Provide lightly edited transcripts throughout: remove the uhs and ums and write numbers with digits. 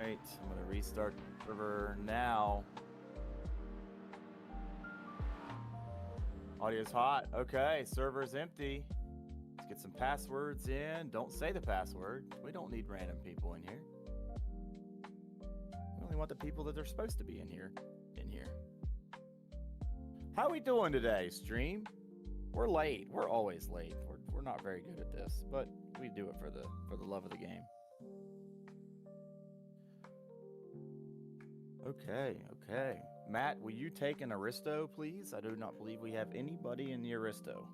Alright, I'm gonna restart the server now. Audio's hot. Okay, server's empty. Let's get some passwords in. Don't say the password. We don't need random people in here. We only want the people that are supposed to be in here. How we doing today, stream? We're late. We're always late. We're not very good at this, but we do it for the love of the game. Okay. Matt, will you take an Aristo, please? I do not believe we have anybody in the Aristo.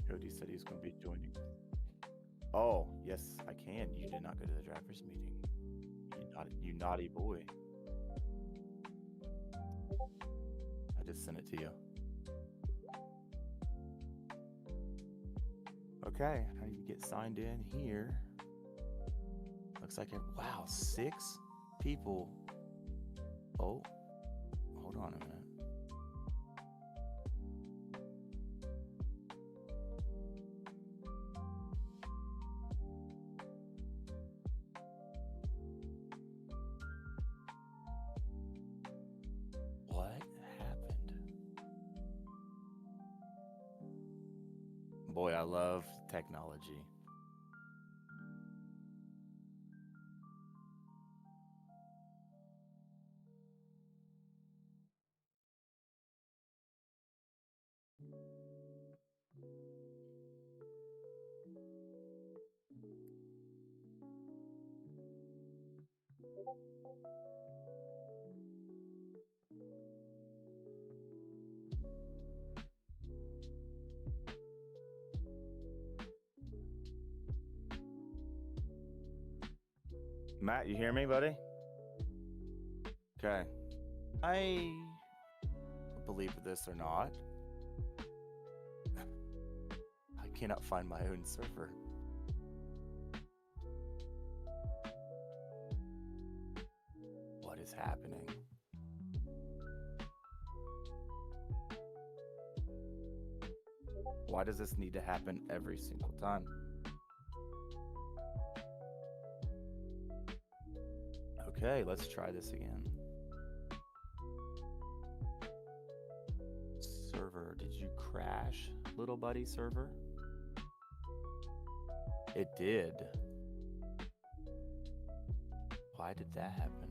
Cody said he's going to be joining. Oh, yes, I can. You did not go to the drafters meeting. You naughty boy. I just sent it to you. Okay, I need to get signed in here. Looks like wow, 6 people. Oh, hold on a minute. What happened? Boy, I love technology. Matt, you hear me, buddy? Okay. I believe this or not. I cannot find my own server. What is happening? Why does this need to happen every single time? Okay, let's try this again. Server, did you crash, little buddy server? It did. Why did that happen?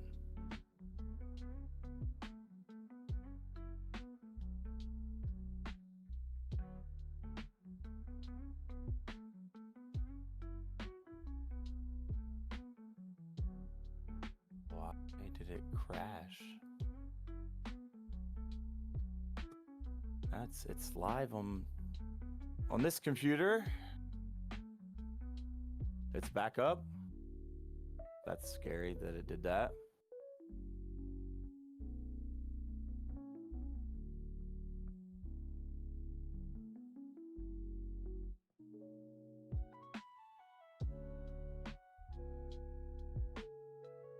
Why did it crash? It's live on this computer. It's back up. That's scary that it did that.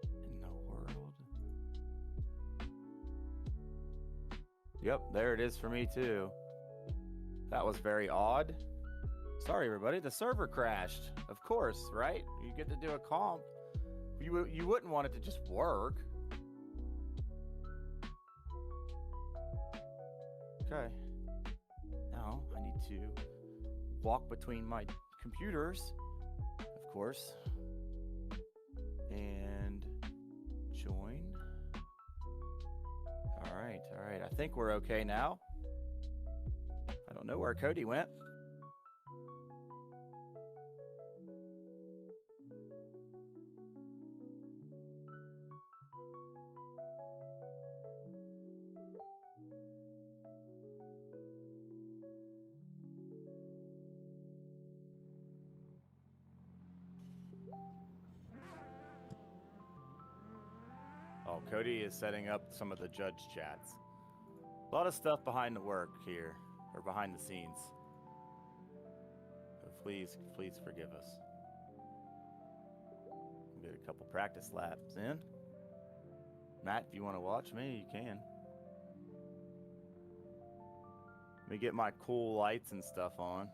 In the world. Yep, there it is for me too. That was very odd. Sorry, everybody. The server crashed. Of course, right? You get to do a comp. You wouldn't want it to just work. Okay. Now I need to walk between my computers, of course, and join. All right. I think we're okay now. I don't know where Cody went. Oh, Cody is setting up some of the judge chats. A lot of stuff behind the work here, or behind the scenes. So please forgive us. We'll get a couple practice laps in. Matt, if you want to watch me, you can. Let me get my cool lights and stuff on.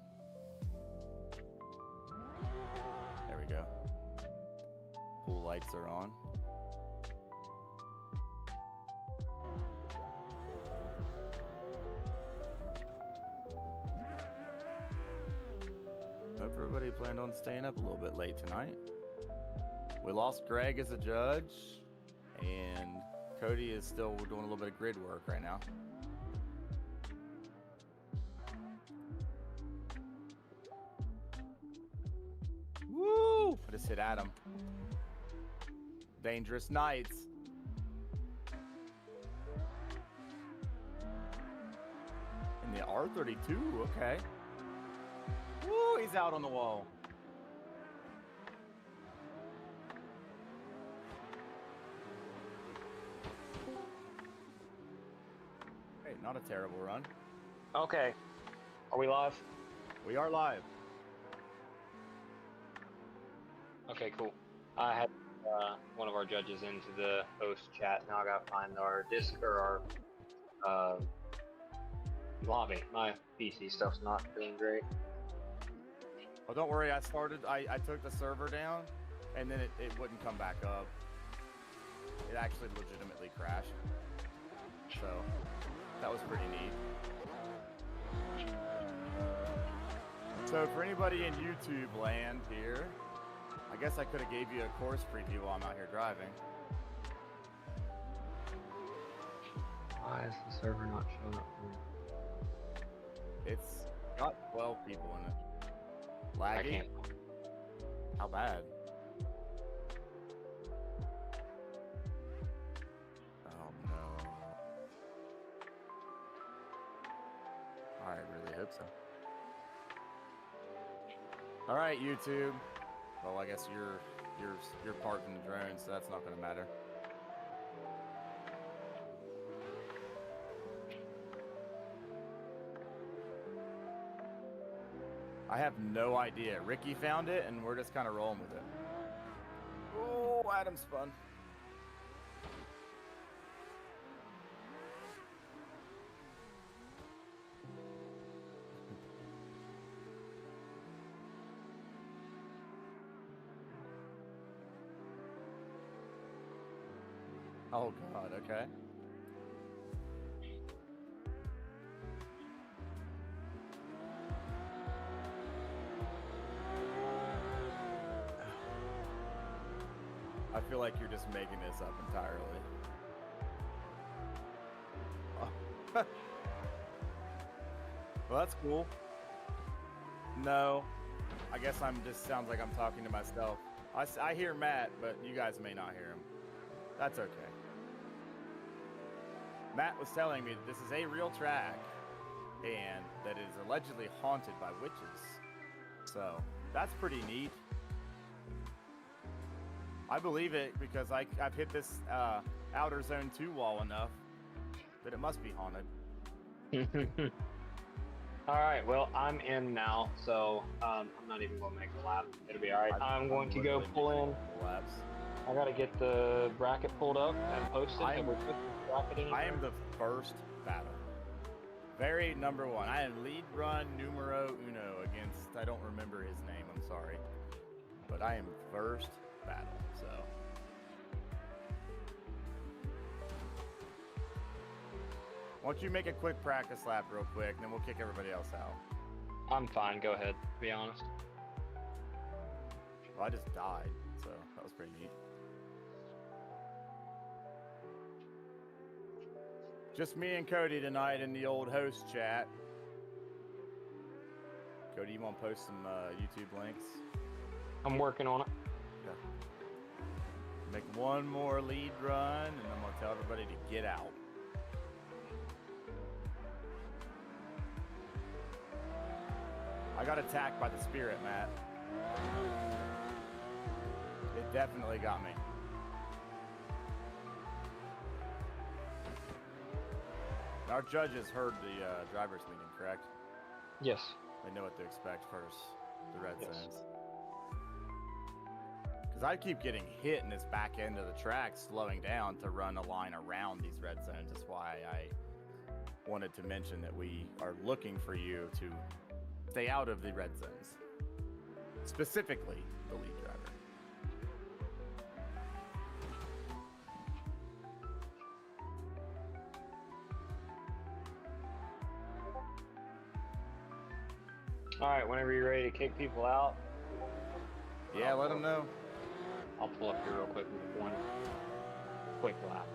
There we go. Cool lights are on. Hope everybody planned on staying up a little bit late tonight. We lost Greg as a judge, and Cody is still doing a little bit of grid work right now. Woo! I just hit Adam. Dangerous nights. In the R32, okay. Woo, he's out on the wall. Hey, not a terrible run. Okay. Are we live? We are live. Okay, cool. I had one of our judges into the host chat. Now I gotta find our disc or our lobby. My PC stuff's not doing great. Oh, don't worry. I took the server down, and then it wouldn't come back up. It actually legitimately crashed. So that was pretty neat. So for anybody in YouTube land here, I guess I could have gave you a course preview while I'm out here driving. Why is the server not showing up for me? It's got 12 people in it. Laggy? I can't. How bad? Oh no. I really hope so. All right, YouTube. Well, I guess you're parked in the drone, so that's not going to matter. I have no idea. Ricky found it, and we're just kind of rolling with it. Oh, Adam spun. Oh God, okay. I feel like you're just making this up entirely. Oh. Well, that's cool. No, I guess I'm just sounds like I'm talking to myself. I hear Matt, but you guys may not hear him. That's okay. Matt was telling me that this is a real track and that it is allegedly haunted by witches. So that's pretty neat. I believe it because I've hit this outer zone 2 wall enough that it must be haunted. All right, well, I'm in now, so I'm not even going to make a lap. It'll be all right. I'm going to go pull in. Laps. I got to get the bracket pulled up and posted. I am the first battle. Very number 1. I am lead run numero uno against, I don't remember his name, I'm sorry. But I am first battle, so. Why don't you make a quick practice lap real quick, and then we'll kick everybody else out. I'm fine, go ahead, to be honest. Well, I just died, so that was pretty neat. Just me and Cody tonight in the old host chat. Cody, you want to post some YouTube links? I'm working on it. Yeah. Make one more lead run, and I'm going to tell everybody to get out. I got attacked by the spirit, Matt. It definitely got me. Our judges heard the driver's meeting, correct? Yes. They know what to expect first, the red zones. Because I keep getting hit in this back end of the track, slowing down to run a line around these red zones. That's why wanted to mention that we are looking for you to stay out of the red zones, specifically the lead driver. All right, whenever you're ready to kick people out. Yeah, let them know. I'll pull up here real quick with one quick lap.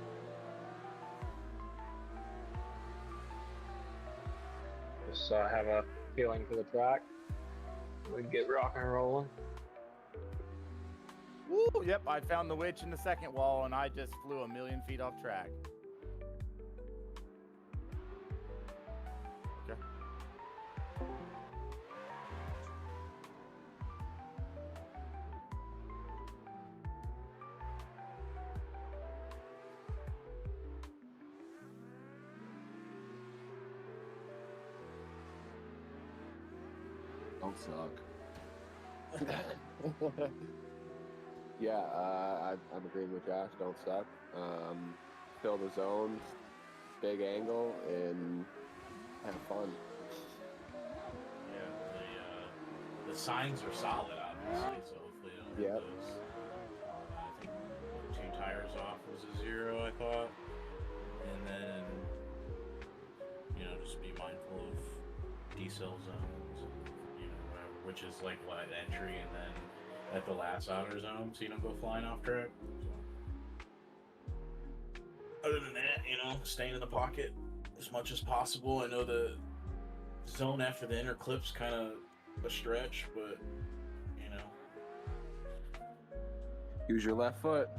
Just so I have a feeling for the track. We can get rocking and rolling. Woo! Yep, I found the witch in the second wall, and I just flew 1,000,000 feet off track. Okay. Don't suck. Yeah, I'm agreeing with Josh. Don't suck. Fill the zones, big angle, and have fun. Yeah, the signs are solid, obviously, so hopefully don't hit Yep. those. I think 2 tires off was a 0, I thought. And then, just be mindful of decel zones, whatever, which is like what, entry and then at the last outer zone, so you don't go flying off track. So, other than that, staying in the pocket as much as possible. I know the zone after the inner clip's kind of a stretch, but Use your left foot.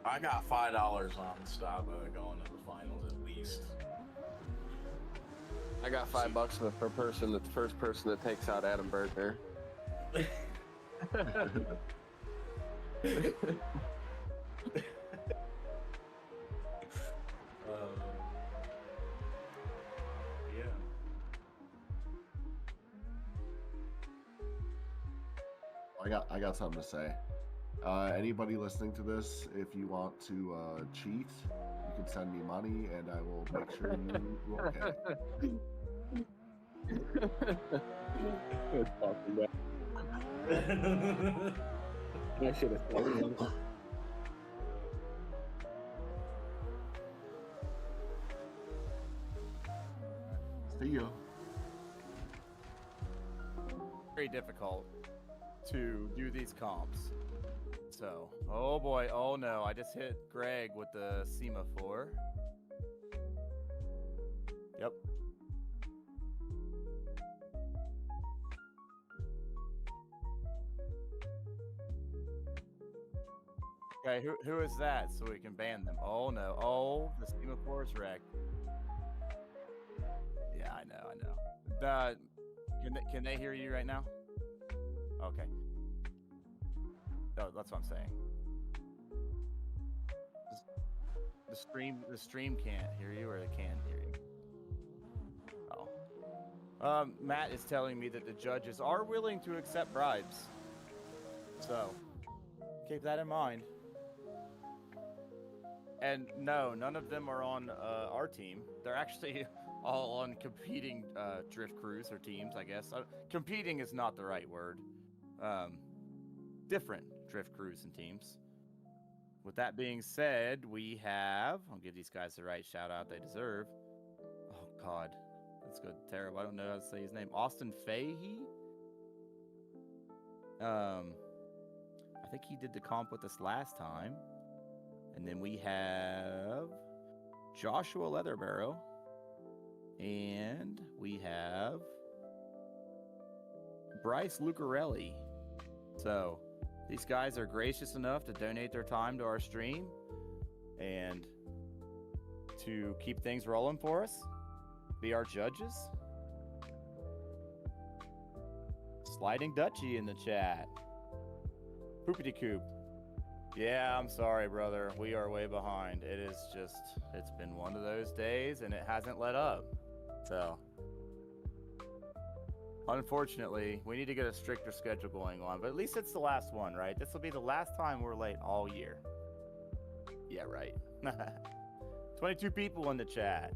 I got $5 on Stava going to the finals at least. I got $5 per person. The first person that takes out Adam Bergner. Yeah. I got something to say. Anybody listening to this, if you want to cheat, you can send me money and I will make sure you okay. That's fucking bad. I should have said it. See you. Very difficult to do these comps. So, oh boy, oh no, I just hit Greg with the semaphore. Yep. Okay, who is that so we can ban them? Oh no, oh, the semaphore is wrecked. Yeah, I know. Can they hear you right now? Okay. Oh, that's what I'm saying. The stream can't hear you, or they can hear you. Oh. Matt is telling me that the judges are willing to accept bribes. So, keep that in mind. And no, none of them are on our team. They're actually all on competing drift crews or teams, I guess. Competing is not the right word. Different drift crews and teams. With that being said, we have, I'll give these guys the right shout out they deserve. Oh God, that's good. Terrible. I don't know how to say his name. Austin Fahey. I think he did the comp with us last time. And then we have Joshua Leatherbarrow. And we have Bryce Lucarelli. So these guys are gracious enough to donate their time to our stream and to keep things rolling for us, be our judges. Sliding Ducky in the chat. Poopity Coop. Yeah, I'm sorry, brother. We are way behind. It's been one of those days and it hasn't let up. So Unfortunately, we need to get a stricter schedule going on, but at least it's the last one, right? This will be the last time we're late all year. Yeah, right. 22 people in the chat.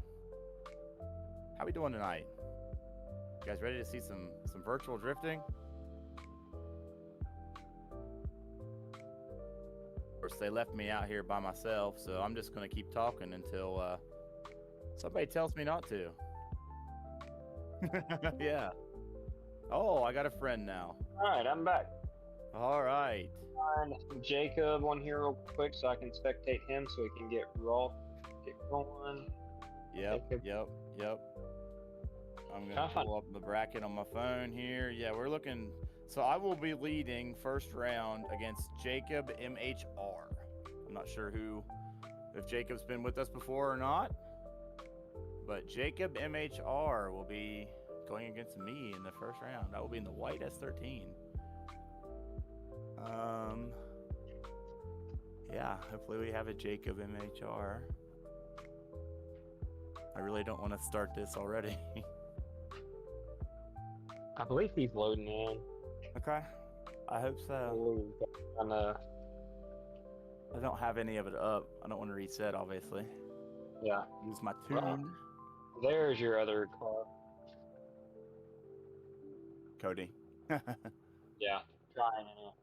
How we doing tonight? You guys ready to see some virtual drifting? Of course, they left me out here by myself, so I'm just going to keep talking until somebody tells me not to. Yeah. Oh, I got a friend now. All right, I'm back. All right. Find Jacob on here real quick so I can spectate him so he can get going. Yep. I'm going to pull up the bracket on my phone here. Yeah, we're looking. So I will be leading first round against Jacob MHR. I'm not sure if Jacob's been with us before or not, but Jacob MHR will be going against me in the first round. I will be in the white S13. Yeah, hopefully we have a Jacob MHR. I really don't want to start this already. I believe he's loading in. Okay, I hope so. I don't have any of it up. I don't want to reset, obviously. Yeah. Use my tune. There's your other car. Cody. Yeah, trying it.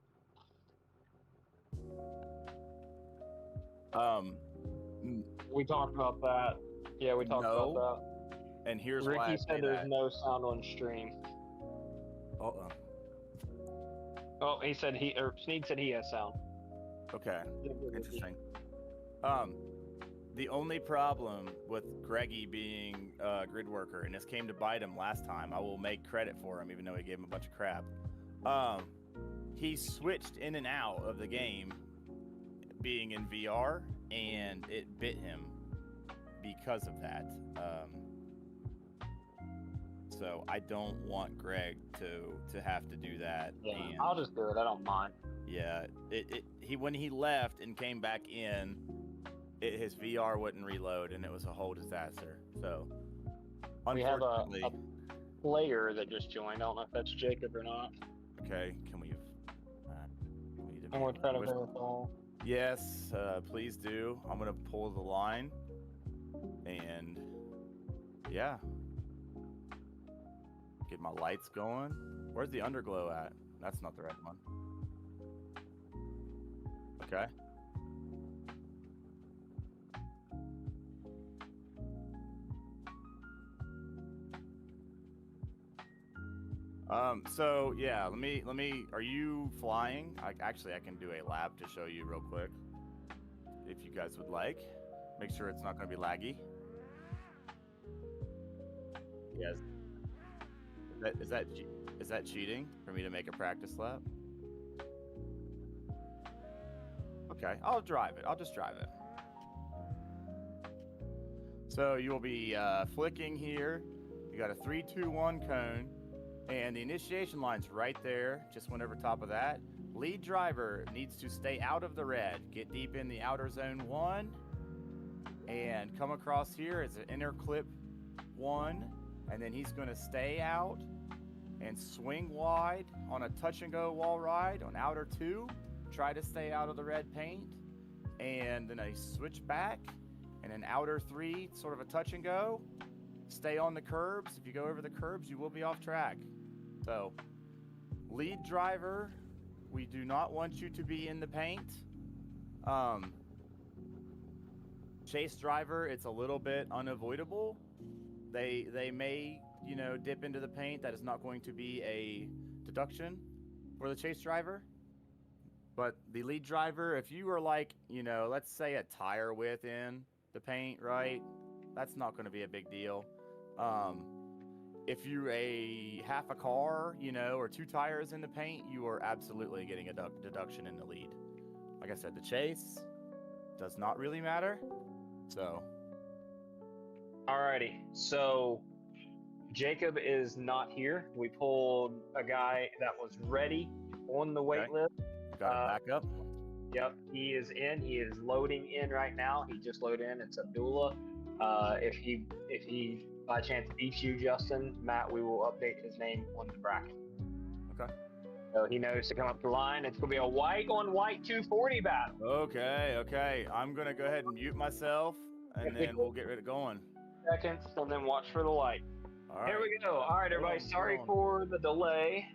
We talked about that. Yeah, we talked about that. And here's why Ricky said there's no sound on stream. Uh-oh. Oh, he said Sneeed said he has sound. Okay, interesting. The only problem with Greggy being a grid worker, and this came to bite him last time, I will make credit for him, even though he gave him a bunch of crap. He switched in and out of the game being in VR, and it bit him because of that. So I don't want Greg to have to do that. Yeah, and I'll just do it. I don't mind. Yeah, when he left and came back in, his VR wouldn't reload, and it was a whole disaster. So, we have a unfortunately, player that just joined. I don't know if that's Jacob or not. okay, can we? I'm going to try to verify. Yes, please do. I'm gonna pull the line, and yeah, get my lights going. Where's the underglow at? That's not the right one. Okay. So yeah, let me, are you flying? Actually, I can do a lap to show you real quick, if you guys would like. Make sure it's not going to be laggy. Yes. Is that cheating for me to make a practice lap? Okay, I'll drive it. I'll just drive it. So you will be flicking here. You got a 3, 2, 1 cone. And the initiation line's right there, just went over top of that. Lead driver needs to stay out of the red. Get deep in the outer zone 1. And come across here as an inner clip 1. And then he's going to stay out and swing wide on a touch and go wall ride on outer 2. Try to stay out of the red paint. And then a switch back. And an outer 3, sort of a touch and go. Stay on the curbs. If you go over the curbs, you will be off track. So, lead driver, we do not want you to be in the paint. Chase driver, it's a little bit unavoidable. They may, dip into the paint. That is not going to be a deduction for the chase driver. But the lead driver, if you are like, let's say a tire width in the paint, right? That's not going to be a big deal. If you're a half a car, or 2 tires in the paint, you are absolutely getting a deduction in the lead. Like I said, the chase does not really matter. So. Alrighty. So Jacob is not here. We pulled a guy that was ready on the wait list. Got it back up. Yep, he is in. He is loading in right now. He just loaded in. It's Abdullah. If he by chance beats you, Justin, Matt, we will update his name on the bracket. Okay. So he knows to come up the line. It's going to be a white on white 240 battle. Okay. I'm going to go ahead and mute myself, and then we'll get rid of going. Seconds, and then watch for the light. All right. Here we go. All right, everybody. Sorry for the delay.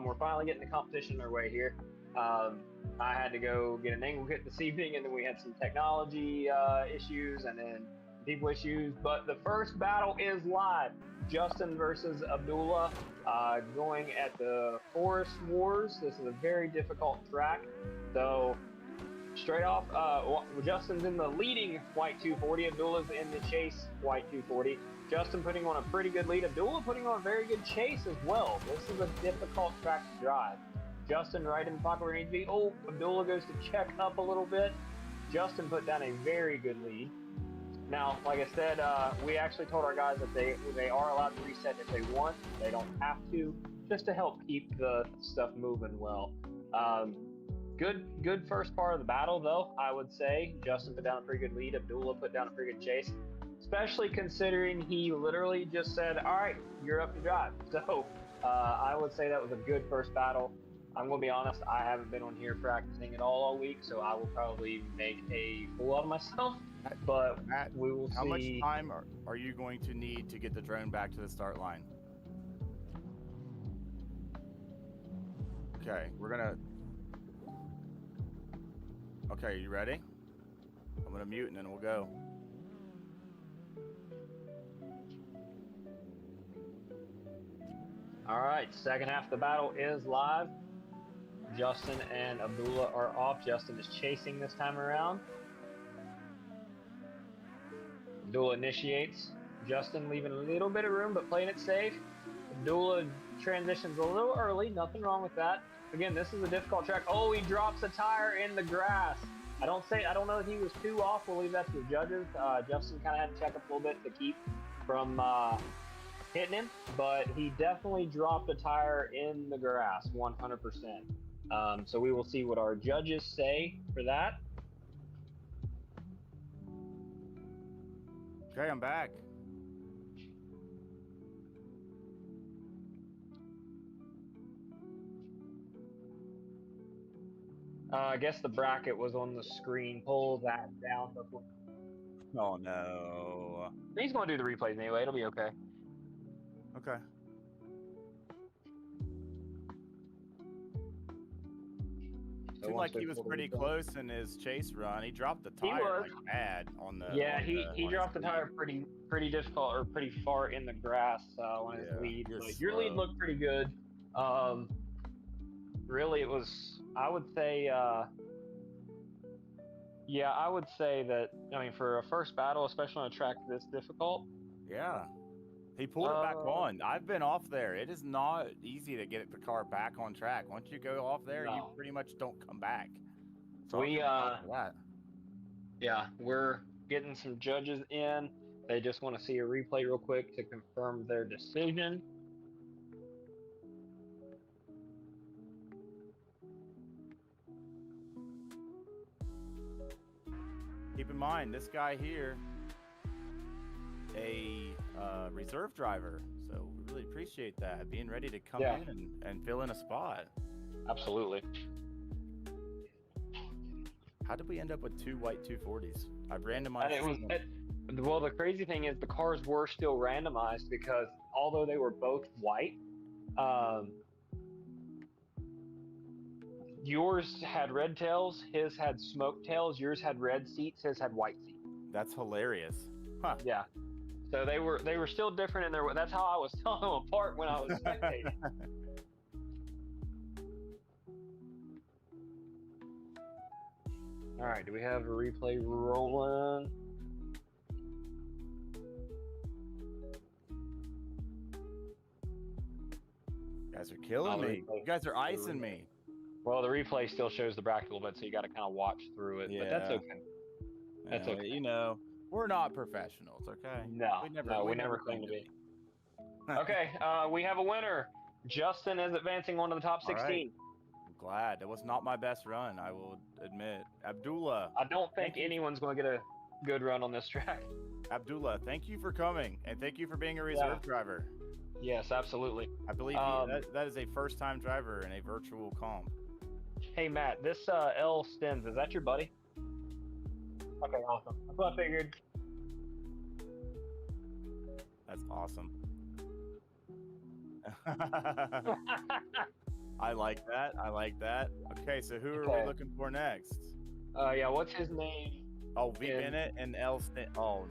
We're finally getting the competition underway here. I had to go get an angle kit this evening, and then we had some technology issues, and then people issues. But the first battle is live. Justin versus Abdullah, going at the Forest Wars. This is a very difficult track. So straight off, Justin's in the leading white 240. Abdullah's in the chase white 240. Justin putting on a pretty good lead. Abdullah putting on a very good chase as well. This is a difficult track to drive. Justin right in the pocket where he needs to be. Oh, Abdullah goes to check up a little bit. Justin put down a very good lead. Now, like I said, we actually told our guys that they are allowed to reset if they want. They don't have to, just to help keep the stuff moving well. Good first part of the battle, though, I would say. Justin put down a pretty good lead. Abdullah put down a pretty good chase, especially considering he literally just said, all right, you're up to drive. So I would say that was a good first battle. I'm going to be honest, I haven't been on here practicing at all week, so I will probably make a fool out of myself. But Matt, we will see. How much time are you going to need to get the drone back to the start line? Okay, Okay, you ready? I'm gonna mute and then we'll go. All right, second half of the battle is live. Justin and Abdullah are off. Justin is chasing this time around. Abdullah initiates. Justin leaving a little bit of room, but playing it safe. Abdullah transitions a little early. Nothing wrong with that. Again, this is a difficult track. Oh, he drops a tire in the grass. I don't know if he was too off. We'll leave that to the judges. Justin kind of had to check up a little bit to keep from hitting him, but he definitely dropped a tire in the grass, 100%. So we will see what our judges say for that. Okay, I'm back. I guess the bracket was on the screen. Pull that down. Oh no. He's going to do the replays anyway. It'll be okay. Okay. Seemed like he was pretty close in his chase run. He dropped the tire like bad on the. Yeah, he dropped the tire pretty difficult or pretty far in the grass on his lead. But your lead looked pretty good. Really, it was. I would say. Yeah, I would say that. I mean, for a first battle, especially on a track this difficult. Yeah. He pulled it back on. I've been off there. It is not easy to get the car back on track. Once you go off there, you pretty much don't come back. So yeah, we're getting some judges in. They just want to see a replay real quick to confirm their decision. Keep in mind, this guy here, a reserve driver, so we really appreciate that, being ready to come in and fill in a spot. Absolutely. How did we end up with two white 240s? I've randomized. Well, the crazy thing is the cars were still randomized because although they were both white, yours had red tails, his had smoke tails, yours had red seats, his had white seats. That's hilarious. Huh. Yeah. So they were still different in their. That's how I was telling them apart when I was spectating. All right, do we have a replay rolling? You guys are killing me. You guys are icing me. Well, the replay still shows the bracket a little bit, so you got to kind of watch through it. Yeah. But that's okay. That's okay. You know. We're not professionals, okay? No, we never claim to be. Okay, we have a winner. Justin is advancing on to the top 16. Right. I'm glad. That was not my best run, I will admit. Abdullah. I don't think anyone's going to get a good run on this track. Abdullah, thank you for coming, and thank you for being a reserve driver. Yes, absolutely. I believe that is a first-time driver in a virtual comp. Hey, Matt, this L Stems, is that your buddy? Okay, awesome. That's what I figured. That's awesome. I like that. I like that. Okay, so who are we looking for next? Yeah, what's his name? Oh, V Bennett and L Stens. Oh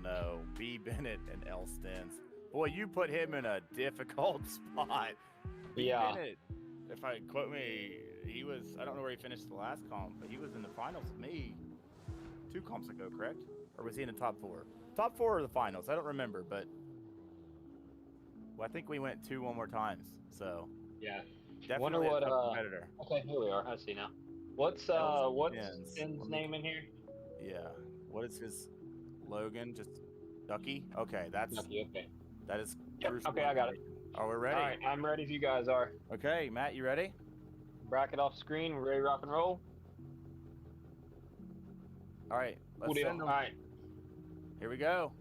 no, V Bennett and L Stens. Boy, you put him in a difficult spot. V Bennett, if I quote me, he was, I don't know where he finished the last comp, but he was in the finals with me 2 comps ago, correct? Or was he in the top 4? Top 4 or the finals? I don't remember, but well, I think we went 2 more times. So yeah, definitely wonder what a tough competitor. Okay, here we are. I see now. What's Sten's name in here? Yeah. What is his Logan? Just Ducky? Okay, that's Ducky, okay. That is crucial. Okay, I got it. Are we ready? All right, I'm ready if you guys are. Okay, Matt, you ready? Bracket off screen. We're ready to rock and roll. All right, let's send them. All right. Here we go.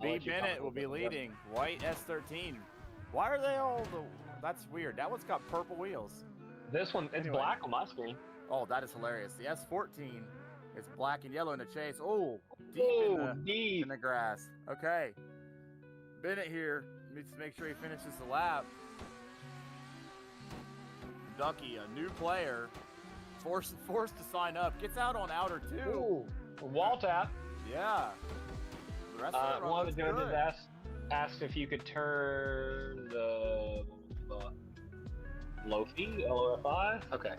B Bennett will be leading. White S13. Why are they all the... That's weird. That one's got purple wheels. This one, it's black on my screen. Oh, that is hilarious. The S14 is black and yellow in the chase. Oh, deep in the grass. Okay. Bennett here needs to make sure he finishes the lap. Ducky, a new player, forced to sign up. Gets out on outer 2. Ooh, wall tap. Yeah. The rest of the one of the judges asked if you could turn the Lofi, LOFI. Okay.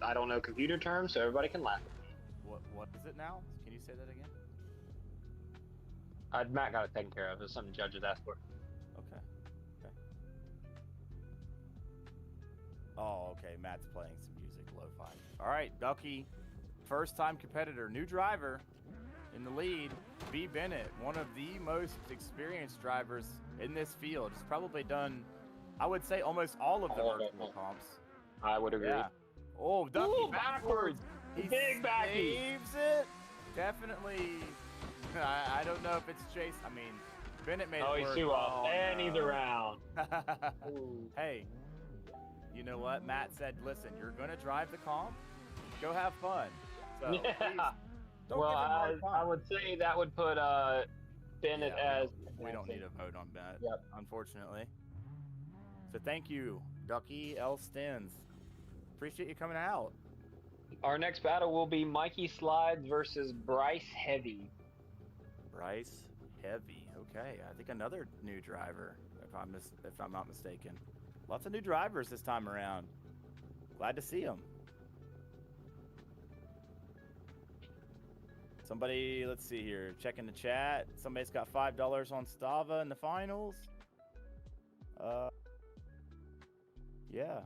I don't know computer terms, so everybody can laugh at me. What is it now? Can you say that again? Matt got it taken care of. It's something judges asked for. Okay. Oh, okay. Matt's playing some music, lo-fi. All right, Ducky, first-time competitor, new driver in the lead. B Bennett, one of the most experienced drivers in this field. He's probably done, I would say, almost all of the virtual comps. I would agree. Yeah. Oh, Ducky backwards. He big backy. Saves it. Definitely. I don't know if it's chase. I mean, Bennett made it work. He's too off. And he's around. Hey, you know what? Matt said, listen, you're going to drive the comp. Go have fun. So, please, don't give him a hard time. I would say that would put Bennett as... We don't need a vote on that, yep. Unfortunately. So thank you, Ducky L. Stens. Appreciate you coming out. Our next battle will be Mikey Slides versus Bryce Heavy. Bryce Heavy. Okay, I think another new driver, if I'm not mistaken. Lots of new drivers this time around. Glad to see them. Somebody, let's see here, checking the chat. Somebody's got $5 on Stava in the finals. Yeah.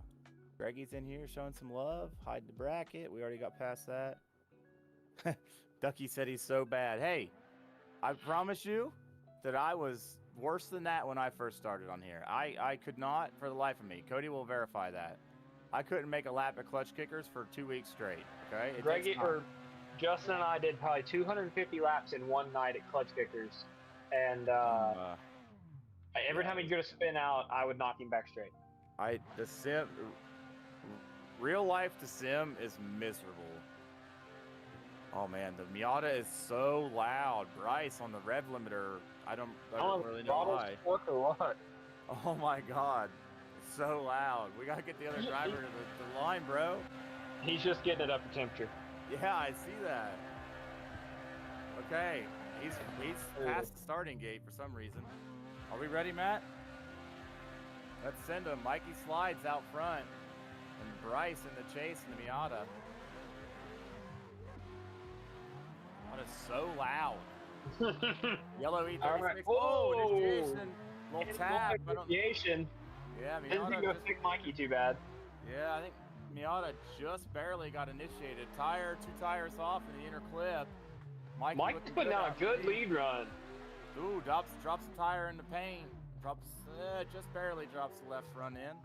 Greggy's in here showing some love. Hide the bracket. We already got past that. Ducky said he's so bad. Hey, I promise you that I was worse than that when I first started on here. I could not for the life of me. Cody will verify that. I couldn't make a lap at clutch kickers for 2 weeks straight. Okay? Greggy or Justin and I did probably 250 laps in one night at clutch kickers. And every time he'd go to spin out, I would knock him back straight. Real life to sim is miserable. Oh man, the Miata is so loud. Bryce on the rev limiter, I don't really know why. Or what? Oh my god, it's so loud. We gotta get the other driver to the line, bro. He's just getting it up to temperature. Yeah, I see that. Okay, he's past the starting gate for some reason. Are we ready, Matt? Let's send him. Mikey Slides out front. And Bryce in the chase in the Miata. That is so loud. Yellow E36. Right. Oh, initiation. Little tap. Initiation. Yeah, Miata didn't pick Mikey too bad. Yeah, I think Miata just barely got initiated. Two tires off in the inner clip. Mike's putting out a good lead run. Ooh, drops a tire in the paint. Just barely drops the left front end.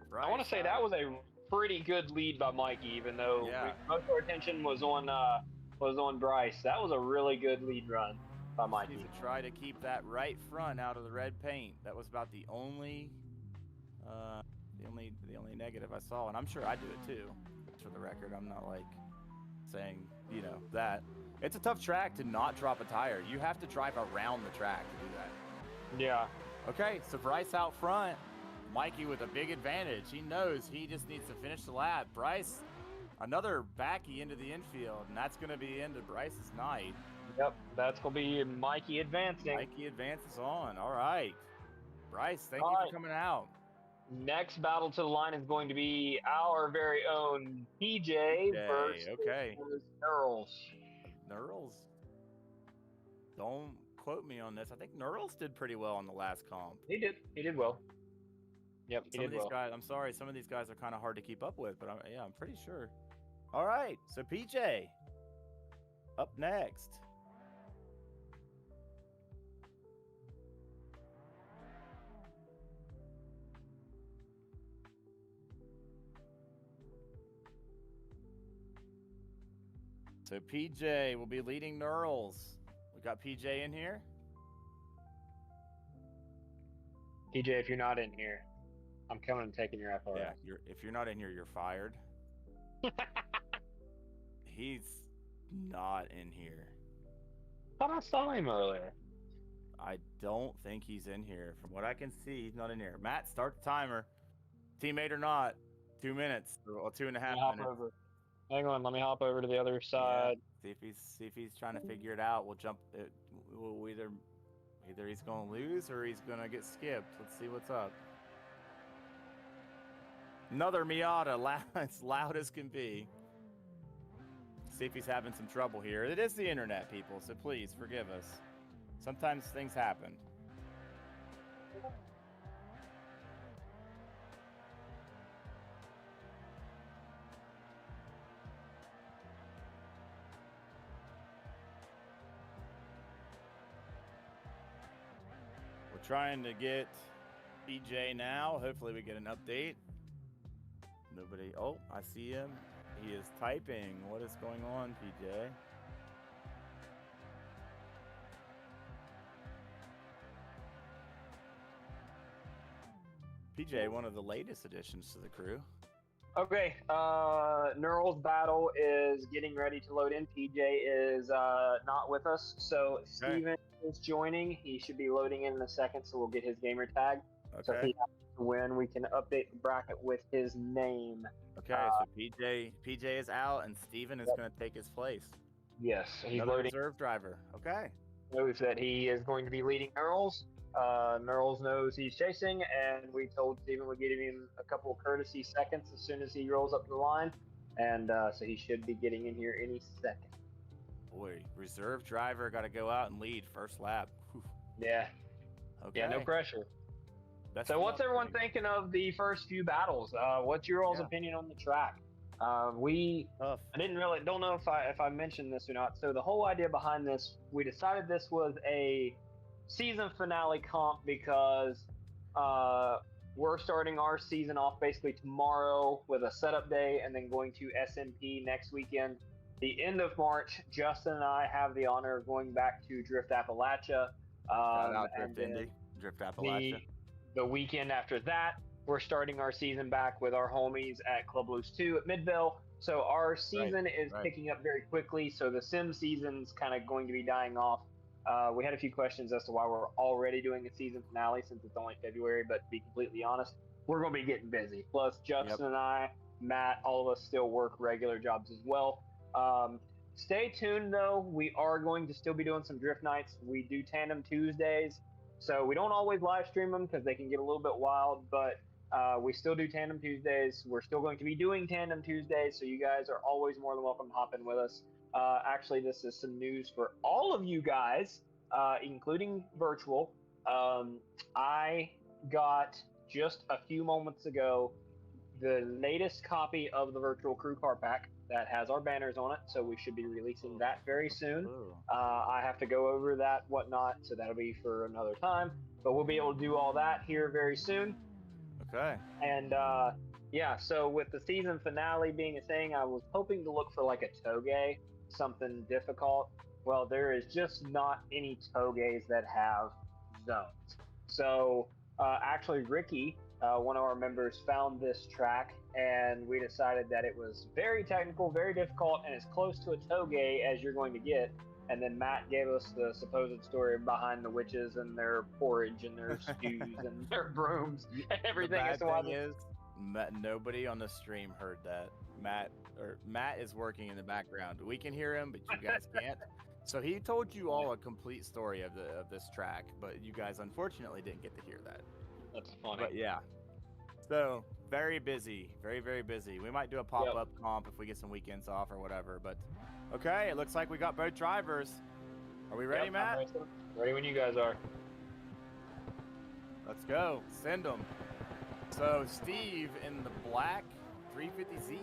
Bryce, I want to say that was a pretty good lead by Mikey, even though most of our attention was on Bryce. That was a really good lead run. by Just Mikey. need to try to keep that right front out of the red paint. That was about the only negative I saw, and I'm sure I do it too. For the record, I'm not like saying, you know, that. It's a tough track to not drop a tire. You have to drive around the track to do that. Yeah. Okay, so Bryce out front. Mikey with a big advantage. He knows he just needs to finish the lap. Bryce, another backy into the infield, and that's going to be into Bryce's night. Yep, that's going to be Mikey advancing. Mikey advances on. All right. Bryce, thank All you right. for coming out. Next battle to the line is going to be our very own PJ versus Nurles. Nurles. Don't quote me on this. I think Nurles did pretty well on the last comp. He did well. Yep, he Some of did these well. guys, I'm sorry, some of these guys are kind of hard to keep up with, but I'm pretty sure. All right, so PJ, up next. So PJ will be leading Nurles. We got PJ in here. PJ, if you're not in here, I'm coming and taking your FRS. Yeah, if you're not in here, you're fired. He's not in here. Thought I saw him earlier. I don't think he's in here. From what I can see, he's not in here. Matt, start the timer. Teammate or not, 2 minutes or 2.5 minutes. Hang on, let me hop over to the other side. Yeah, see if he's trying to figure it out. We'll jump. We'll either he's gonna lose or he's gonna get skipped. Let's see what's up. Another Miata, as loud as can be. See if he's having some trouble here. It is the internet, people, so please forgive us. Sometimes things happen. We're trying to get PJ now. Hopefully we get an update. Nobody. Oh, I see him. He is typing. What is going on, PJ? PJ, one of the latest additions to the crew. Okay, Nurles battle is getting ready to load in. PJ is not with us, so Steven is joining. He should be loading in a second, so we'll get his gamer tag. Okay. So if he happens to win, we can update the bracket with his name. Okay, so PJ is out, and Steven is going to take his place. Yes, he's Another loading. reserve driver. Okay. Knows that he is going to be leading Nurles. Nurles knows he's chasing, and we told Steven we'd give him a couple of courtesy seconds as soon as he rolls up to the line, and so he should be getting in here any second. Boy, reserve driver got to go out and lead first lap. Whew. Yeah. Okay. Yeah, no pressure. That's So what's tough. everyone thinking of the first few battles? What's your all's opinion on the track? Tough. I don't know if I mentioned this or not. So the whole idea behind this, we decided this was a season finale comp because we're starting our season off basically tomorrow with a setup day and then going to SMP next weekend. The end of March, Justin and I have the honor of going back to Drift Appalachia. Shout out Drift Indy, Drift Appalachia. The weekend after that, we're starting our season back with our homies at Club Loose 2 at Midvale. So our season is picking up very quickly. So the sim season's kind of going to be dying off. We had a few questions as to why we're already doing a season finale since it's only February, but to be completely honest, we're going to be getting busy. Plus, Justin and I, Matt, all of us still work regular jobs as well. Stay tuned, though. We are going to still be doing some drift nights. We do Tandem Tuesdays, so we don't always live stream them because they can get a little bit wild, but we still do Tandem Tuesdays. We're still going to be doing Tandem Tuesdays, so you guys are always more than welcome to hop in with us. Actually, this is some news for all of you guys, including virtual. I got just a few moments ago the latest copy of the Virtual Crew Car Pack that has our banners on it, so we should be releasing that very soon. I have to go over that, whatnot, so that'll be for another time, but we'll be able to do all that here very soon. Okay. And yeah, so with the season finale being a thing, I was hoping to look for like a toge, something difficult, Well, there is just not any togeys that have zones. So actually, Ricky, one of our members, found this track, and we decided that it was very technical, very difficult, and as close to a togey as you're going to get. And then Matt gave us the supposed story behind the witches and their porridge and their stews and their brooms and everything. The as bad to why thing is, nobody on the stream heard that. Matt is working in the background. We can hear him, but you guys can't. So he told you all a complete story of this track, but you guys unfortunately didn't get to hear that. That's funny. But yeah. So very busy, very, very busy. We might do a pop-up comp if we get some weekends off or whatever. But okay, it looks like we got both drivers. Are we ready, Matt? Ready when you guys are. Let's go. Send them. So Steve in the black 350Z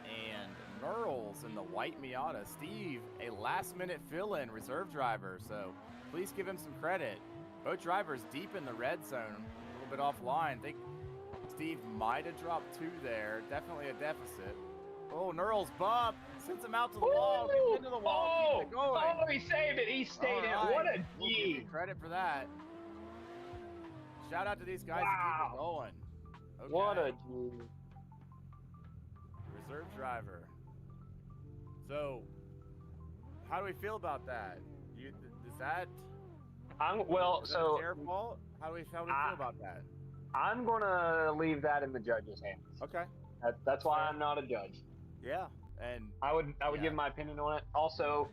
and Nurles in the white Miata. Steve, a last-minute fill-in reserve driver, so please give him some credit. Both drivers deep in the red zone, a little bit offline. I think Steve might have dropped 2 there. Definitely a deficit. Oh, Nurles bump. Sends him out to the wall. Gets into the wall. Keeps it going. Oh, he saved it. He stayed in. What a We'll give you G. credit for that. Shout out to these guys to keep it going. Okay. What a G. Reserve driver. So, how do we feel about that? Is that their fault? How do we feel about that? I'm gonna leave that in the judges' hands. Okay. That's why I'm not a judge. Yeah, and I would give my opinion on it. Also,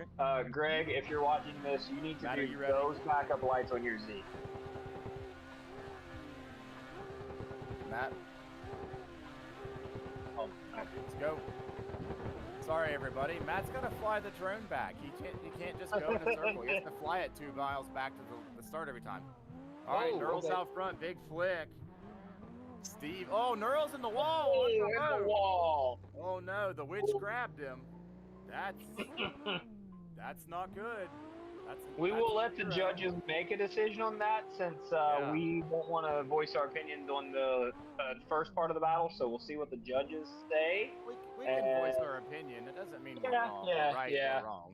Greg, if you're watching this, you need to Matt, do those backup lights on your Z. Matt, let's go. Sorry, everybody. Matt's got to fly the drone back. He can't just go in a circle. He has to fly it 2 miles back to the start every time. All right, Nurles out front, big flick. Steve, Nurles in the wall. Oh, in the wall. Oh no, the witch grabbed him. That's not good. We will let the judges make a decision on that, since we don't want to voice our opinions on the first part of the battle. So we'll see what the judges say. We can voice our opinion. It doesn't mean we're wrong, right or wrong.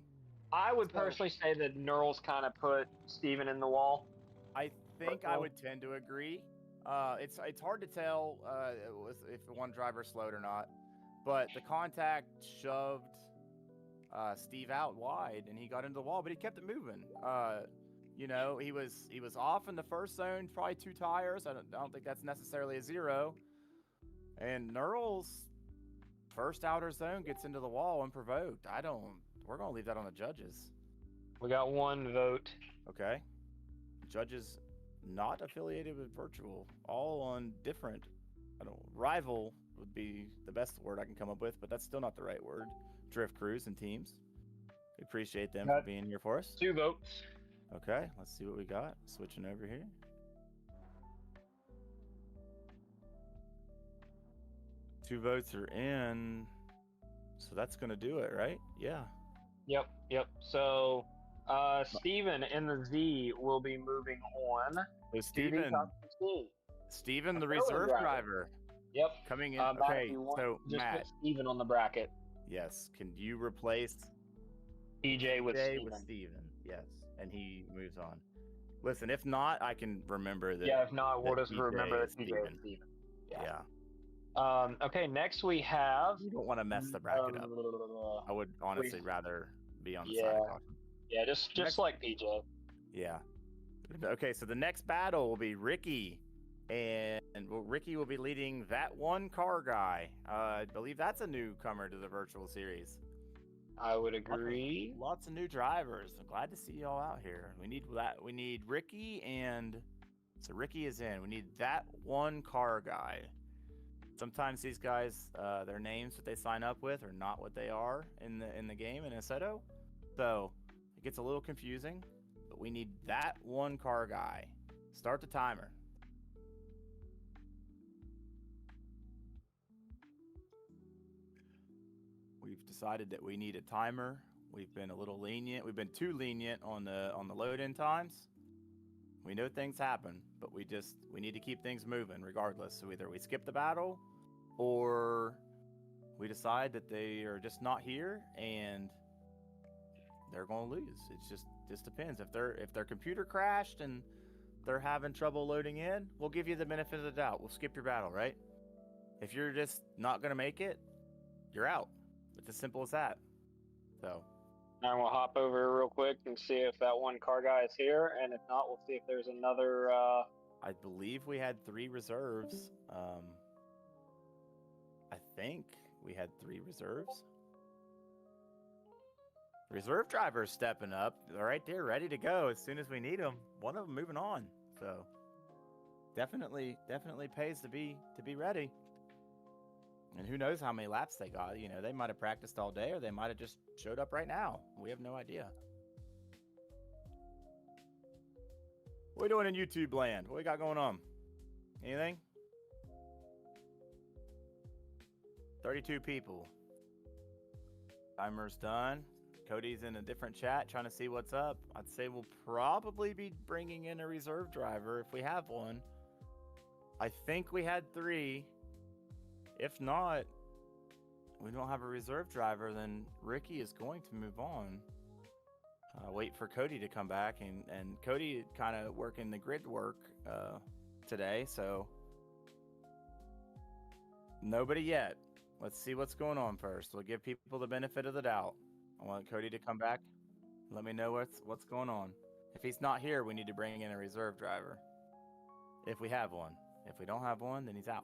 I would personally say that Nurles kind of put Steven in the wall. I think I would tend to agree. It's hard to tell if one driver slowed or not, but the contact shoved Steve out wide, and he got into the wall, but he kept it moving. He was off in the first zone, probably 2 tires. I don't think that's necessarily a 0. And Nurles, first outer zone, gets into the wall unprovoked. We're gonna leave that on the judges. We got 1 vote. Okay. Judges not affiliated with Virtual, all on different. Rival would be the best word I can come up with, but that's still not the right word. Drift crews and teams. We appreciate them for being here for us. 2 votes. Okay, let's see what we got. Switching over here. Two votes are in, so that's gonna do it, right? Yeah. Yep. So, Steven in the Z will be moving on. So Steven, the reserve driver. Yep. Coming in. Okay, so just Matt. put Steven on the bracket. Yes. Can you replace PJ with Steven? Yes. And he moves on. Listen, if not, I can remember that. Yeah, if not, we'll just remember that PJ and Steven. Yeah. Okay, next we have... You don't want to mess the bracket up. I would honestly rather be on the side of caution. Yeah, just like PJ. Yeah. Okay, so the next battle will be Ricky. And Ricky will be leading that one car guy. I believe that's a newcomer to the virtual series. I would agree. Lots of new drivers. I'm glad to see y'all out here. We need that. We need Ricky, and so Ricky is in. We need that one car guy. Sometimes these guys, their names that they sign up with are not what they are in the game in Assetto. So it gets a little confusing. But we need that one car guy. Start the timer. We've decided that we need a timer. We've been a little lenient. We've been too lenient on the load-in times. We know things happen, but we need to keep things moving regardless. So either we skip the battle, or we decide that they are just not here and they're going to lose. It's just depends. If their computer crashed and they're having trouble loading in, we'll give you the benefit of the doubt. We'll skip your battle, right? If you're just not going to make it, you're out. It's as simple as that. So, and we'll hop over real quick and see if that one car guy is here, and if not, we'll see if there's another. I believe we had 3 reserves. I think we had 3 reserves. Reserve driver's stepping up. They're right there, ready to go as soon as we need them. One of them moving on. So definitely pays to be ready. And who knows how many laps they got. You know, they might have practiced all day, or they might have just showed up right now. We have no idea. What are we doing in YouTube land? What we got going on? Anything? 32 people. Timer's done. Cody's in a different chat trying to see what's up. I'd say we'll probably be bringing in a reserve driver if we have one. I think we had 3. If not, we don't have a reserve driver, then Ricky is going to move on. Wait for Cody to come back, and Cody kind of working the grid work today, so nobody yet. Let's see what's going on first. We'll give people the benefit of the doubt. I want Cody to come back. Let me know what's going on. If he's not here, we need to bring in a reserve driver. If we have one. If we don't have one, then he's out.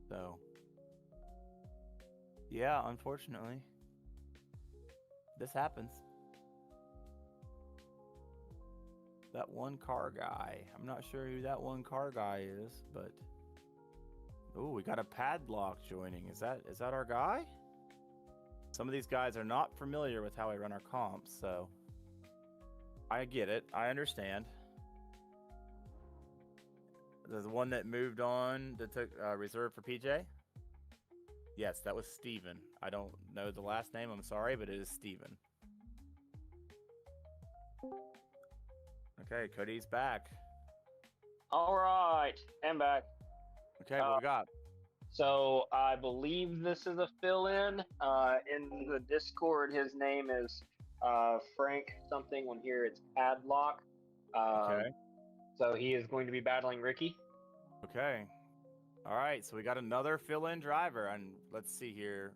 So, yeah, unfortunately, this happens. That one car guy. I'm not sure who that one car guy is, but oh, we got a Padlock joining. Is that our guy? Some of these guys are not familiar with how I run our comps, so I get it. I understand. The one that moved on that took reserve for PJ? Yes, that was Steven. I don't know the last name. I'm sorry, but it is Steven. Okay, Cody's back. All right, I'm back. Okay, what we got? So I believe this is a fill-in. In the Discord, his name is Frank something. When here it's Padlock. Okay. So he is going to be battling Ricky. Okay. All right, so we got another fill-in driver, and let's see here.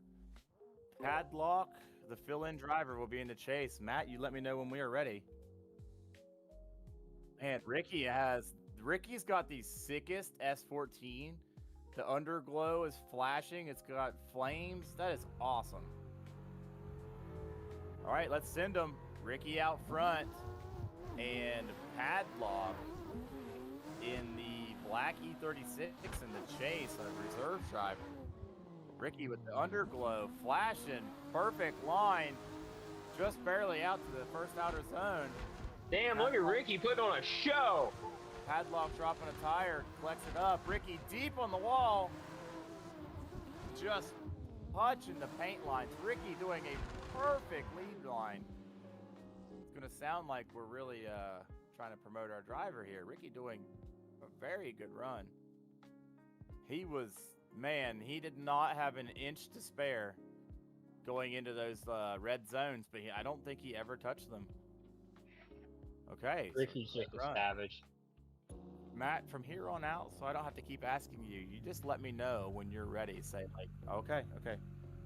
Padlock, the fill-in driver, will be in the chase. Matt, you let me know when we are ready. Man, Ricky's got the sickest S14. The underglow is flashing. It's got flames. That is awesome. All right, let's send him. Ricky out front, and Padlock in the black E36 in the chase, a reserve driver. Ricky with the underglow, flashing, perfect line, just barely out to the first outer zone. Damn, look at Ricky putting on a show. Padlock dropping a tire, collects it up. Ricky deep on the wall, just punching the paint lines. Ricky doing a perfect lead line. It's gonna sound like we're really trying to promote our driver here. Ricky doing a very good run. He did not have an inch to spare going into those red zones, but I don't think he ever touched them. Okay. Ricky's just a savage. Matt, from here on out, so I don't have to keep asking you, you just let me know when you're ready. Say, like, okay.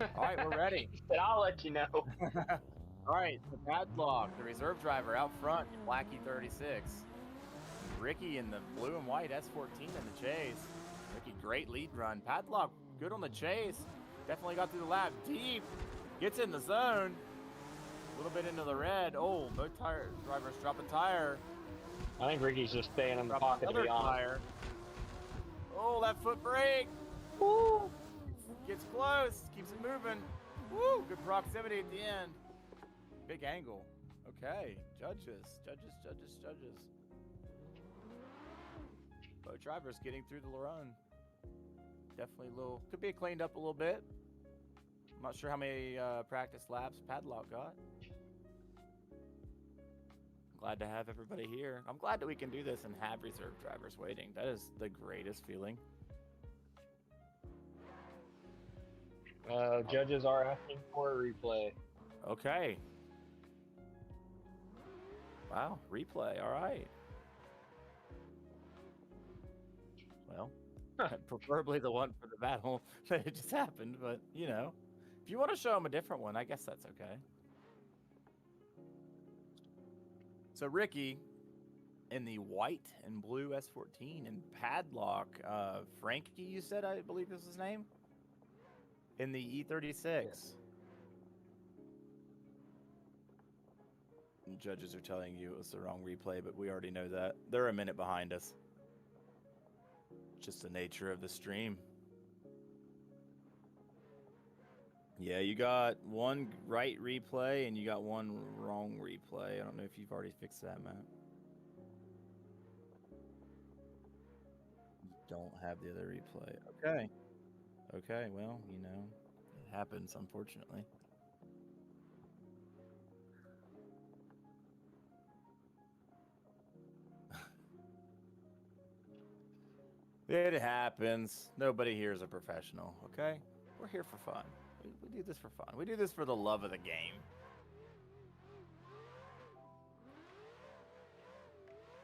All right, we're ready. But I'll let you know. All right, the Padlock, the reserve driver out front, black E36. Ricky in the blue and white S14 in the chase. Ricky, great lead run. Padlock, good on the chase. Definitely got through the lap. Deep, gets in the zone. A little bit into the red. Oh, both drivers drop a tire. I think Ricky's just staying in the Drop pocket to another be honest. tire. Oh, that foot brake. Woo! Gets close, keeps it moving. Woo, good proximity at the end. Big angle. Okay, judges. Both drivers getting through the run. Definitely could be cleaned up a little bit. I'm not sure how many practice laps Padlock got. Glad to have everybody here. I'm glad that we can do this and have reserve drivers waiting. That is the greatest feeling. Judges are asking for a replay. Okay. Wow, replay. All right. Well, preferably the one for the battle that just happened, but you know, if you want to show them a different one, I guess that's okay. So Ricky in the white and blue S14 and Padlock, Frankie, you said, I believe is his name, in the E36. Yeah. And judges are telling you it was the wrong replay, but we already know that. They're a minute behind us. Just the nature of the stream. Yeah, you got one right replay and you got one wrong replay. I don't know if you've already fixed that, Matt. You don't have the other replay. Okay. Okay, well, you know, it happens, unfortunately. It happens. Nobody here is a professional, okay? We're here for fun. We do this for fun. We do this for the love of the game.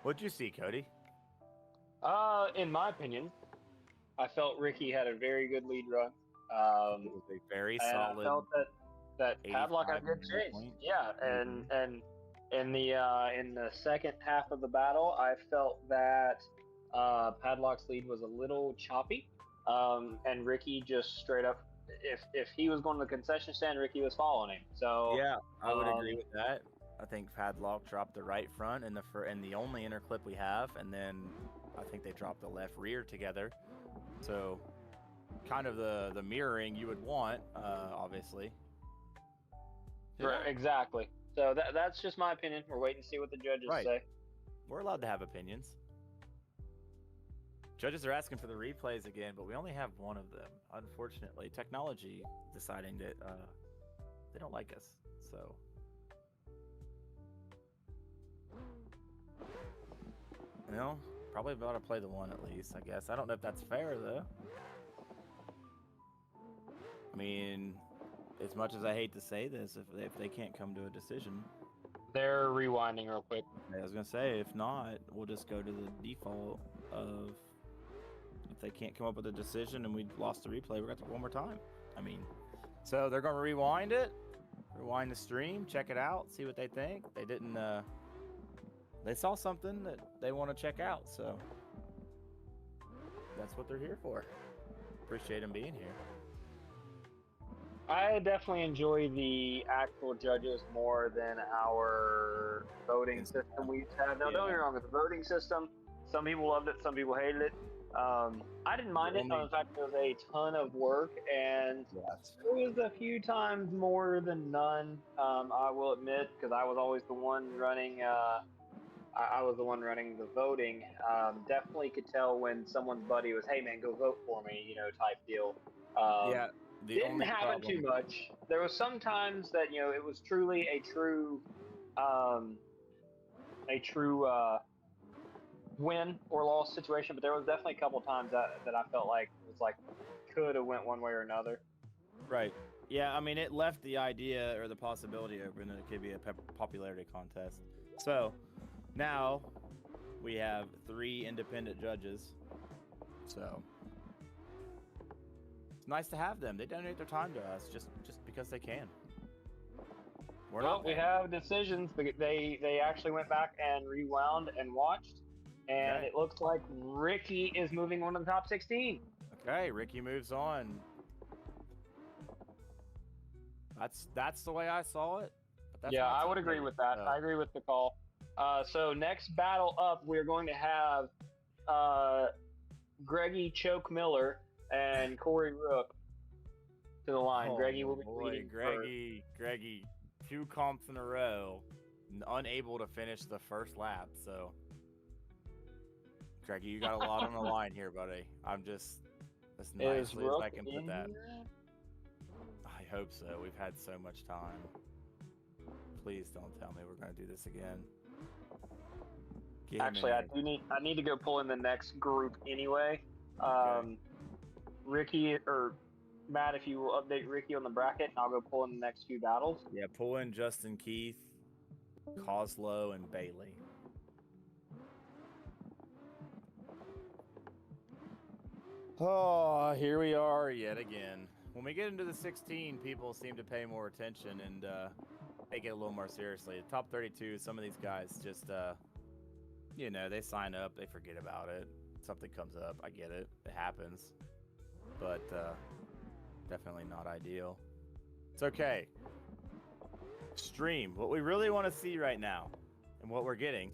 What'd you see, Cody? In my opinion, I felt Ricky had a very good lead run. It was a very And solid. I felt that Padlock had good chase. point. Yeah, and in the second half of the battle, I felt that Padlock's lead was a little choppy, and Ricky just straight up, if he was going to the concession stand, Ricky was following him. So Yeah, I would agree with that. I think Padlock dropped the right front in the only inner clip we have, and then I think they dropped the left rear together. So kind of the mirroring you would want, obviously. Right, exactly. So that's just my opinion. We're waiting to see what the judges Right. say. We're allowed to have opinions. Judges are asking for the replays again, but we only have one of them. Unfortunately, technology deciding that they don't like us. So, you know, probably about to play the one at least, I guess. I don't know if that's fair, though. I mean, as much as I hate to say this, if they can't come to a decision. They're rewinding real quick. I was going to say, if not, we'll just go to the default of if they can't come up with a decision and we lost the replay, we're going to have to one more time. I mean, so they're going to rewind it, rewind the stream, check it out, see what they think. They didn't, they saw something that they want to check out, so that's what they're here for. Appreciate them being here. I definitely enjoy the actual judges more than our voting system we used to have. Now, don't get me wrong, with the voting system, some people loved it, some people hated it. I didn't mind it. In fact, it was a ton of work, and it was a few times more than none. I will admit, because I was always the one running. I was the one running the voting. Definitely could tell when someone's buddy was, "Hey man, go vote for me," you know, type deal. Yeah. Didn't happen too much. There was some times that, you know, it was truly a true win or loss situation, but there was definitely a couple times that I felt like it was like could have went one way or another. Right. Yeah, I mean, it left the idea or the possibility open that it could be a popularity contest. So now we have 3 independent judges. So it's nice to have them. They donate their time to us just because they can. Well, we have decisions. They actually went back and rewound and watched, and Okay. it looks like Ricky is moving on to the top 16. Okay, Ricky moves on. That's the way I saw it. But that's Yeah, my I would take. agree with that. I agree with the call. So next battle up, we're going to have Greggy Choke Miller and Corey Rook to the line. Oh, Greggy will be boy, leading Greggy, 2 comps in a row, unable to finish the first lap. So, Greggy, you got a lot on the line here, buddy. I'm just as nicely as I can put that. I hope so. We've had so much time. Please don't tell me we're going to do this again. Actually, I need to go pull in the next group anyway. Okay. Ricky or Matt, if you will update Ricky on the bracket, and I'll go pull in the next few battles. Yeah, pull in Justin Keith, Coslow, and Bailey. Oh, here we are yet again. When we get into the 16, people seem to pay more attention and take it a little more seriously. The top 32, some of these guys just, you know, they sign up, they forget about it. Something comes up, I get it. It happens. But definitely not ideal. It's okay. Stream. What we really want to see right now, and what we're getting,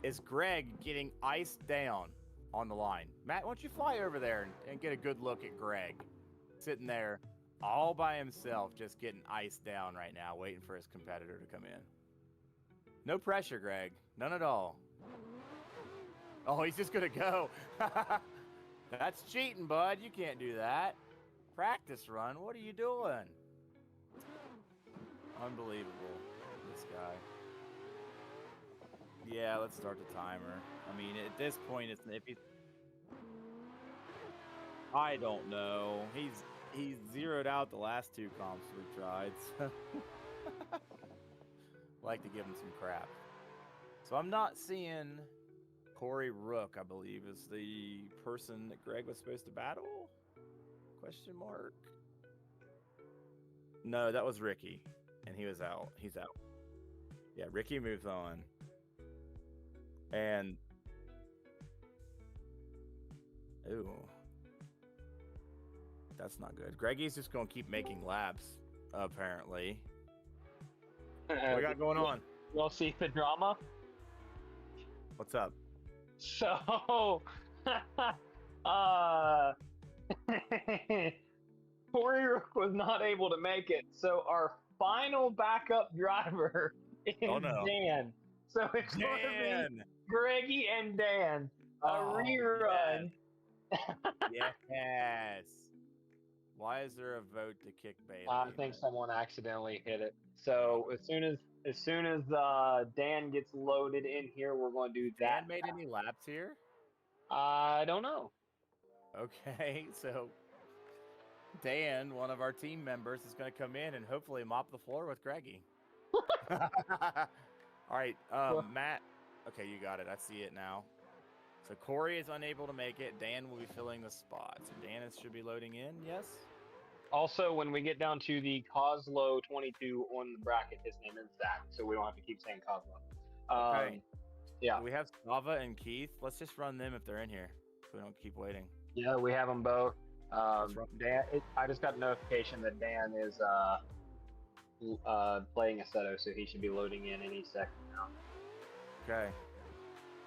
is Greg getting iced down on the line. Matt, why don't you fly over there and get a good look at Greg sitting there all by himself, just getting iced down right now, waiting for his competitor to come in. No pressure, Greg. None at all. Oh, he's just gonna go. That's cheating, bud. You can't do that. Practice run. What are you doing? Unbelievable. This guy. Yeah, let's start the timer. I mean, at this point, it's if he's... I don't know. He's zeroed out the last 2 comps we've tried. So like to give him some crap. So I'm not seeing Corey Rook, I believe, is the person that Greg was supposed to battle? Question mark. No, that was Ricky, and he was out. He's out. Yeah, Ricky moves on. And ooh, that's not good. Greggy's just gonna keep making laps, apparently. What we got going on? You'll see the drama. What's up? So, Corey Rook was not able to make it. So our final backup driver is Dan. So it's going to be Greggy and Dan. A rerun. Yes. Why is there a vote to kick Bailey? I think someone accidentally hit it. So as soon as Dan gets loaded in here, we're going to do that. Dan made any laps here? I don't know. Okay, so Dan, one of our team members, is going to come in and hopefully mop the floor with Greggy. All right, Matt. Okay, you got it. I see it now. So Corey is unable to make it. Dan will be filling the spot. So Dan should be loading in, yes? Also, when we get down to the Coslow 22 on the bracket, his name is Zach, so we don't have to keep saying Coslow. Okay. Yeah. We have Stava and Keith. Let's just run them if they're in here, so we don't keep waiting. Yeah, we have them both. Dan, I just got a notification that Dan is playing Assetto, so he should be loading in any second now. Okay.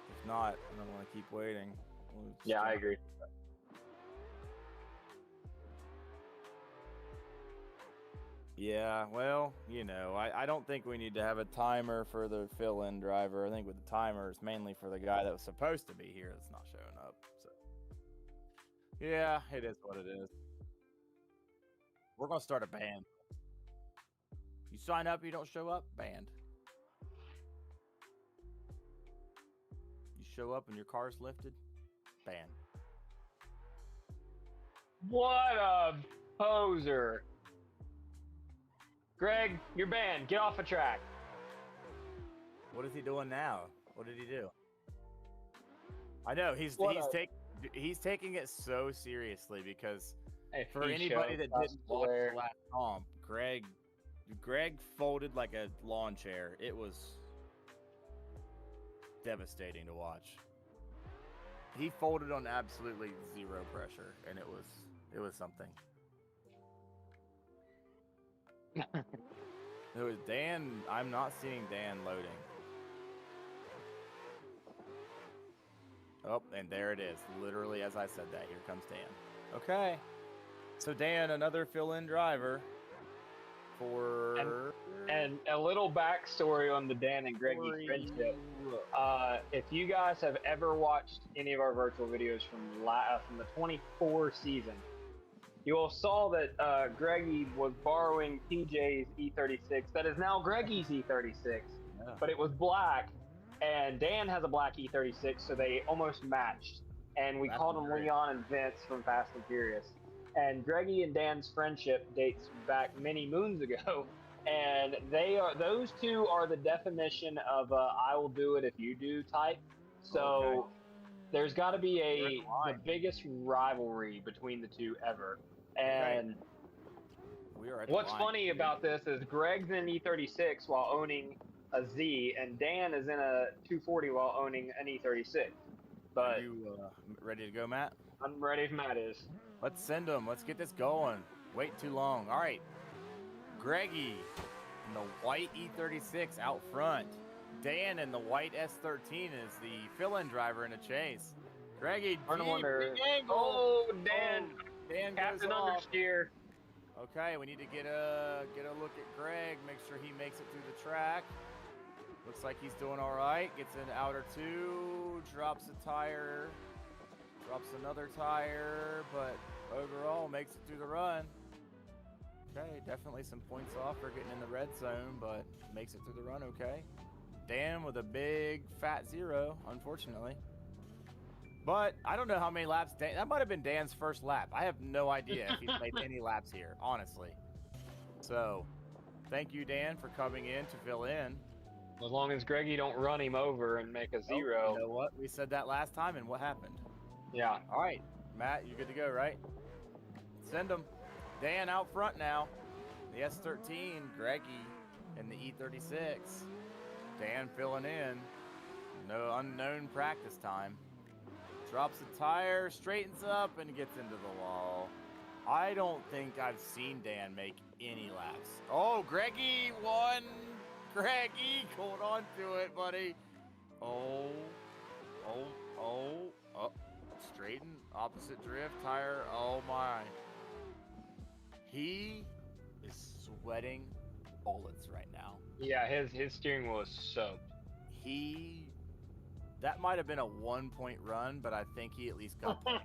If not, I don't want to keep waiting. Yeah, I agree. Yeah, well, you know, I don't think we need to have a timer for the fill-in driver. I think with the timer, it's mainly for the guy that was supposed to be here that's not showing up. So, yeah, it is what it is. We're going to start a band. You sign up, you don't show up, band. You show up and your car's lifted, band. What a poser. Greg, you're banned. Get off the track. What is he doing now? What did he do? I know he's taking it so seriously because for anybody that didn't watch the last comp, Greg folded like a lawn chair. It was devastating to watch. He folded on absolutely zero pressure, and it was something. It was Dan. I'm not seeing Dan loading. Oh, and there it is. Literally, as I said that, here comes Dan. Okay. So Dan, another fill-in driver for... And a little backstory on the Dan and Greggy friendship. If you guys have ever watched any of our virtual videos from the 24 season, you all saw that Greggy was borrowing TJ's E36 that is now Greggy's E36, but it was black, and Dan has a black E36, so they almost matched. And we called them Leon and Vince from Fast and Furious. and Greggy and Dan's friendship dates back many moons ago. And those two are the definition of I will do it if you do type. So Okay. there's got to be Where's the the line? biggest rivalry between the two ever. And We are at the what's line. funny about this is Greg's in E36 while owning a Z, and Dan is in a 240 while owning an E36. Are But you ready to go, Matt? I'm ready if Matt is. Let's send them. Let's get this going. Wait too long. All right. Greggy in the white E36 out front. Dan in the white S13 is the fill-in driver in a chase. Greggy, Turn deep, wonder. big angle. Oh, Dan. Dan Captain goes off. Understeer. Okay, we need to get a look at Greg. Make sure he makes it through the track. Looks like he's doing all right. Gets an outer two. Drops a tire. Drops another tire, but overall makes it through the run. Okay, definitely some points off for getting in the red zone, but makes it through the run okay. Dan with a big fat 0, unfortunately. But I don't know how many laps that might have been Dan's first lap. I have no idea if he's made any laps here, honestly. So, thank you, Dan, for coming in to fill in. As long as Greggy don't run him over and make a 0. Oh, you know what? We said that last time, and what happened? Yeah. All right, Matt, you good to go, right? Send him. Dan out front now. The S13, Greggy in the E36. Dan filling in. No unknown practice time. Drops a tire, straightens up, and gets into the wall. I don't think I've seen Dan make any laps. Oh, Greggy won. Greggy, hold on to it, buddy. Oh. Straighten, opposite drift, tire. Oh my. He is sweating bullets right now. Yeah, his steering wheel is soaked. That might have been a 1-point run, but I think he at least got points.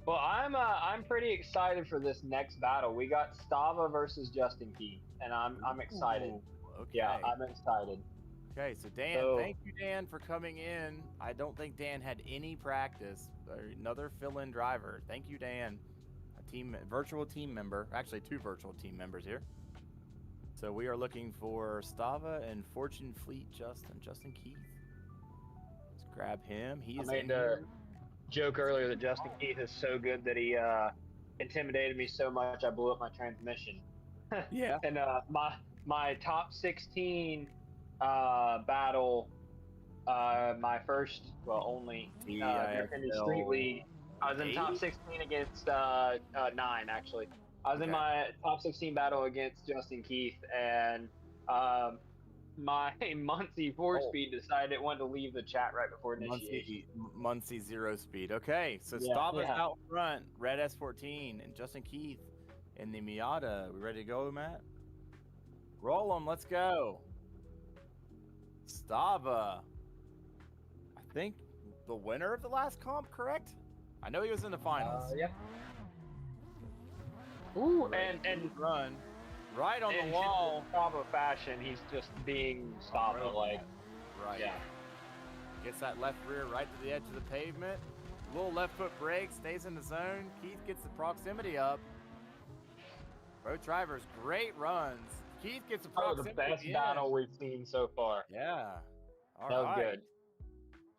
Well, I'm pretty excited for this next battle. We got Stava versus Justin Key, and I'm excited. Ooh, okay. Yeah, I'm excited. Okay, so Dan, thank you, Dan, for coming in. I don't think Dan had any practice. Another fill-in driver. Thank you, Dan. Virtual team member. Actually, 2 virtual team members here. So we are looking for Stava and Fortune Fleet Justin Keith. Let's grab him. He is I made a joke earlier that Justin Keith is so good that he intimidated me so much I blew up my transmission. Yeah. And my top 16 battle, my first, well, only Independent Street League. I was in top 16 against 9, actually. I was in my top 16 battle against Justin Keith, and my Muncie 4-speed decided it wanted to leave the chat right before initiation. Muncie 0 speed. Okay, so Stava's out front, red S14, and Justin Keith in the Miata. We ready to go, Matt? Roll them. Let's go. Stava. I think the winner of the last comp, correct? I know he was in the finals. Yeah. Ooh, and run right on the wall. Stava fashion, he's just being Stava, like. Right. Yeah. Gets that left rear right to the edge of the pavement. Little left foot brake, stays in the zone. Keith gets the proximity up. Both drivers, great runs. Keith gets the proximity. The best battle we've seen so far. Yeah. That was good.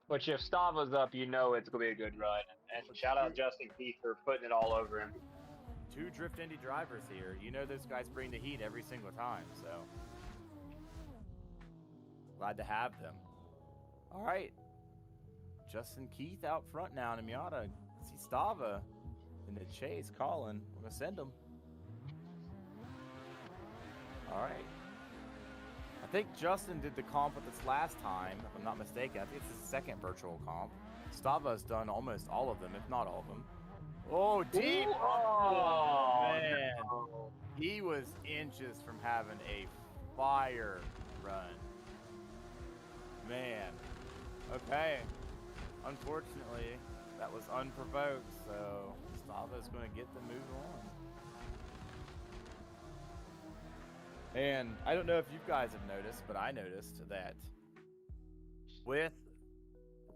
Which if Stava's up, you know it's going to be a good run. And shout out Justin Keith for putting it all over him. 2 Drift Indy drivers here. You know those guys bring the heat every single time, so glad to have them. All right. Justin Keith out front now in the Miata. See Stava in the chase calling. We're going to send him. All right. I think Justin did the comp with us last time, if I'm not mistaken. I think it's his second virtual comp. Stava's done almost all of them, if not all of them. Oh, deep! Oh, man. No. He was inches from having a fire run. Man. Okay. Unfortunately, that was unprovoked, so Stava's going to get the move on. And I don't know if you guys have noticed, but I noticed that with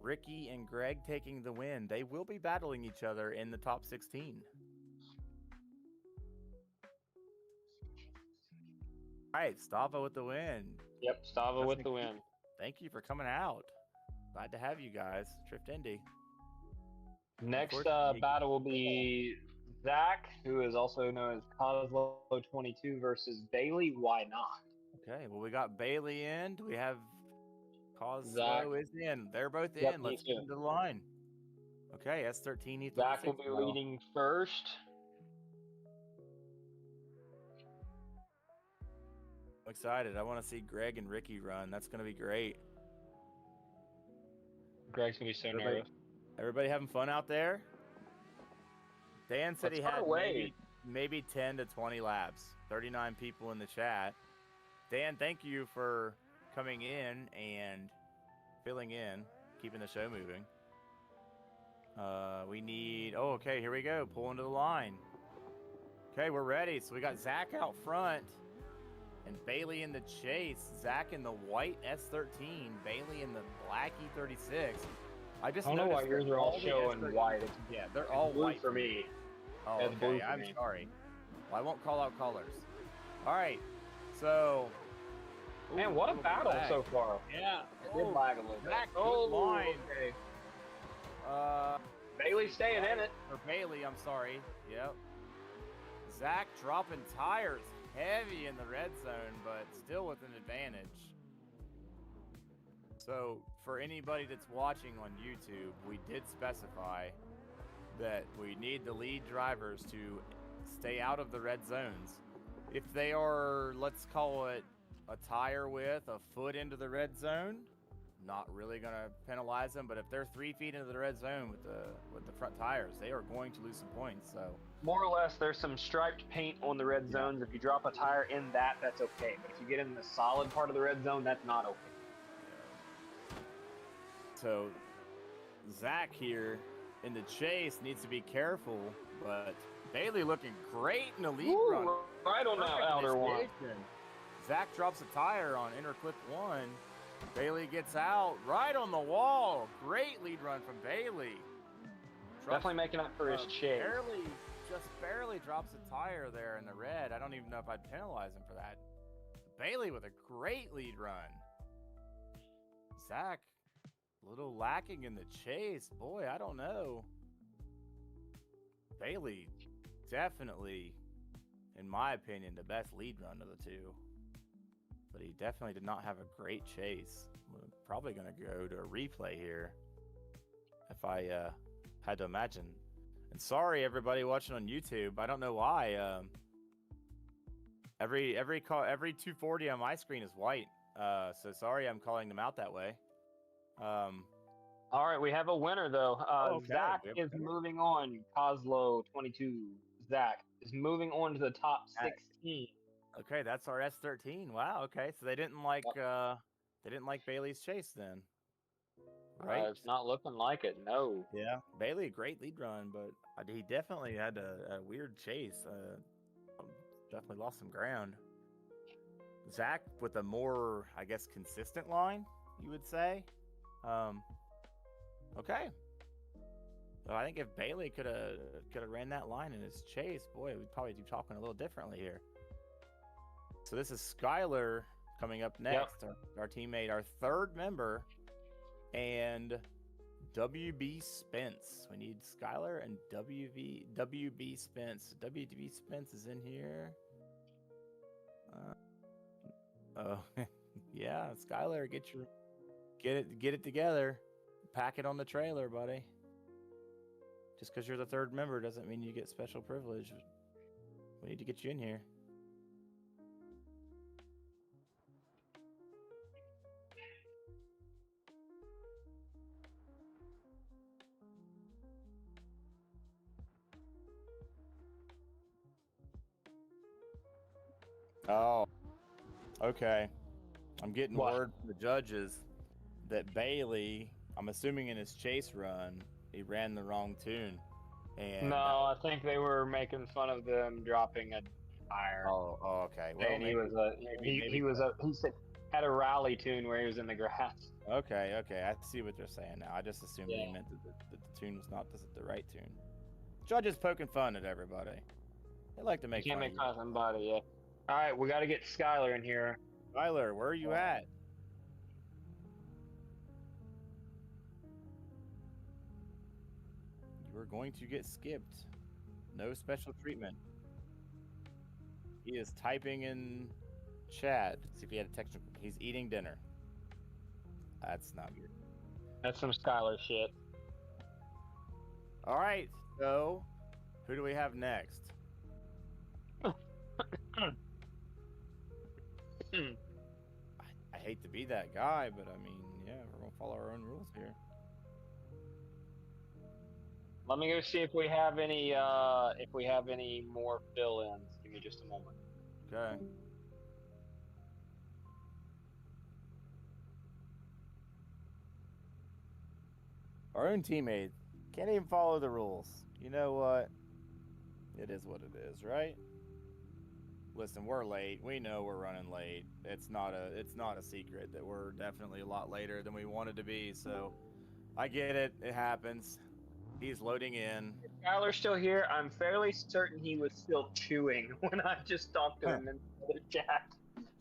Ricky and Greg taking the win, they will be battling each other in the top 16. All right, Stava with the win. Yep, Stava with the win. Thank you for coming out. Glad to have you guys. Drift Indy. Next Unfortunately- battle will be Zach, who is also known as Coslow 22 versus Bailey. Why not? Okay, well, we got Bailey in. Do we have Zach. Coslow is in? They're both Yep, in. me Let's too. get into the line. Okay, S13, E36. Zach will be leading first. I'm excited. I want to see Greg and Ricky run. That's going to be great. Greg's gonna be so Everybody- nervous. Everybody having fun out there? Dan said Let's he start had away. maybe 10 to 20 laps. 39 people in the chat. Dan, thank you for coming in and filling in, keeping the show moving. We need, oh, okay, here we go. Pull into the line. Okay, we're ready. So we got Zach out front and Bailey in the chase. Zach in the white S13, Bailey in the black E36. I just I don't know why noticed yours that are all the showing S13 white. It's Yeah, they're all blue white for me. Oh, It's blue okay. for I'm me. sorry. Well, I won't call out colors. All right. So. Man, what a Ooh, battle lag. so far. Yeah. It did lag a little bit. Zach, Oh, good line. okay. Uh, Bailey's staying in it. or Bailey, I'm sorry. Yep. Zach dropping tires heavy in the red zone, but still with an advantage. So, for anybody that's watching on YouTube, we did specify that we need the lead drivers to stay out of the red zones. If they are, let's call it a tire width, a foot into the red zone, not really going to penalize them. But if they're 3 feet into the red zone with the front tires, they are going to lose some points. So More or less, there's some striped paint on the red zones. If you drop a tire in that, that's okay. But if you get in the solid part of the red zone, that's not okay. So Zach here in the chase needs to be careful, but Bailey looking great in the lead Ooh, run. right on that Perfect outer one. initiation. Zach drops a tire on inner clip 1. Bailey gets out right on the wall. Great lead run from Bailey. Definitely making up for his chase. Just barely drops a tire there in the red. I don't even know if I'd penalize him for that. Bailey with a great lead run. Zach, a little lacking in the chase. Boy, I don't know. Bailey, definitely, in my opinion, the best lead run of the two. But he definitely did not have a great chase. We're probably going to go to a replay here if I had to imagine. And sorry, everybody watching on YouTube. I don't know why. Every 240 on my screen is white. So sorry, I'm calling them out that way. All right, we have a winner though. Okay, Zach we have a is winner. moving on. Coslow 22. Zach is moving on to the top Zach. 16. Okay, that's our S13. Wow. Okay, so they didn't like Bailey's chase then, right? It's not looking like it. No. Yeah, Bailey, a great lead run, but he definitely had a weird chase. Definitely lost some ground. Zach with a more, I guess, consistent line, you would say. Okay. So I think if Bailey could have ran that line in his chase, boy, we'd probably be talking a little differently here. So this is Skyler coming up next, our teammate, our third member, and WB Spence. We need Skyler and WB Spence. WB Spence is in here. Oh, yeah, Skyler, get it together. Pack it on the trailer, buddy. Just because you're the third member doesn't mean you get special privilege. We need to get you in here. Oh, okay. I'm getting What? word from the judges that Bailey, I'm assuming in his chase run, he ran the wrong tune. And No, I think they were making fun of them dropping a tire. Oh, okay. Well, and maybe, he said had a rally tune where he was in the grass. okay. I see what they're saying now. I just assumed Yeah. they meant that the tune was not the right tune. Judges poking fun at everybody. They like to make You can't fun make of fun of somebody. Yeah. All right, we got to get Skyler in here. Skyler, where are you at? You are going to get skipped. No special treatment. He is typing in chat. See if he had a technical. He's eating dinner. That's not good. That's some Skyler shit. All right, so who do we have next? I hate to be that guy, but I mean, yeah, we're gonna follow our own rules here. Let me go see if we have any more fill-ins. Give me just a moment. Okay. Our own teammate can't even follow the rules. You know what? It is what it is, right? Listen, we're late. We know we're running late. It's not a secret that we're definitely a lot later than we wanted to be, so I get it. It happens. He's loading in. Is Skyler still here? I'm fairly certain he was still chewing when I just talked to him in the chat.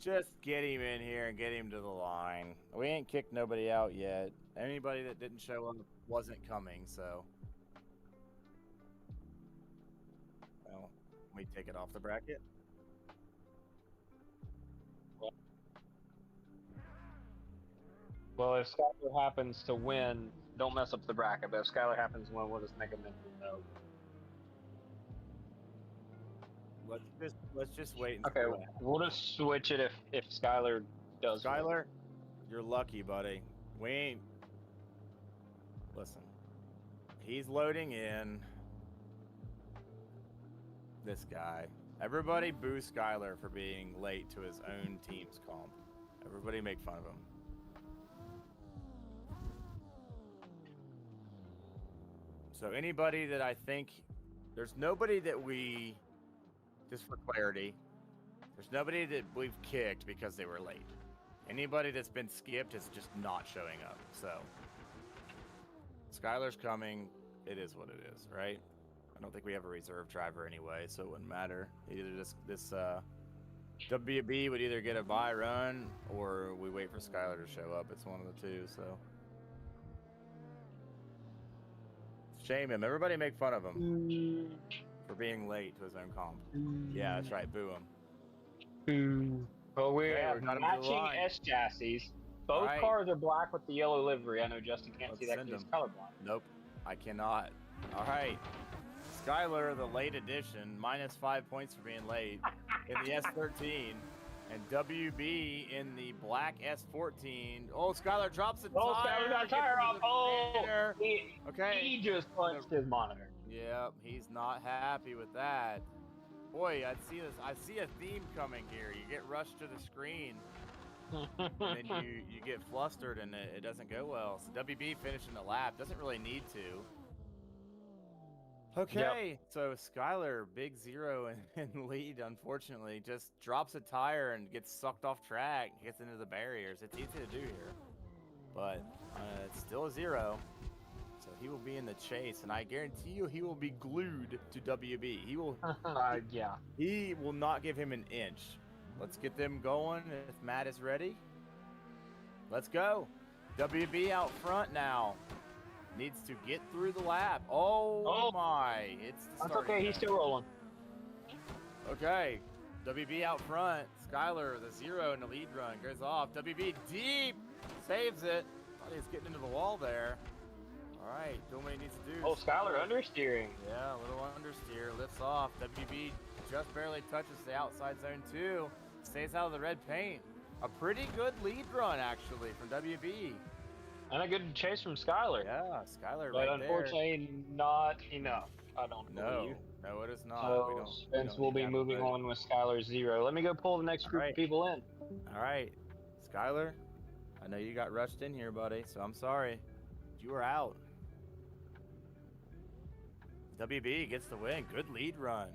Just get him in here and get him to the line. We ain't kicked nobody out yet. Anybody that didn't show up wasn't coming, so. Well, we take it off the bracket. Well, if Skyler happens to win, don't mess up the bracket. But if Skyler happens to win, we'll just make a mental note. Let's just wait. And Okay, we'll just switch it if Skyler does. Skyler, you're lucky, buddy. We ain't. Listen, he's loading in. This guy. Everybody boo Skyler for being late to his own team's comp. Everybody make fun of him. So anybody that I think, there's nobody that we, just for clarity, there's nobody that we've kicked because they were late. Anybody that's been skipped is just not showing up. So Skyler's coming. It is what it is, right? I don't think we have a reserve driver anyway, so it wouldn't matter. Either this WB would either get a bye run or we wait for Skyler to show up. It's one of the two, so. Shame him. Everybody make fun of him for being late to his own comp. Yeah, that's right. Boo him. Well, we Okay, have we got him to the matching line. S chassis. Both Alright. cars are black with the yellow livery. I know Justin can't Let's see that send because he's him. colorblind. Nope, I cannot. All right. Skyler, the late edition, -5 points for being late in the S13. And WB in the black S14. Oh, Skyler drops a tire. Oh, Skyler got a tire off. Oh, Okay. He just punched his monitor. Yep, he's not happy with that. Boy, I see a theme coming here. You get rushed to the screen, and then you get flustered, and it doesn't go well. So WB finishing the lap doesn't really need to. Okay, so Skyler, big zero in lead, unfortunately, just drops a tire and gets sucked off track, gets into the barriers. It's easy to do here, but it's still a zero. So he will be in the chase, and I guarantee you he will be glued to WB. He will, Yeah. he will not give him an inch. Let's get them going if Matt is ready. Let's go. WB out front now. Needs to get through the lap. Oh my. It's the That's starting okay. He's gun. still rolling. Okay. WB out front. Skyler, the zero in the lead run, goes off. WB deep. Saves it. Thought he was getting into the wall there. All right. Doing what he needs to do. Oh, Skyler understeering. Yeah, a little understeer. Lifts off. WB just barely touches the outside zone too. Stays out of the red paint. A pretty good lead run, actually, from WB. And a good chase from Skyler. Yeah, Skyler But right unfortunately, not enough. I don't there. believe. No, it is not. So Spence will be moving on with Skyler 0. Let me go pull the next group of people in. All right, Skyler, I know you got rushed in here, buddy, so I'm sorry. You are out. WB gets the win. Good lead run.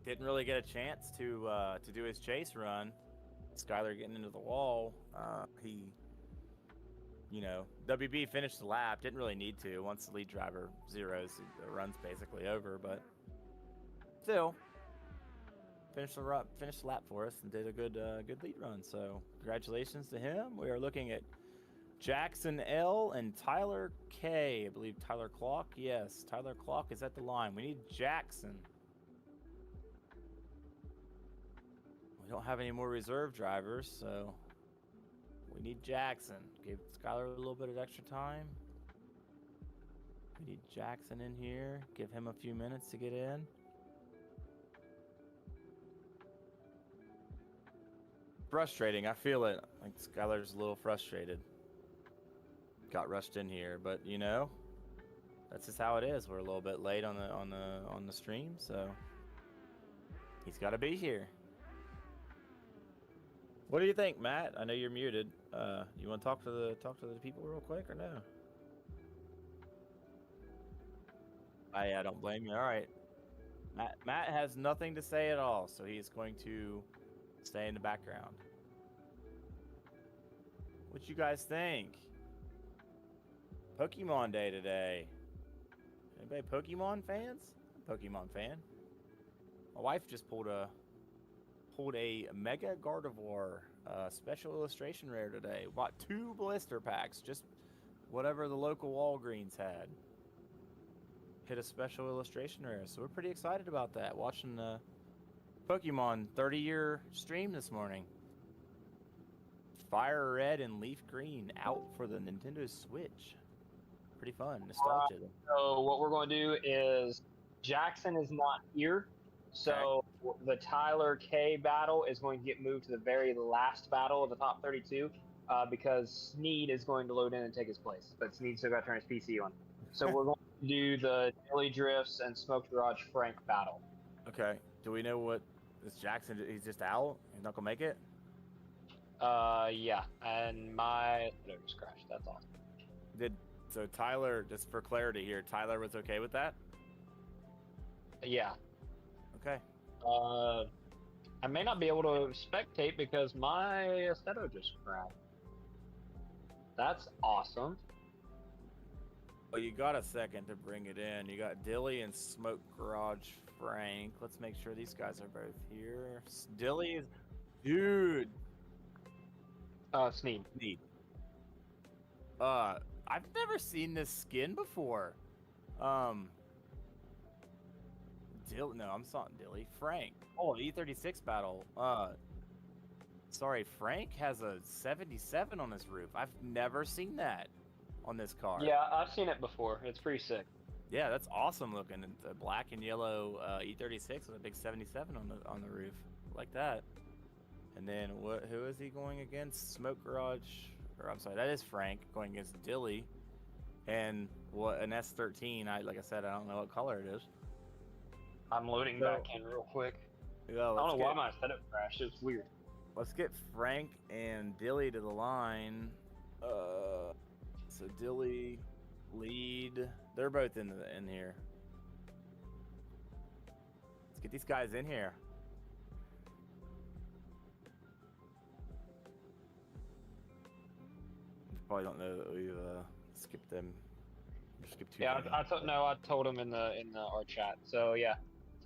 Didn't really get a chance to do his chase run. Skyler getting into the wall. WB finished the lap. Didn't really need to. Once the lead driver zeros, the run's basically over. But still, finished the lap for us and did a good lead run. So congratulations to him. We are looking at Jackson L and Tyler K. I believe Tyler Clock. Yes, Tyler Clock is at the line. We need Jackson. We don't have any more reserve drivers, so we need Jackson. Give Skyler a little bit of extra time. We need Jackson in here. Give him a few minutes to get in. Frustrating. I feel it. I think Skylar's a little frustrated. Got rushed in here, but you know, that's just how it is. We're a little bit late on the stream, so he's got to be here. What do you think, Matt? I know you're muted. You want to talk to the people real quick or no? I don't blame you. All right. Matt has nothing to say at all, so he's going to stay in the background. What you guys think? Pokemon Day today. Anybody Pokemon fans? Pokemon fan. My wife just pulled a Mega Gardevoir special illustration rare today. Bought 2 blister packs, just whatever the local Walgreens had. Hit a special illustration rare, so we're pretty excited about that. Watching the Pokemon 30-year stream this morning. Fire Red and Leaf Green out for the Nintendo Switch. Pretty fun, nostalgia. So what we're going to do is Jackson is not here, so the Tyler K battle is going to get moved to the very last battle of the top 32 because Sneeed is going to load in and take his place, but Sneed still got to turn his PC on. So we're going to do the Dilly Drifts and Smoke Garage Frank battle. Okay. Do we know what this Jackson? He's just out. He's not gonna make it. Yeah, and my Assetto just crashed. That's awesome. So Tyler, just for clarity here, Tyler was okay with that? Yeah. Okay. I may not be able to spectate because my Assetto just crashed. That's awesome. Well, you got a second to bring it in. You got Dilly and Smoke Garage Frank. Let's make sure these guys are both here. Dilly is... Dude. Sneed. I've never seen this skin before. I'm sorry, Dilly. Frank. Oh, E36 battle. Sorry, Frank has a 77 on his roof. I've never seen that on this car. Yeah, I've seen it before. It's pretty sick. Yeah, that's awesome looking. The black and yellow E36 with a big 77 on the roof, like that. And then who is he going against? Smoke Garage, or I'm sorry, that is Frank going against Dilly, and an S13. Like I said, I don't know what color it is. I'm loading back in real quick. Yeah, I don't know why my setup crashed. It's weird. Let's get Frank and Dilly to the line. So Dilly, lead. They're both in here. Let's get these guys in here. Probably don't know that we've skipped them. Skipped 2. Yeah, I told him in our chat. So yeah,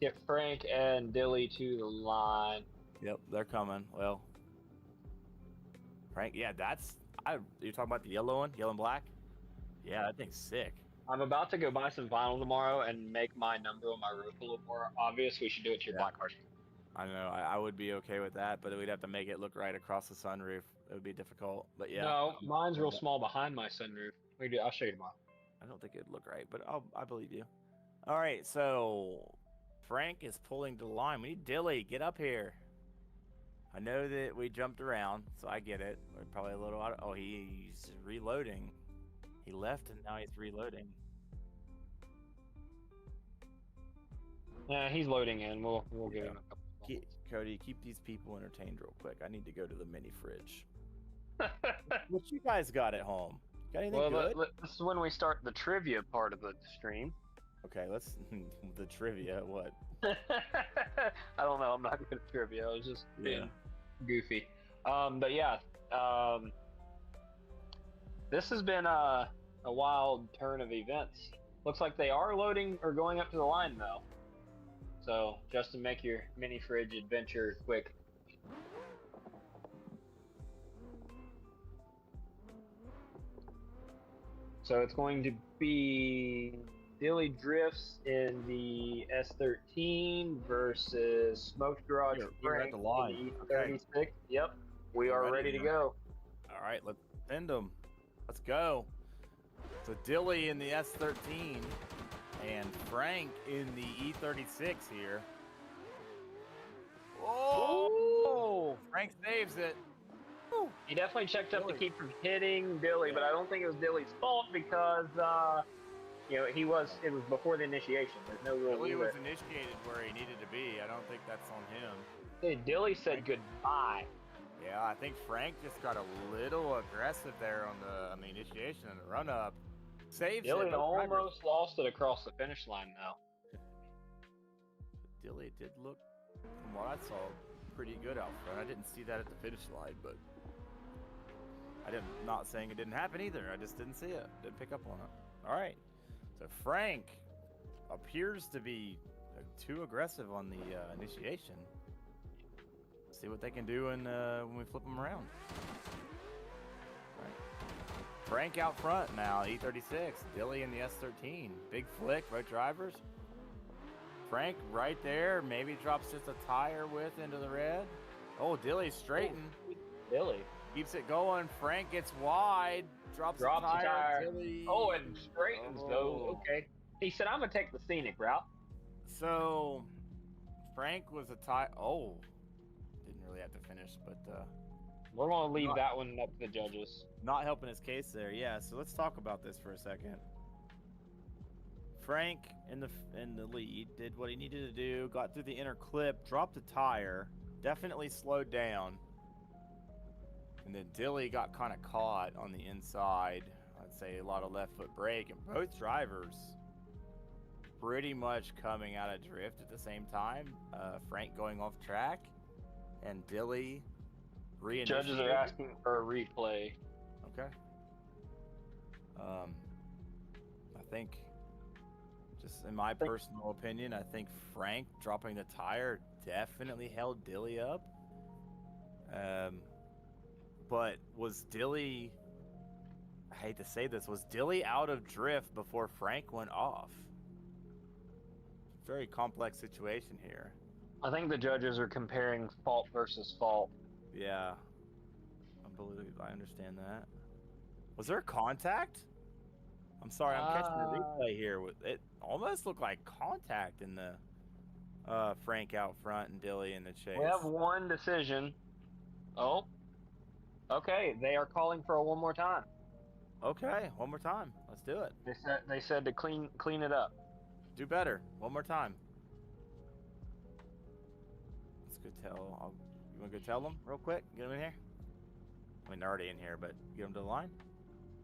get Frank and Dilly to the line. Yep, they're coming. Well, Frank, yeah, you're talking about the yellow one, yellow and black? Yeah, that thing's sick. I'm about to go buy some vinyl tomorrow and make my number on my roof a little more obvious. We should do it to your black cars. I know, I would be okay with that, but we'd have to make it look right across the sunroof. It would be difficult, but yeah. No, mine's real small behind my sunroof. I'll show you tomorrow. I don't think it'd look right, but I believe you. All right, so Frank is pulling to the line. We need Dilly. Get up here. I know that we jumped around, so I get it. We're probably a little out of... Oh, he's reloading. He left, and now he's reloading. Yeah, he's loading in. We'll give him a couple. Cody, keep these people entertained real quick. I need to go to the mini fridge. What you guys got at home? Got anything good? This is when we start the trivia part of the stream. Okay, let's... the trivia, what? I don't know. I'm not good at trivia. I was just being goofy. But yeah, this has been a wild turn of events. Looks like they are loading or going up to the line, though. So, Justin, make your mini fridge adventure quick. So it's going to be Dilly Drifts in the S13 versus Smoked Garage You're at Frank the line. in the E36. Yep, we You're are ready to now. go. All right, let's send them. Let's go. So Dilly in the S13 and Frank in the E36 here. Oh, Frank saves it. Woo. He definitely checked up to Dilly. keep from hitting Dilly, but I don't think it was Dilly's fault because you know, it was before the initiation. There's no real Dilly rule was there. initiated where he needed to be. I don't think that's on him. Hey, Dilly said goodbye. Yeah, I think Frank just got a little aggressive there on the initiation and the run up. Saves Dilly it. No almost progress. lost it across the finish line now. Dilly did look, from what I saw, pretty good out front. I didn't see that at the finish line, but not saying it didn't happen either. I just didn't see it. Didn't pick up on it. All right. So Frank appears to be too aggressive on the initiation. See what they can do when we flip them around. All right. Frank out front now, E36. Dilly in the S13. Big flick, right drivers. Frank right there. Maybe drops just a tire width into the red. Oh, Dilly straightened. Dilly. Keeps it going. Frank gets wide. Drops the tire. Dilly. Oh, and straightens though. Okay. He said, I'm going to take the scenic route. So, Frank was a tire. Oh. Didn't really have to finish, but We're going to leave that one up to the judges. not helping his case there. Yeah, so let's talk about this for a second. Frank in the lead did what he needed to do, got through the inner clip, dropped a tire, definitely slowed down. And then Dilly got kind of caught on the inside. I'd say a lot of left foot brake, and both drivers pretty much coming out of drift at the same time. Frank going off track and Dilly reinitiating. Judges are asking for a replay. Okay. I think, just in my personal opinion, I think Frank dropping the tire definitely held Dilly up. But was Dilly, I hate to say this, was Dilly out of drift before Frank went off? Very complex situation here. I think the judges are comparing fault versus fault. Yeah. I understand that. Was there contact? I'm sorry, I'm catching the replay here. It almost looked like contact in the Frank out front and Dilly in the chase. We have one decision. Oh. Okay, they are calling for a one more time. Okay, one more time. Let's do it. They said to clean it up. Do better. One more time. Let's go tell. You want to go tell them real quick? Get them in here? I mean, they're already in here, but get them to the line.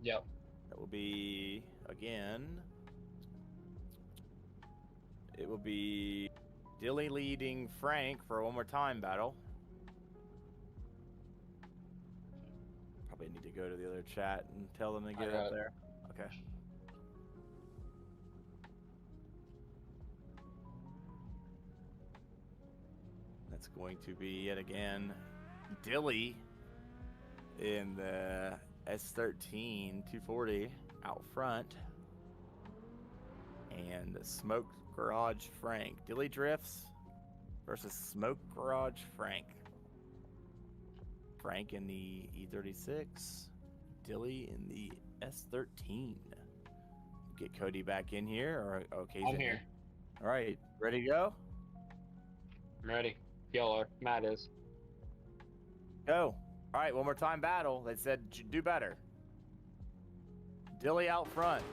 Yep. That will be, again, it will be Dilly leading Frank for a one more time battle. Probably need to go to the other chat and tell them to get up there. Okay. That's going to be, yet again, Dilly in the S13 240 out front. And Smoke Garage Frank. Dilly Drifts versus Smoke Garage Frank. Frank in the E36. Dilly in the S13. Get Cody back in here. Or okay, I'm here. All right, ready to go? I'm ready. Y'all are. Matt is. Go. All right, one more time battle. They said do better. Dilly out front.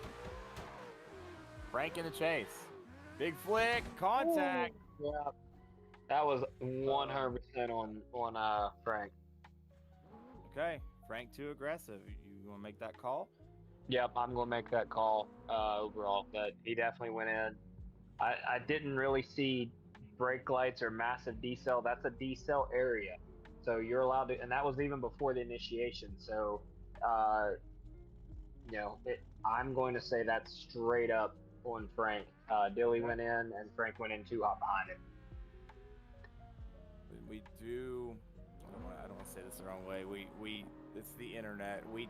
Frank in the chase. Big flick. Contact. Ooh, yeah. That was 100% on Frank. Okay. Frank too aggressive. You want to make that call? Yep, I'm going to make that call overall. That he definitely went in. I didn't really see brake lights or massive decel. That's a decel area. So you're allowed to, and that was even before the initiation. So, you know, I'm going to say that's straight up on Frank. Dilly went in, and Frank went in 2 hop behind him. We do. I don't want to say this the wrong way. It's the internet. We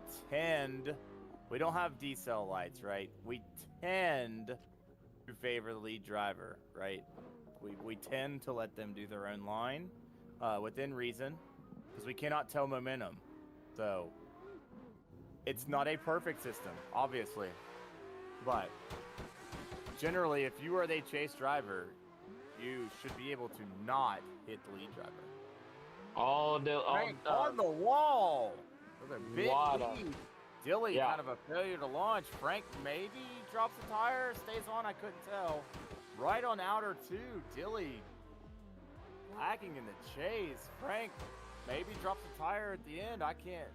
don't have decel lights, right? We tend to favor the lead driver, right? We tend to let them do their own line, within reason, because we cannot tell momentum. So it's not a perfect system, obviously, but generally, if you are the chase driver, you should be able to not hit the lead driver. On the wall with a big lead. Dilly, kind of a failure to launch. Frank maybe drops the tire, stays on, I couldn't tell. Right on outer 2, Dilly lagging in the chase. Frank maybe drops the tire at the end. I can't.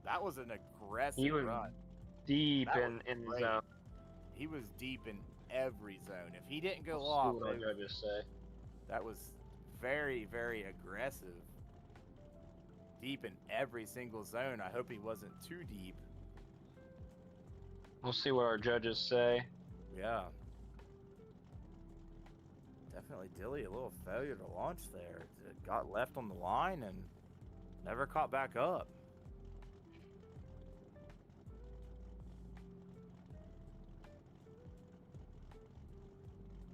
That was an aggressive run. Deep in the zone. He was deep in every zone. If he didn't go off, that was very, very aggressive. Deep in every single zone. I hope he wasn't too deep. We'll see what our judges say. Yeah. Definitely Dilly, a little failure to launch there. It got left on the line and never caught back up.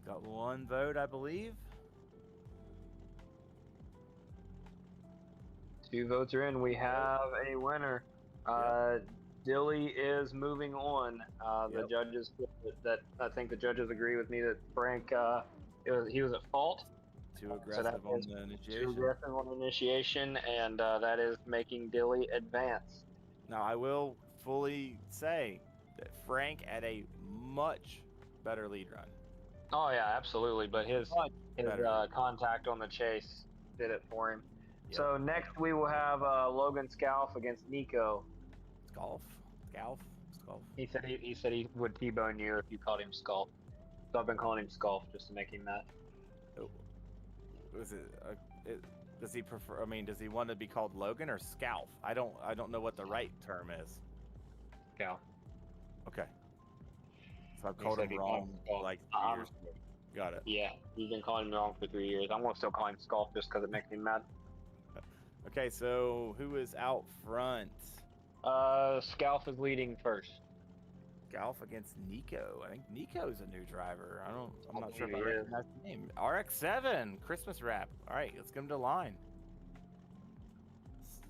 Got 1 vote, I believe. 2 votes are in. We have a winner. Dilly is moving on. The judges I think the judges agree with me that Frank he was at fault. Too aggressive on the initiation. Too aggressive on the initiation, and that is making Dilly advance. Now I will fully say that Frank had a much better lead run. Oh yeah, absolutely. But his contact on the chase did it for him. Yep. So next we will have Logan Scalf against Nico. Scalf. He said he would T-bone you if you called him Scalf. So I've been calling him Scalf just to make him mad. Was does he prefer? I mean, does he want to be called Logan or Scalf? I don't know what the right term is. Scal. Okay. So I've called him wrong like 3 years ago. Got it. Yeah, you've been calling him wrong for 3 years. I'm gonna still call him Scalf just because it makes me mad. Okay, so who is out front? Scalf is leading first. Scalf against Nico. I think Nico's a new driver. I'm not sure if I recognize the name. RX-7, Christmas wrap. All right, let's get him to line.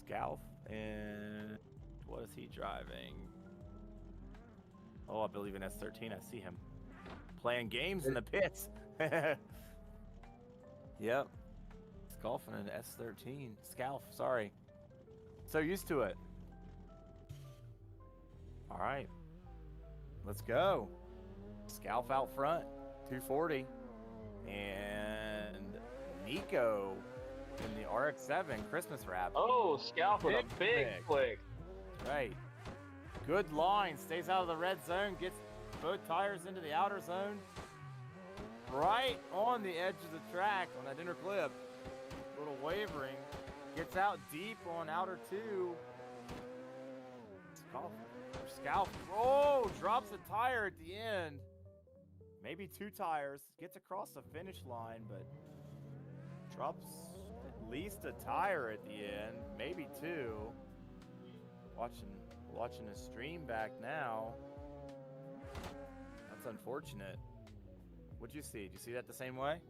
Scalf, and what is he driving? Oh, I believe in S13. I see him playing games in the pits. Yep. Scalf in an S13. Scalf, sorry. So used to it. All right. Let's go. Scalf out front, 240. And Nico in the RX-7 Christmas wrap. Oh, Scalf with a big flick. Right. Good line. Stays out of the red zone. Gets both tires into the outer zone. Right on the edge of the track on that inner clip. A little wavering. Gets out deep on outer 2. Scalf. Oh, drops a tire at the end. Maybe 2 tires. Gets across the finish line, but drops at least a tire at the end. Maybe 2. Watching the stream back now. That's unfortunate. What'd you see? Did you see that the same way?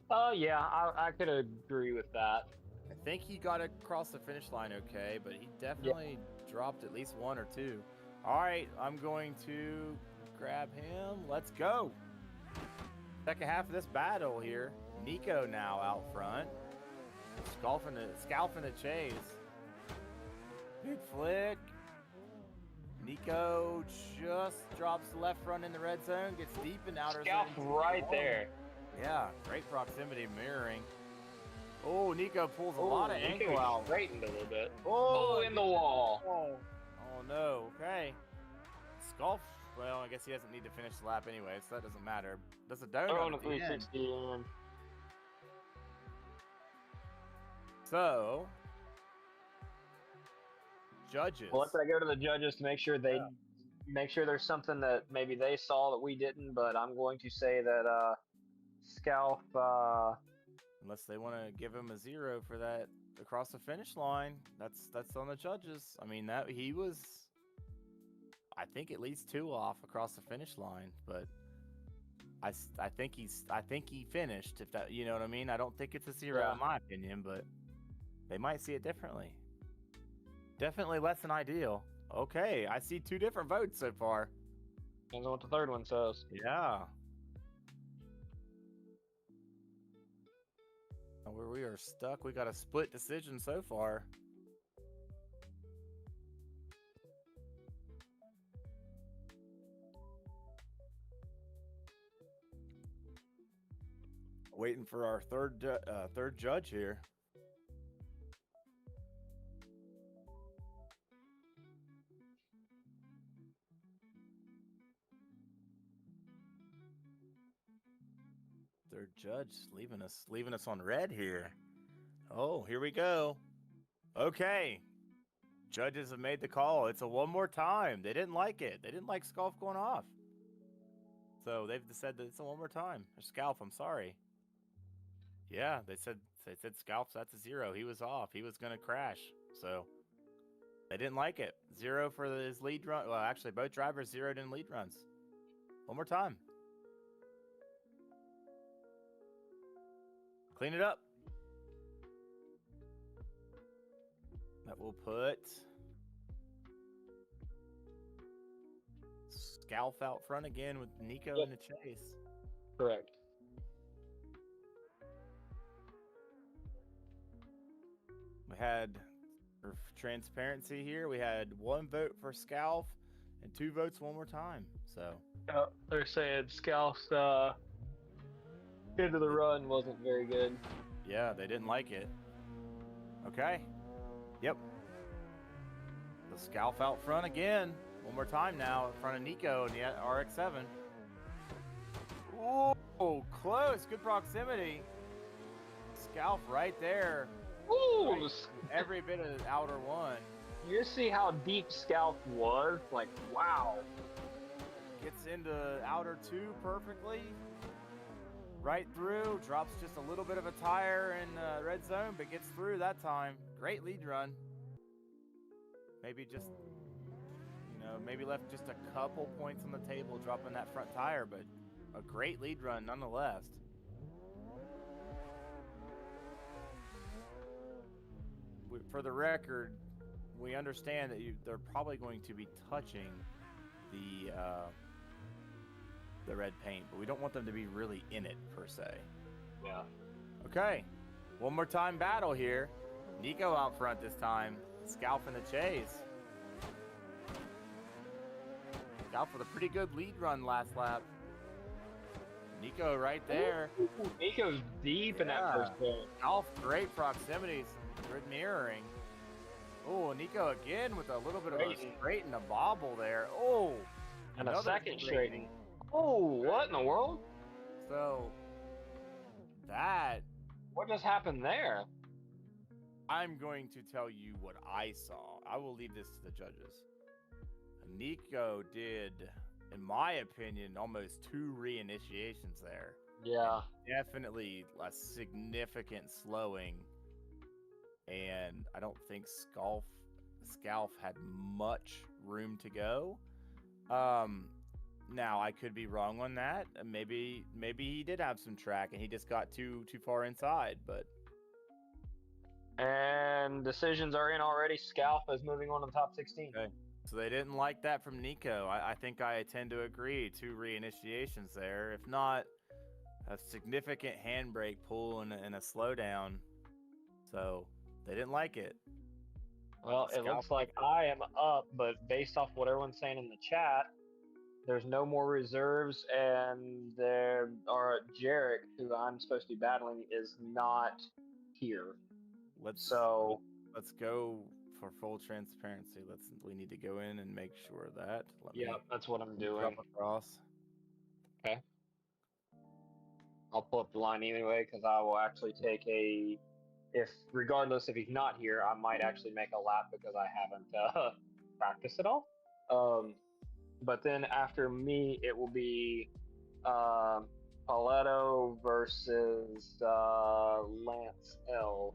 Oh, yeah, I could agree with that. I think he got across the finish line okay, but he definitely dropped at least 1 or 2. All right, I'm going to grab him. Let's go. Second half of this battle here. Nico now out front. Scalfing the chase. Big flick. Nico just drops the left front in the red zone, gets deep in outer zone. Scalf right there. Yeah, great proximity mirroring. Oh, Nico pulls a lot of angle out. Straightened a little bit. Oh, in the wall. Oh no, okay. Scalf, well, I guess he doesn't need to finish the lap anyway, so that doesn't matter. Does a donut on a at the end. 360. So, judges. Well, let's go to the judges to make sure they make sure there's something that maybe they saw that we didn't, but I'm going to say that Scalp. Unless they want to give him a 0 for that across the finish line, that's on the judges. I mean, that he was, I think, at least 2 off across the finish line, but I think he finished. If that, you know what I mean. I don't think it's a 0 in my opinion, but they might see it differently. Definitely less than ideal. Okay, I see 2 different votes so far. Depends on what the third one says. Yeah. Where we are stuck, we got a split decision so far. Waiting for our third judge here. Third judge leaving us on red here. Oh, here we go. Okay. Judges have made the call. It's a one more time. They didn't like it. They didn't like Scalp going off. So they've said that it's a one more time. Or Scalp, I'm sorry. Yeah, they said Scalp's that's a 0. He was off. He was gonna crash. So they didn't like it. 0 for his lead run. Well, actually, both drivers 0'd in lead runs. One more time. Clean it up. That will put Scalp out front again with Nico in the chase. Correct. We had, for transparency here, we had 1 vote for Scalp and 2 votes one more time. So they're saying Scalp's end of the run wasn't very good. yeah, they didn't like it. Okay. Yep. The Scalp out front again. One more time now in front of Nico and the RX-7. Oh, close. Good proximity. Scalp right there. Ooh, Right. Every bit of the outer one. you see how deep Scalp was? Like, wow. Gets into outer 2 perfectly. Right through. Drops just a little bit of a tire in red zone, but gets through that time. Great lead run. Maybe just, maybe left just a couple points on the table dropping that front tire, but a great lead run nonetheless. For the record, we understand that they're probably going to be touching the red paint, but we don't want them to be really in it per se. Yeah. Okay, one more time battle here. Nico out front this time. Scalp in the chase. Scalp with a pretty good lead run last lap. Nico right there. Ooh, Nico's deep in that first game. Scalp, great proximities. Good mirroring. Oh, Nico again with a little bit of a straight and a bobble there. Oh, And a another second straightening. straightening. Oh, what in the world? So that What just happened there? I'm going to tell you what I saw. I will leave this to the judges. Nico did, in my opinion, almost 2 reinitiations there. Yeah. Definitely a significant slowing. And I don't think Scalp had much room to go. Now I could be wrong on that. Maybe he did have some track and he just got too far inside, but And decisions are in already. Scalp is moving on to the top 16. okay. So they didn't like that from Nico. I think I tend to agree. 2 reinitiations there. If not, a significant handbrake pull and a slowdown. So they didn't like it. Well, it Scalp. looks like I am up, but based off what everyone's saying in the chat, there's no more reserves, and there are Jarek, who I'm supposed to be battling, is not here. Let's So go for full transparency. We need to go in and make sure that. Let me yeah, that's what I'm doing. drop across. Okay. I'll pull up the line anyway because I will actually take regardless if he's not here, I might actually make a lap because I haven't practiced at all. but then after me, it will be Paletto versus Lance L.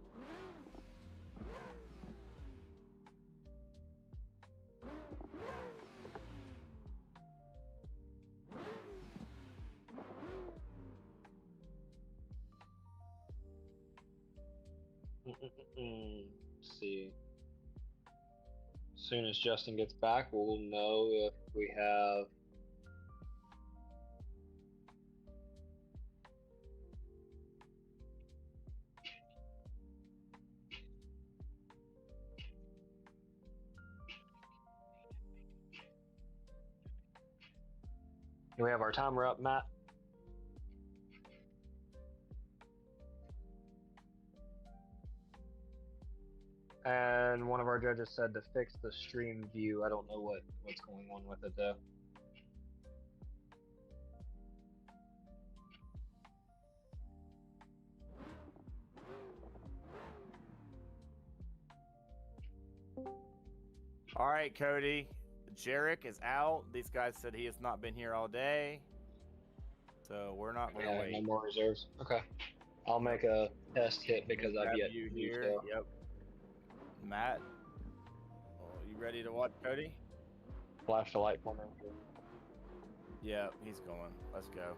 Let's see. As soon as Justin gets back, we'll know if we have. Do we have our timer up, Matt? And one of our judges said to fix the stream view. I don't know what's going on with it though. All right, Cody. Jarek is out. These guys said he has not been here all day. So we're not going to wait. No more reserves. Okay. I'll make a test hit because I've yet you to here. do so. Yep. Matt, you ready to watch Cody? Flash the light for me. Yeah, he's going. Let's go.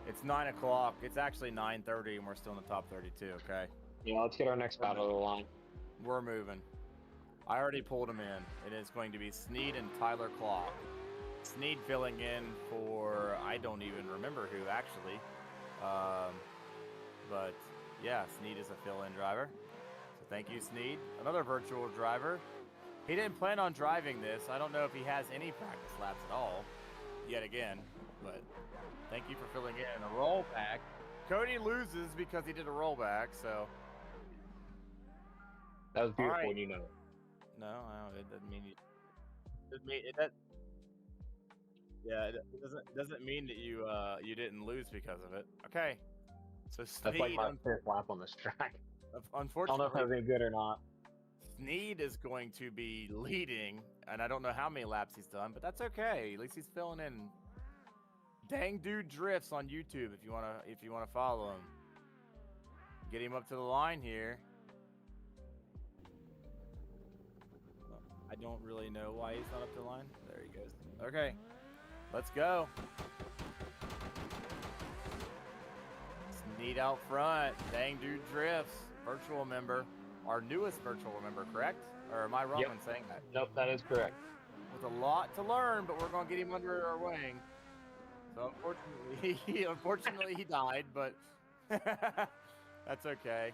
It's 9 o'clock. It's actually 9:30, and we're still in the top 32. Okay. Yeah, let's get our next battle of the line. We're moving. I already pulled him in. It is going to be Sneeed and Tyler Clock. Sneeed filling in for I don't even remember who actually. But yeah, Sneeed is a fill-in driver. So thank you, Sneeed. Another virtual driver. He didn't plan on driving this. I don't know if he has any practice laps at all. Yet again, but thank you for filling in a rollback. Cody loses because he did a rollback, so. That was beautiful, right. you know. No, it doesn't mean you. It doesn't mean that you didn't lose because of it. Okay, so That's like Sneeed, my fifth lap on this track. I don't know if unfortunately, that was any good or not. Sneeed is going to be leading, and I don't know how many laps he's done, but that's okay. At least he's filling in. Dang Dude Drifts on YouTube if you wanna follow him. Get him up to the line here. I don't really know why he's not up to the line. There he goes. Okay, let's go. Sneed out front. Dang Dude Drifts. Virtual member. Our newest virtual member, correct? Or am I wrong in saying that? Nope, that is correct. With a lot to learn, but we're going to get him under our wing. So unfortunately, he died, but that's okay.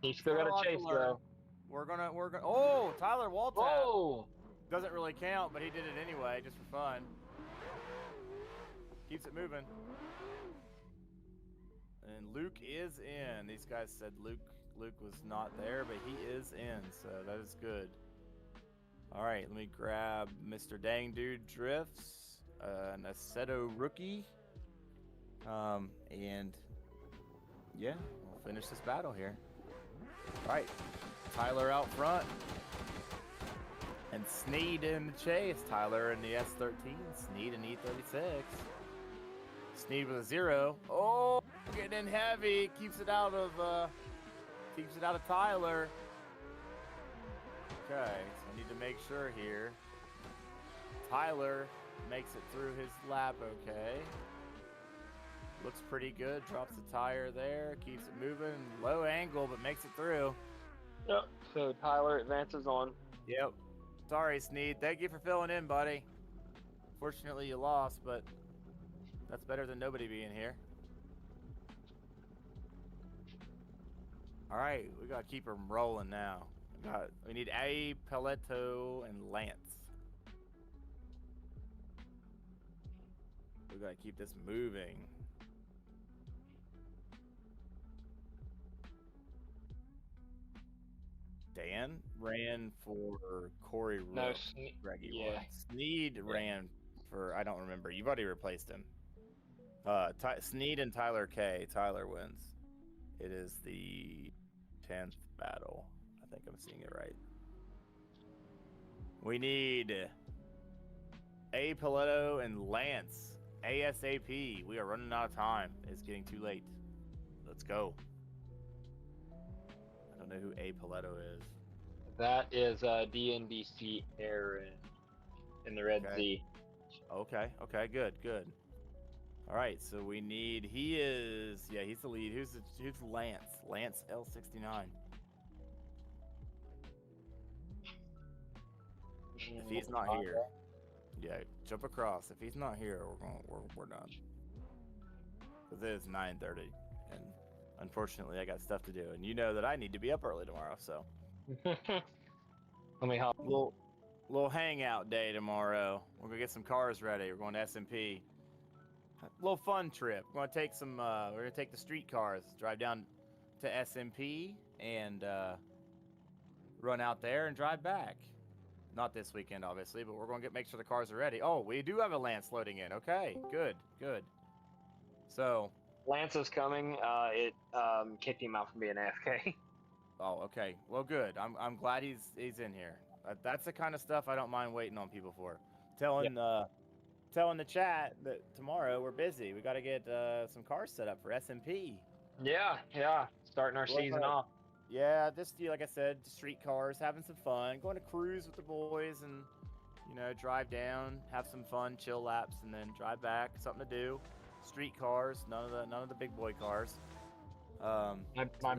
He's still got a chase, though. We're gonna. Oh, Tyler wall tap. Oh! Doesn't really count, but he did it anyway, just for fun. Keeps it moving. And Luke is in. These guys said Luke was not there, but he is in, so that is good. All right, let me grab Mr. Dang Dude Drifts, an Assetto rookie, and yeah, we'll finish this battle here. All right, Tyler out front, and Sneed in the chase. Tyler in the S13, Sneed in E36. Sneed with a 0. Oh, getting in heavy. Keeps it out of Tyler. Okay, so I need to make sure here. Tyler makes it through his lap okay. Looks pretty good. Drops the tire there. Keeps it moving. Low angle, but makes it through. Yep. So Tyler advances on. Yep. Sorry, Sneed. Thank you for filling in, buddy. Fortunately, you lost, but that's better than nobody being here. All right, we got to keep them rolling now. We need A, Paletto, and Lance. We got to keep this moving. Dan ran for Corey Rook. No, Greggy yeah. won. Sneed ran for, I don't remember. You've already replaced him. Sneed and Tyler K. Tyler wins. It is the 10th battle. I think I'm seeing it right. We need A. Paletto and Lance. ASAP. We are running out of time. It's getting too late. Let's go. I don't know who A. Paletto is. That is DNDC Aaron in the Red Z. Okay, good. All right, so we need, he's the lead. Who's Lance? Lance L69. If he's not here, jump across. If he's not here, we're done. Because it is 9:30, and unfortunately, I got stuff to do. And you know that I need to be up early tomorrow, so. Let me help. Little hangout day tomorrow. We're gonna get some cars ready. We're going to SMP. A little fun trip. We're gonna take some. We're gonna take the street cars, drive down to SMP, and run out there and drive back. Not this weekend, obviously, but we're gonna make sure the cars are ready. Oh, we do have a Lance loading in. Okay, good. So Lance is coming. It kicked him out from being AFK. Oh, okay. Well, good. I'm glad he's in here. That's the kind of stuff I don't mind waiting on people for. Telling the chat that tomorrow we're busy. We got to get some cars set up for SMP. Yeah. Starting our season off. Yeah, like I said, street cars, having some fun, going to cruise with the boys, and drive down, have some fun, chill laps, and then drive back. Something to do. Street cars, none of the big boy cars. My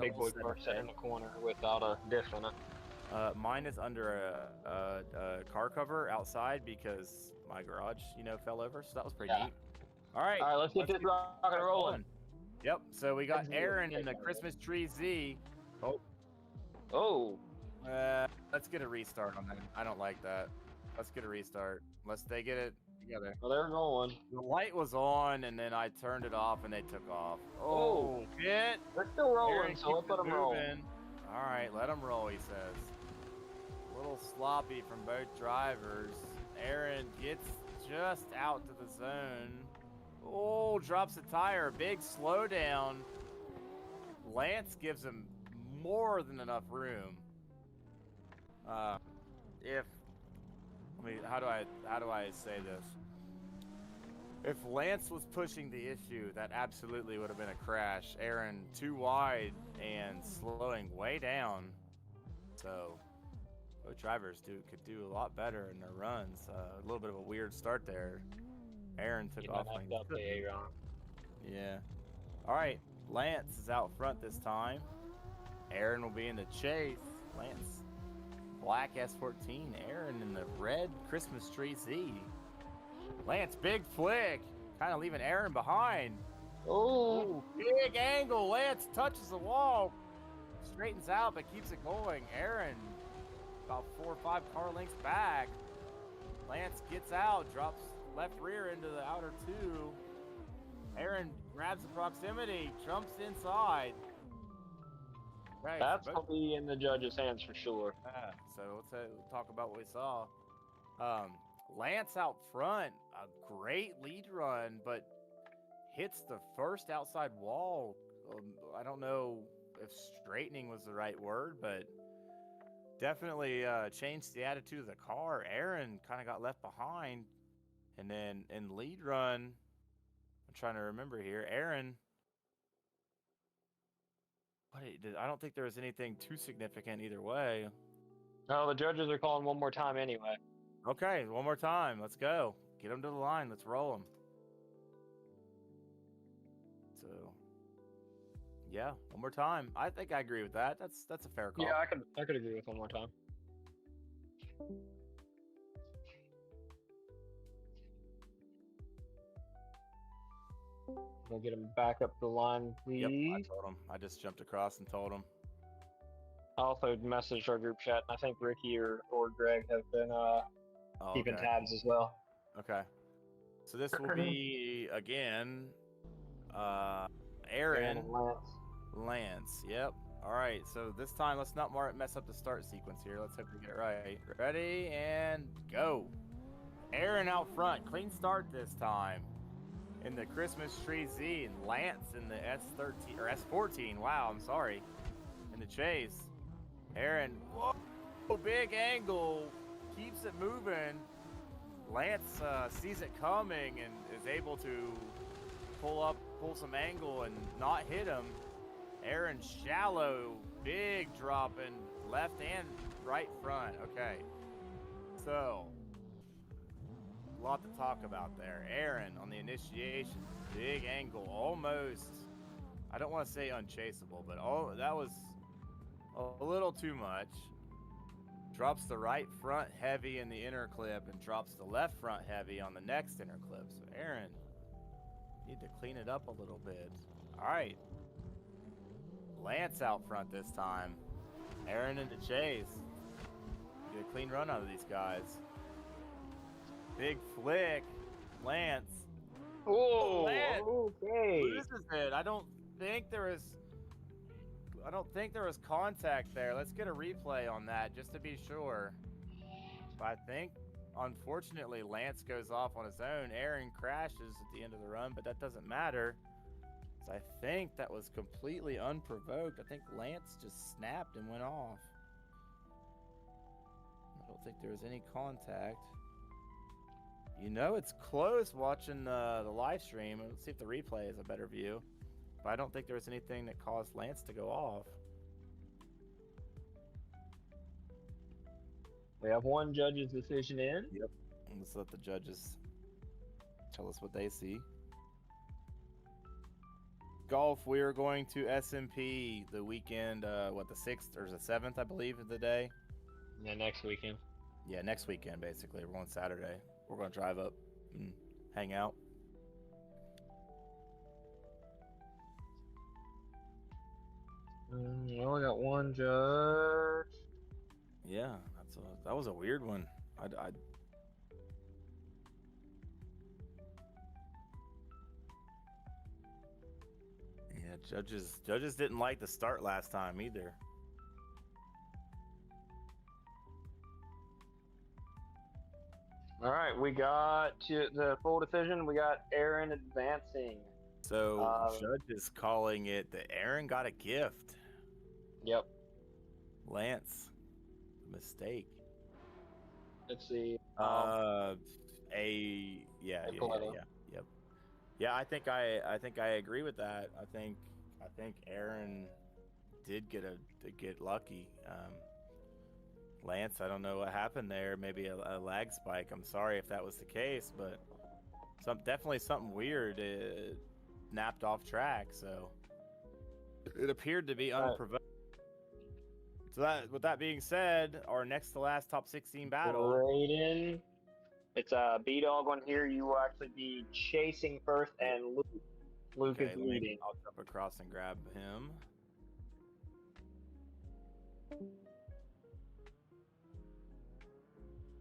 big boy car set in the corner without a diff in it. Mine is under a car cover outside because my garage, fell over. So that was pretty neat. All right, let's get this rock and rolling. Yep. So we got Aaron in the Christmas Tree Z. Oh. Let's get a restart on that. I don't like that. Let's get a restart. Unless they get it together. Well, they're going. The light was on, and then I turned it off, and they took off. Oh, shit. They're still rolling, Aaron so let's let them roll. All right, let them roll, he says. A little sloppy from both drivers. Aaron gets just out to the zone. Oh, drops a tire. Big slowdown. Lance gives him more than enough room. How do I say this? If Lance was pushing the issue, that absolutely would have been a crash. Aaron too wide and slowing way down. So both drivers could do a lot better in their runs. A little bit of a weird start there. Aaron took off. Yeah. All right. Lance is out front this time. Aaron will be in the chase. Lance, black S14. Aaron in the red Christmas Tree Z. Lance, big flick. Kind of leaving Aaron behind. Oh, big angle. Lance touches the wall. Straightens out, but keeps it going. Aaron, about 4 or 5 car lengths back. Lance gets out, drops left rear into the outer 2. Aaron grabs the proximity, jumps inside. Okay, that's going to be in the judge's hands for sure. So let's talk about what we saw. Lance out front, a great lead run, but hits the first outside wall. I don't know if straightening was the right word, but definitely changed the attitude of the car. Aaron kind of got left behind, and then in lead run, I'm trying to remember here, Aaron. I don't think there was anything too significant either way. No, the judges are calling one more time anyway. Okay, one more time. Let's go. Get them to the line. Let's roll them. So, yeah, one more time. I think I agree with that. That's a fair call. Yeah, I could agree with one more time. We'll get him back up the line, please. Yep, I told him. I just jumped across and told him. I also messaged our group chat, and I think Ricky or Greg have been keeping tabs as well. Okay. So this will be, again, Aaron. Lance. Yep. All right. So this time, let's not mess up the start sequence here. Let's hope we get it right. Ready, and go. Aaron out front. Clean start this time. In the Christmas Tree Z, and Lance in the S13 or S14. Wow, I'm sorry. In the chase, Aaron, whoa, big angle, keeps it moving. Lance sees it coming and is able to pull some angle and not hit him. Aaron shallow, big drop in left and right front. Okay, so a lot to talk about there. Aaron on the initiation, big angle, almost, I don't want to say unchaseable, but that was a little too much. Drops the right front heavy in the inner clip and drops the left front heavy on the next inner clip. So Aaron, need to clean it up a little bit. All right. Lance out front this time. Aaron into chase. Get a clean run out of these guys. Big flick. Lance. Oh, Lance okay. loses it. I don't think there was contact there. Let's get a replay on that just to be sure. But I think, unfortunately, Lance goes off on his own. Aaron crashes at the end of the run, but that doesn't matter. So I think that was completely unprovoked. I think Lance just snapped and went off. I don't think there was any contact. You know it's close watching the live stream. Let's see if the replay is a better view. But I don't think there was anything that caused Lance to go off. We have one judge's decision in. Yep. Let's let the judges tell us what they see. Golf, we are going to SMP the weekend, the 6th or the 7th, I believe, of the day. Yeah, next weekend. Yeah, next weekend, basically. We're going Saturday. We're going to drive up and hang out. We only got one judge. Yeah, that was a weird one. Yeah, judges didn't like the start last time either. All right, we got the full decision. We got Aaron advancing. So judges calling it that Aaron got a gift. Yep. Lance, mistake. Let's see. Yep. Yeah, I think I agree with that. I think Aaron did get lucky. Lance, I don't know what happened there. Maybe a lag spike. I'm sorry if that was the case, but definitely something weird. It napped off track, so it appeared to be unprovoked. So with that being said, our next to last top 16 battle. Braden. It's a B-Dog on here. You will actually be chasing first, and Luke is leading. I'll jump across and grab him.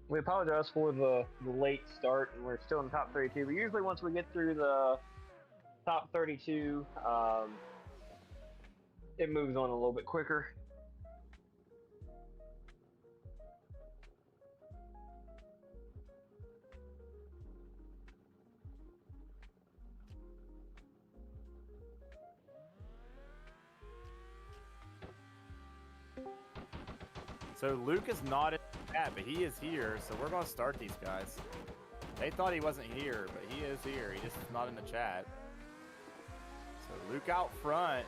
We apologize for the late start, and we're still in the top 32. But usually once we get through the top 32, it moves on a little bit quicker. So Luke is not in the chat, but he is here. So we're going to start these guys. They thought he wasn't here, but he is here. He just is not in the chat. So Luke out front,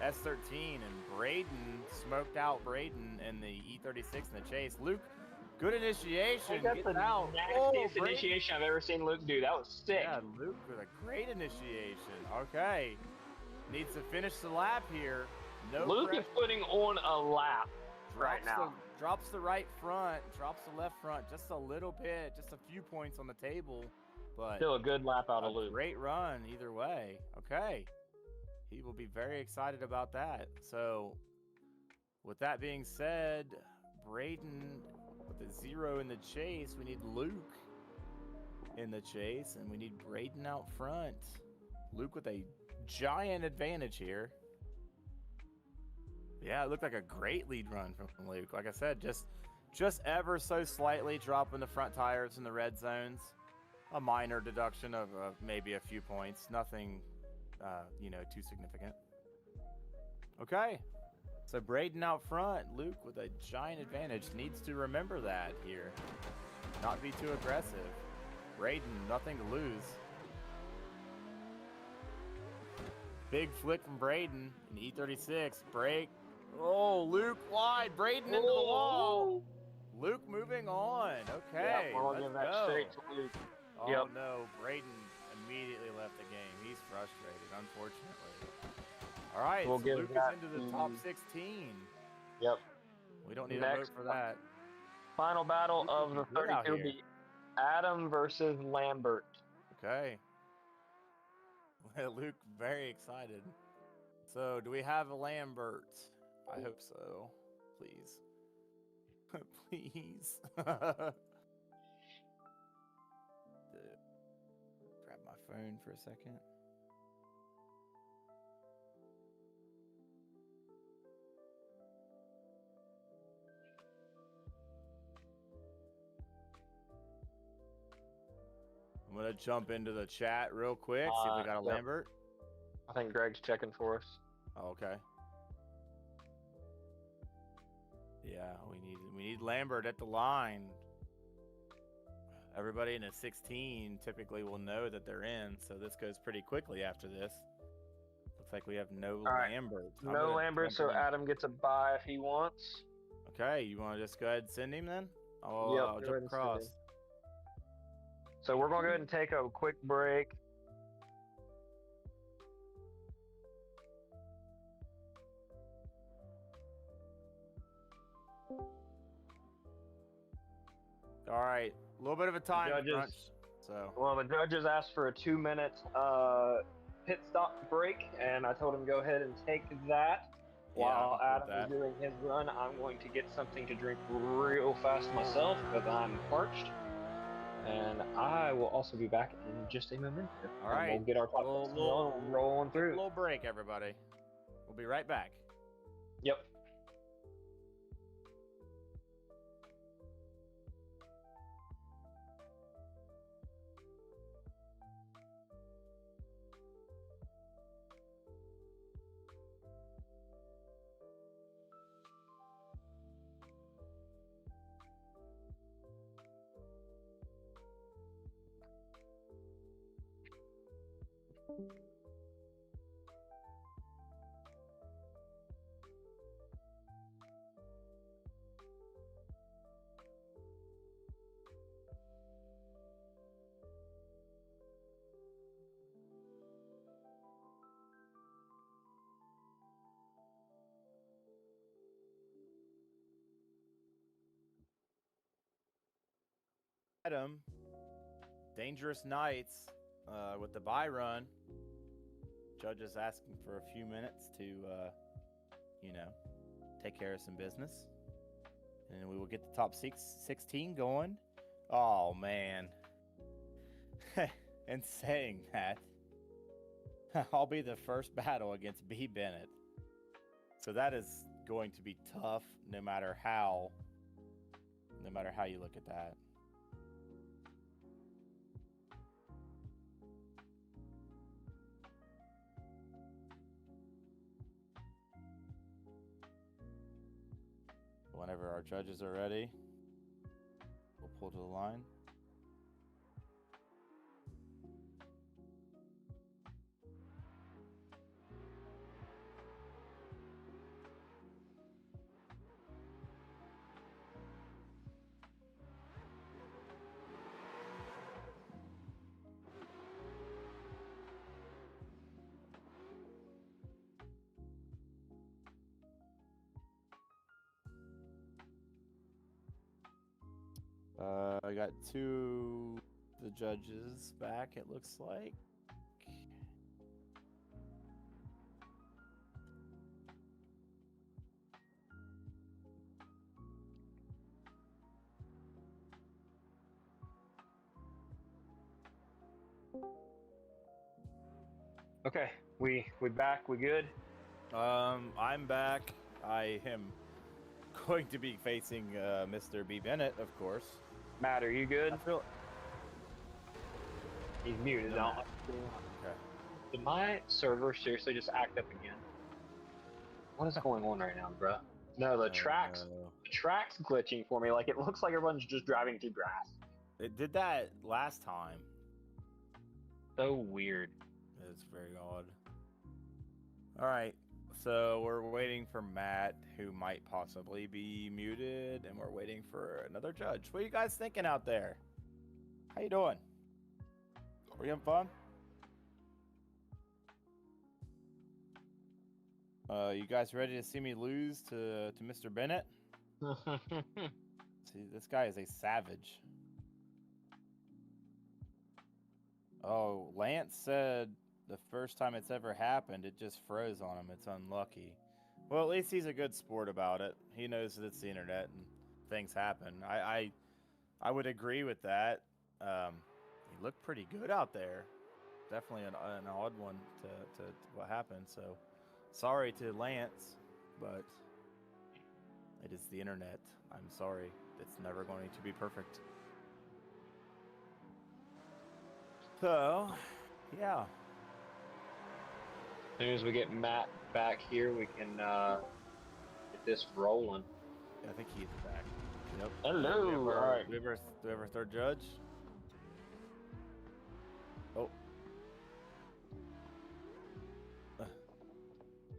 S13, and Braden smoked out Braden in the E36 in the chase. Luke, good initiation. That's the nastiest initiation I've ever seen Luke do. That was sick. Yeah, Luke with a great initiation. Okay. Needs to finish the lap here. No Luke pressure. is putting on a lap right now. Drops the right front, drops the left front just a little bit, just a few points on the table, but still a good lap out of Luke. Great run either way. Okay. He will be very excited about that. So with that being said, Braden with a 0 in the chase. We need Luke in the chase, and we need Braden out front. Luke with a giant advantage here. Yeah, it looked like a great lead run from Luke. Like I said, just ever so slightly dropping the front tires in the red zones. A minor deduction of maybe a few points. Nothing, too significant. Okay. So Braden out front. Luke with a giant advantage. Needs to remember that here. Not be too aggressive. Braden, nothing to lose. Big flick from Braden in E36. Break. Oh, Luke wide. Braden into the wall. Luke moving on. Okay, Yeah, we'll let's give that go. straight to Luke. Oh Yep. no, Braden immediately left the game. He's frustrated, unfortunately. All right, We'll so give Luke is that into the top 16. Yep. We don't need Next a vote for that. Final battle Luke of is the good out 32 here. be Adam versus Lambert. Okay. Luke, very excited. So, do we have a Lambert? I hope so. Please. Please. Grab my phone for a second. I'm gonna jump into the chat real quick, see if we got a Yep. Lambert. I think Greg's checking for us. Oh, okay. Yeah, we need Lambert at the line. Everybody in a 16 typically will know that they're in, so this goes pretty quickly after this. Looks like we have no right. Lambert. No Lambert, so Adam gets a bye if he wants. Okay, you want to just go ahead and send him then? Yep, I'll go ahead jump and send across. him. So we're going to go ahead and take a quick break. All right, a little bit of a time Judges. crunch. So Well, the judges asked for a 2-minute pit stop break, and I told him to go ahead and take that. Yeah, While I'm cool with Adam is doing his run, I'm going to get something to drink real fast myself because I'm parched. And I will also be back in just a moment. All right. We'll get our top rolling through. little break, everybody. We'll be right back. Yep. Adam, dangerous nights with the bye run. Judge is asking for a few minutes to, take care of some business. And we will get the top 16 going. Oh, man. And saying that, I'll be the first battle against B. Bennett. So that is going to be tough no matter how you look at that. Whenever our judges are ready, we'll pull to the line. I got two the judges back, it looks like. Okay, we back, we good? I'm back. I am going to be facing Mr. B. Bennett, of course. Matt, are you good? I feel He's muted. No. No. okay. Did my server seriously just act up again? What is going on right now, bro? No, the track's glitching for me. Like, it looks like everyone's just driving through grass. It did that last time. So weird. It's very odd. All right, so we're waiting for Matt, who might possibly be muted, and we're waiting for another judge. What are you guys thinking out there? How you doing? Are you having fun? You guys ready to see me lose to Mr. Bennett? See, this guy is a savage. Oh, Lance said the first time it's ever happened, it just froze on him. It's unlucky. Well, at least he's a good sport about it. He knows that it's the internet and things happen. I would agree with that. He looked pretty good out there. Definitely an odd one to what happened. So sorry to Lance, but it is the internet. I'm sorry. It's never going to be perfect. So, yeah. As soon as we get Matt back here, we can get this rolling. Yeah, I think he's back. Yep. Hello. All right. Do we have our third judge? Oh.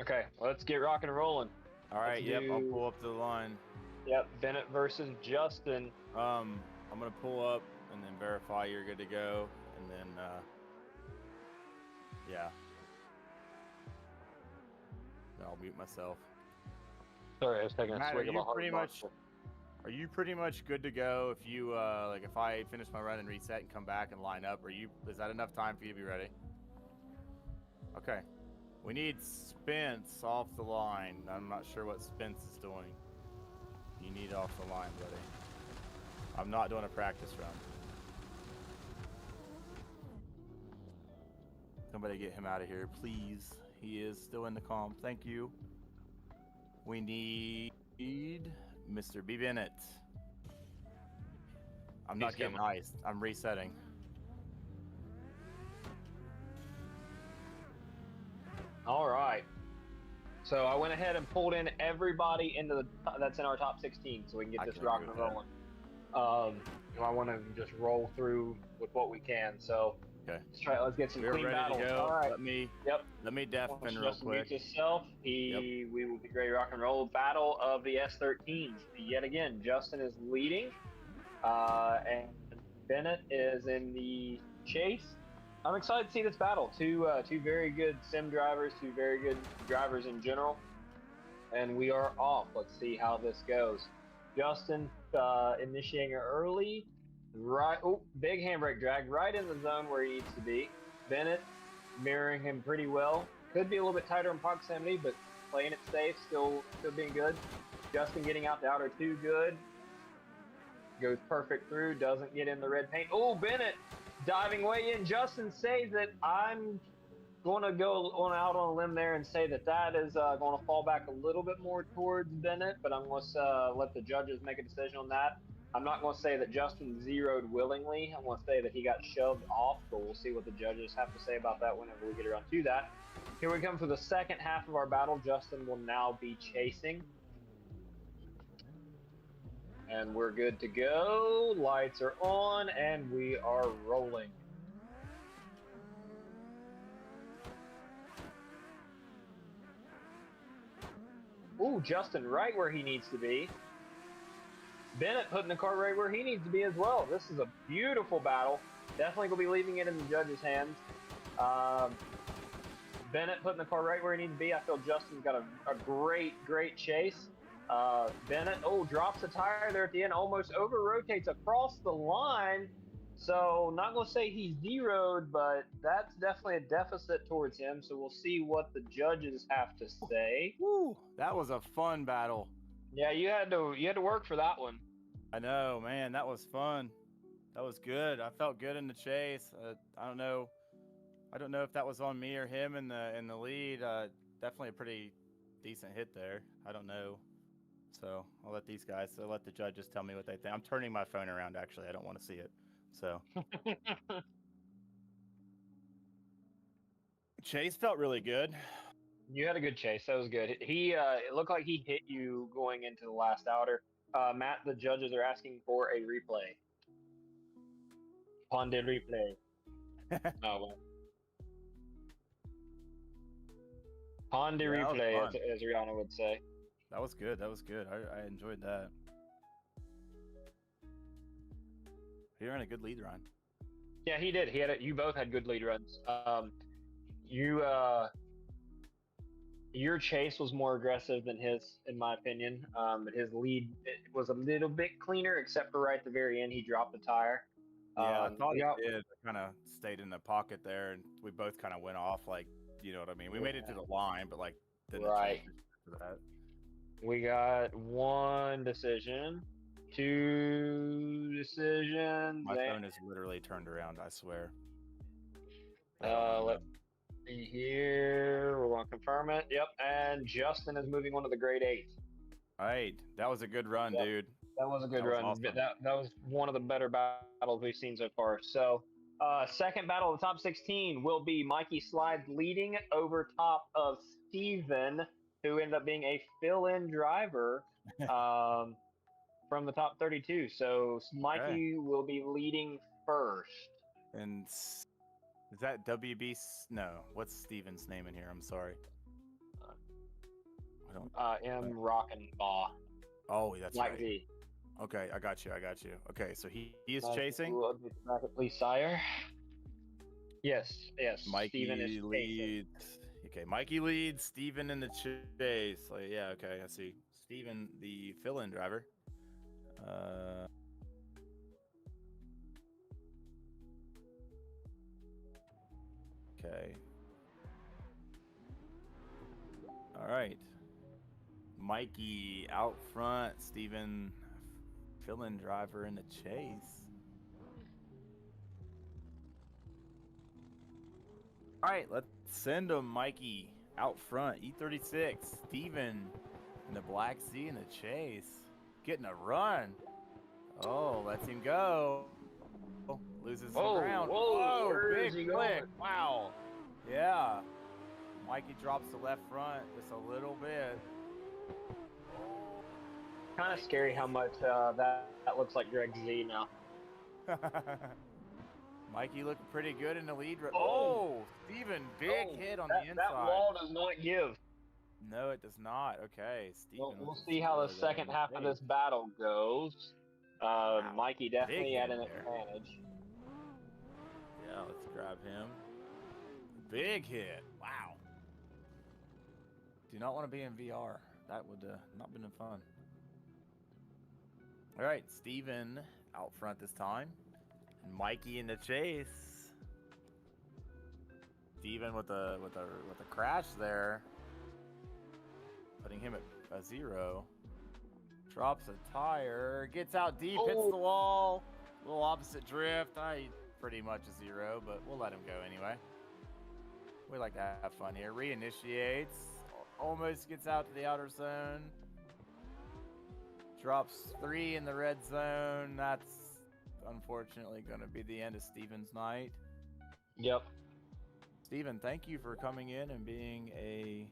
Okay, let's get rocking and rolling. All right. Let's Yep. do- I'll pull up to the line. Yep. Bennett versus Justin. I'm gonna pull up and then verify you're good to go, and then yeah. Then I'll mute myself. Sorry, I was taking a Matt, swig of a hard are you pretty much good to go if you like if I finish my run and reset and come back and line up? Is that enough time for you to be ready? Okay. We need Spence off the line. I'm not sure what Spence is doing. You need off the line, buddy. I'm not doing a practice run. Somebody get him out of here, please. He is still in the comp. Thank you. We need Mr. B. Bennett. I'm not He's getting coming. iced. I'm resetting. All right. So I went ahead and pulled in everybody into the that's in our top 16, so we can get I this can rocking agree and with rolling. I want to just roll through with what we can. So Okay. let's get some We're clean ready battles. to go. All right. Let me deafen Once real Justin quick. mutes himself, we will be ready to rock and roll. Battle of the S13s. Yet again, Justin is leading, and Bennett is in the chase. I'm excited to see this battle. Two very good sim drivers, two very good drivers in general, and we are off. Let's see how this goes. Justin initiating early. Right, big handbrake drag right in the zone where he needs to be. Bennett mirroring him pretty well. Could be a little bit tighter in proximity, but playing it safe, still being good. Justin getting out the outer two, good. Goes perfect through, doesn't get in the red paint. Oh, Bennett diving way in. Justin saves it. I'm going to go out on a limb there and say that is going to fall back a little bit more towards Bennett, but I'm going to let the judges make a decision on that. I'm not going to say that Justin zeroed willingly. I'm going to say that he got shoved off, but we'll see what the judges have to say about that whenever we get around to that. Here we come for the second half of our battle. Justin will now be chasing. And we're good to go. Lights are on, and we are rolling. Ooh, Justin right where he needs to be. Bennett putting the car right where he needs to be as well. This is a beautiful battle. Definitely going to be leaving it in the judges' hands. Bennett putting the car right where he needs to be. I feel Justin's got a great chase. Bennett, drops a tire there at the end. Almost over-rotates across the line. So, not going to say he's zeroed, but that's definitely a deficit towards him. So, we'll see what the judges have to say. Woo! That was a fun battle. Yeah, you had to work for that one. I know, man. That was fun. That was good. I felt good in the chase. I don't know if that was on me or him in the lead. Definitely a pretty decent hit there. I don't know. So I'll let the judges tell me what they think. I'm turning my phone around. Actually, I don't want to see it. So chase felt really good. You had a good chase. That was good. It looked like he hit you going into the last outer. Matt, the judges are asking for a replay. Upon the replay. Oh, well. Upon the Yeah, that was replay, fun. as Rihanna would say. That was good. That was good. I enjoyed that. He ran a good lead run. Yeah, he did. You both had good lead runs. Your chase was more aggressive than his, in my opinion. But his lead was a little bit cleaner, except for right at the very end, he dropped the tire. Yeah, I thought yeah. he did. I kind of stayed in the pocket there, and we both kind of went off, like, you know what I mean? We made it to the line, but, like, didn't Right. change for that. We got 1 decision, 2 decisions. My phone is literally turned around, I swear. Let's see here. We're going to confirm it. Yep. And Justin is moving on to the grade 8. All right. That was a good run, Yep. dude. That was a good That was run. awesome. That was one of the better battles we've seen so far. So, second battle of the top 16 will be Mikey Slides leading over top of Steven, who ended up being a fill-in driver from the top 32. So Mikey will be leading first. And is that WB? No. What's Steven's name in here? I'm sorry. I don't. M. Rockenbaugh. Oh, that's Mike right. Z. Okay, I got you. Okay, so he is chasing. Please, sire. Yes. Mikey Steven is chasing. leads. Okay, Mikey leads. Steven in the chase. Like, yeah, okay, I see. Steven, the fill-in driver. Okay. All right. Mikey out front. Steven, fill-in driver in the chase. All right, let's send him, Mikey, out front. E36, Steven in the Black Sea in the chase. Getting a run. Oh, lets him go. Loses some ground. Whoa, where is big he click. going? Wow. Yeah. Mikey drops the left front just a little bit. Kind of scary how much that looks like Greg Z now. Mikey looking pretty good in the lead. Oh! Steven, big hit on the inside. That wall does not give. No, it does not. Okay, Steven. We'll see how the second half of this battle goes. Mikey definitely Big had hit an there. advantage. Yeah, let's grab him. Big hit. Wow. Do not want to be in VR. That would not been fun. All right, Steven out front this time. And Mikey in the chase. Steven with a crash there. Putting him at a 0. Drops a tire. Gets out deep. Hits the wall. Little opposite drift. Pretty much a 0, but we'll let him go anyway. We like to have fun here. Reinitiates. Almost gets out to the outer zone. Drops 3 in the red zone. That's unfortunately going to be the end of Steven's night. Yep. Steven, thank you for coming in and being a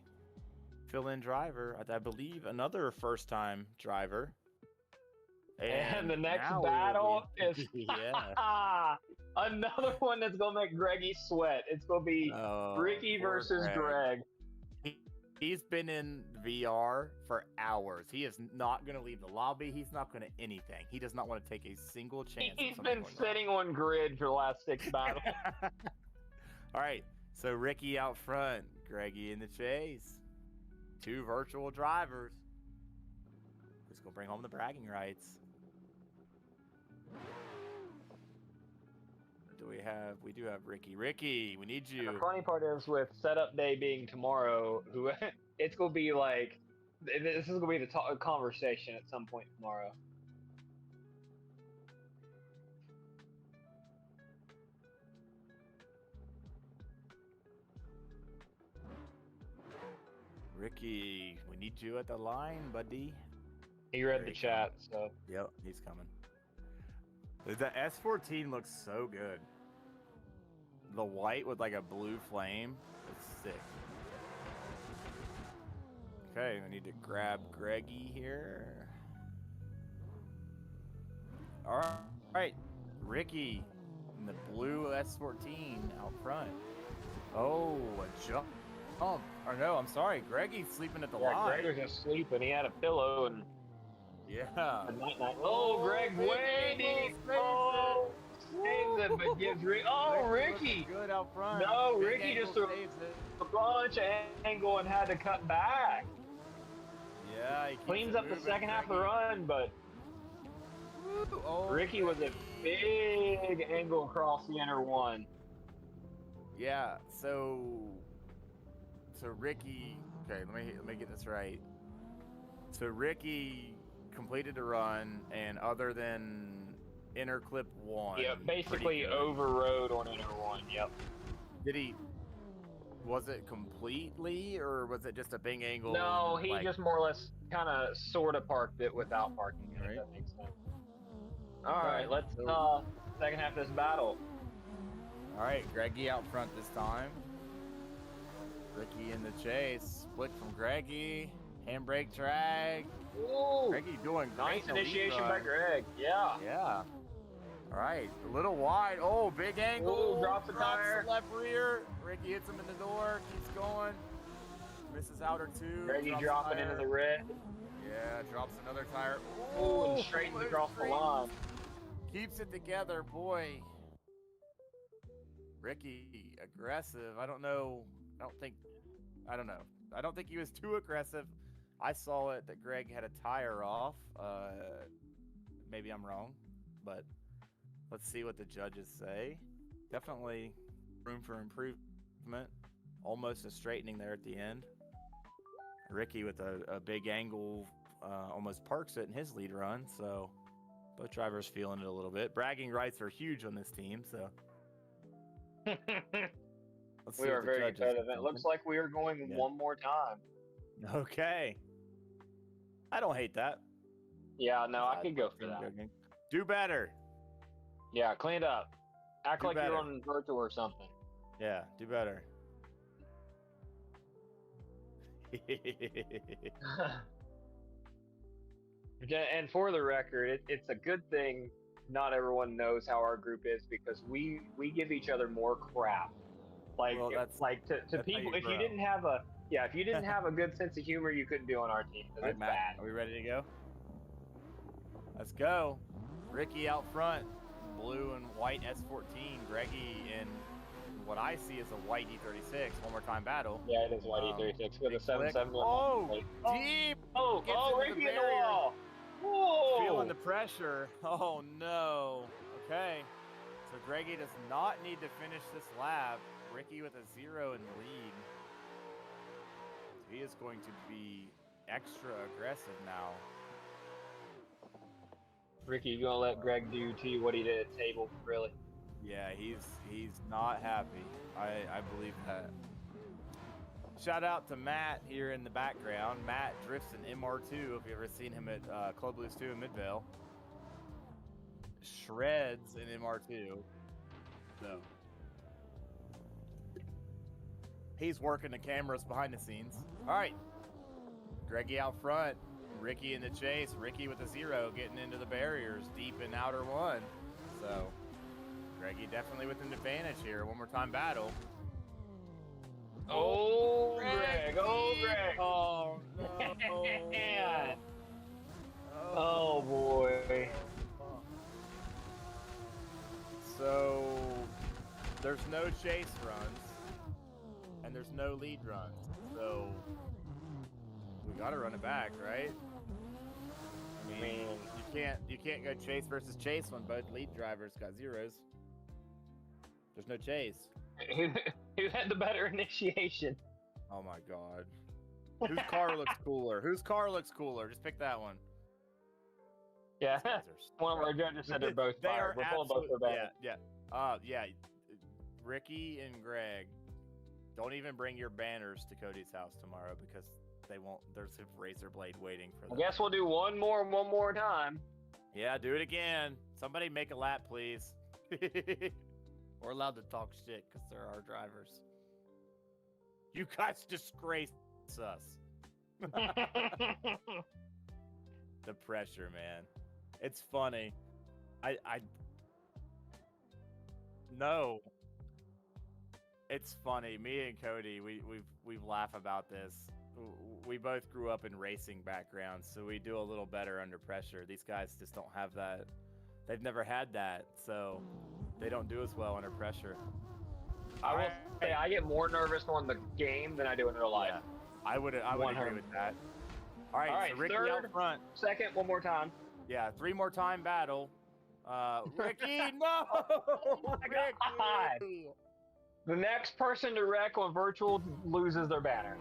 fill-in driver. I believe another first-time driver. And the next now battle is yeah. another one that's gonna make Greggy sweat. It's gonna be Ricky poor versus Greg. He's been in VR for hours. He is not going to leave the lobby. He's not going to anything. He does not want to take a single chance. He's been sitting on grid for the last 6 battles. All right. So Ricky out front. Greggy in the chase. 2 virtual drivers. Who's going to bring home the bragging rights? We do have Ricky. Ricky, we need you. And the funny part is with setup day being tomorrow, it's gonna be like this is gonna be the conversation at some point tomorrow. Ricky, we need you at the line, buddy. He read the chat, so. Yep, he's coming. The S14 looks so good. The white with like a blue flame is sick. Okay, we need to grab Greggy here. All right, Ricky, And the blue S14 out front. Oh, a jump. Oh, or no, I'm sorry. Greggy's sleeping at the Yeah, line. Greg was just sleeping. He had a pillow and Yeah. a night. Oh, Greg big waiting. angle, Oh, saves it, but gives Rick. Oh, Ricky Ricky. looking good out front. No, Big Ricky angle just threw saves it. a bunch of angle and had to cut back. Yeah, he keeps Cleans it up the moving, second half of the Greggy. run, but Woo, oh, Ricky was a big angle across the inner one. Yeah, so Ricky, okay, let me get this right. So Ricky completed a run, and other than inner clip 1, Yep, basically pretty good. overrode on inner one. Yep. Did he? Was it completely, or was it just a big angle? No, and, he like, just more or less kind of sort of parked it without parking it. Right. If that makes sense. All Okay, right, let's so- second half of this battle. All right, Greggy out front this time. Ricky in the chase. Split from Greggy. Handbrake drag. Ooh, Greggy doing great. nice in the lead initiation by run. Greg. Yeah. Yeah. All right, a little wide. Oh, big angle. Ooh, drops the tire. The left rear. Ricky hits him in the door. Keeps going. Misses outer 2. Greggy drops dropping tire. into the red. Yeah, drops another tire. Ooh, and straightens almost across the straight. line. Keeps it together, boy. Ricky, aggressive. I don't know. I don't know. I don't think he was too aggressive. I saw it that Greg had a tire off. Maybe I'm wrong, but let's see what the judges say. Definitely room for improvement. Almost a straightening there at the end. Ricky with a big angle almost parks it in his lead run, so both drivers feeling it a little bit. Bragging rights are huge on this team, so let's see We what are the very judges competitive. think. It looks like we are going Yeah. one more time. Okay. I don't hate that. Yeah, no, I could go for that. Do better. Yeah, clean it up. Act Do like better. you're on virtual or something. Yeah, do better. And for the record, it's a good thing not everyone knows how our group is because we give each other more crap. Like Well, that's to how people, you if you grow. didn't have a good sense of humor, you couldn't be on our team. 'Cause All right, it's Matt, bad. are we ready to go? Let's go. Ricky out front, blue and white S14. Greggy in what I see is a white E36. One more time battle. Yeah, it is white E36 with a big 7.7. flick. Oh, plate. deep. Oh, Gets oh, into the Ricky in the barrier. wall. Whoa. Feeling the pressure. Oh, no. Okay. So Greggy does not need to finish this lap. Ricky with a 0 in the lead. So he is going to be extra aggressive now. Ricky, you gonna let Greg do to you what he did at table? Really? Yeah, he's not happy. I believe that. Shout out to Matt here in the background. Matt drifts an MR2. If you've ever seen him at Club Blues 2 in Midvale. Shreds an MR2. So he's working the cameras behind the scenes. All right. Greggy out front. Ricky in the chase. Ricky with a 0 getting into the barriers deep in outer 1. So Greggy definitely with an advantage here. One more time battle. Oh, Greg! Oh, Greg! Oh, no. Man. Oh boy! So there's no chase runs and there's no lead runs. So we gotta run it back, right? I mean, you can't go chase versus chase when both lead drivers got 0s. There's no chase. Who had the better initiation? Oh my god. Whose car looks cooler? Whose car looks cooler? Just pick that one. Yeah, These guys are one of our judges said they're both They fired. are We're pulling both absolute- their banners. yeah. Ricky and Greg, don't even bring your banners to Cody's house tomorrow because they won't. There's a razor blade waiting for I them. guess we'll do one more time. Yeah, do it again. Somebody make a lap, please. We're allowed to talk shit because they're our drivers. You guys disgrace us. The pressure, man. It's funny. No. It's funny. Me and Cody, we laugh about this. We both grew up in racing backgrounds, so we do a little better under pressure. These guys just don't have that. They've never had that, so they don't do as well under pressure. I will say I get more nervous on the game than I do in real life. Yeah, I would agree with that. All right, so Ricky third, out front. second, one more time. Yeah, 3 more time battle. Ricky, no! Oh my God. The next person to wreck on virtual loses their banner.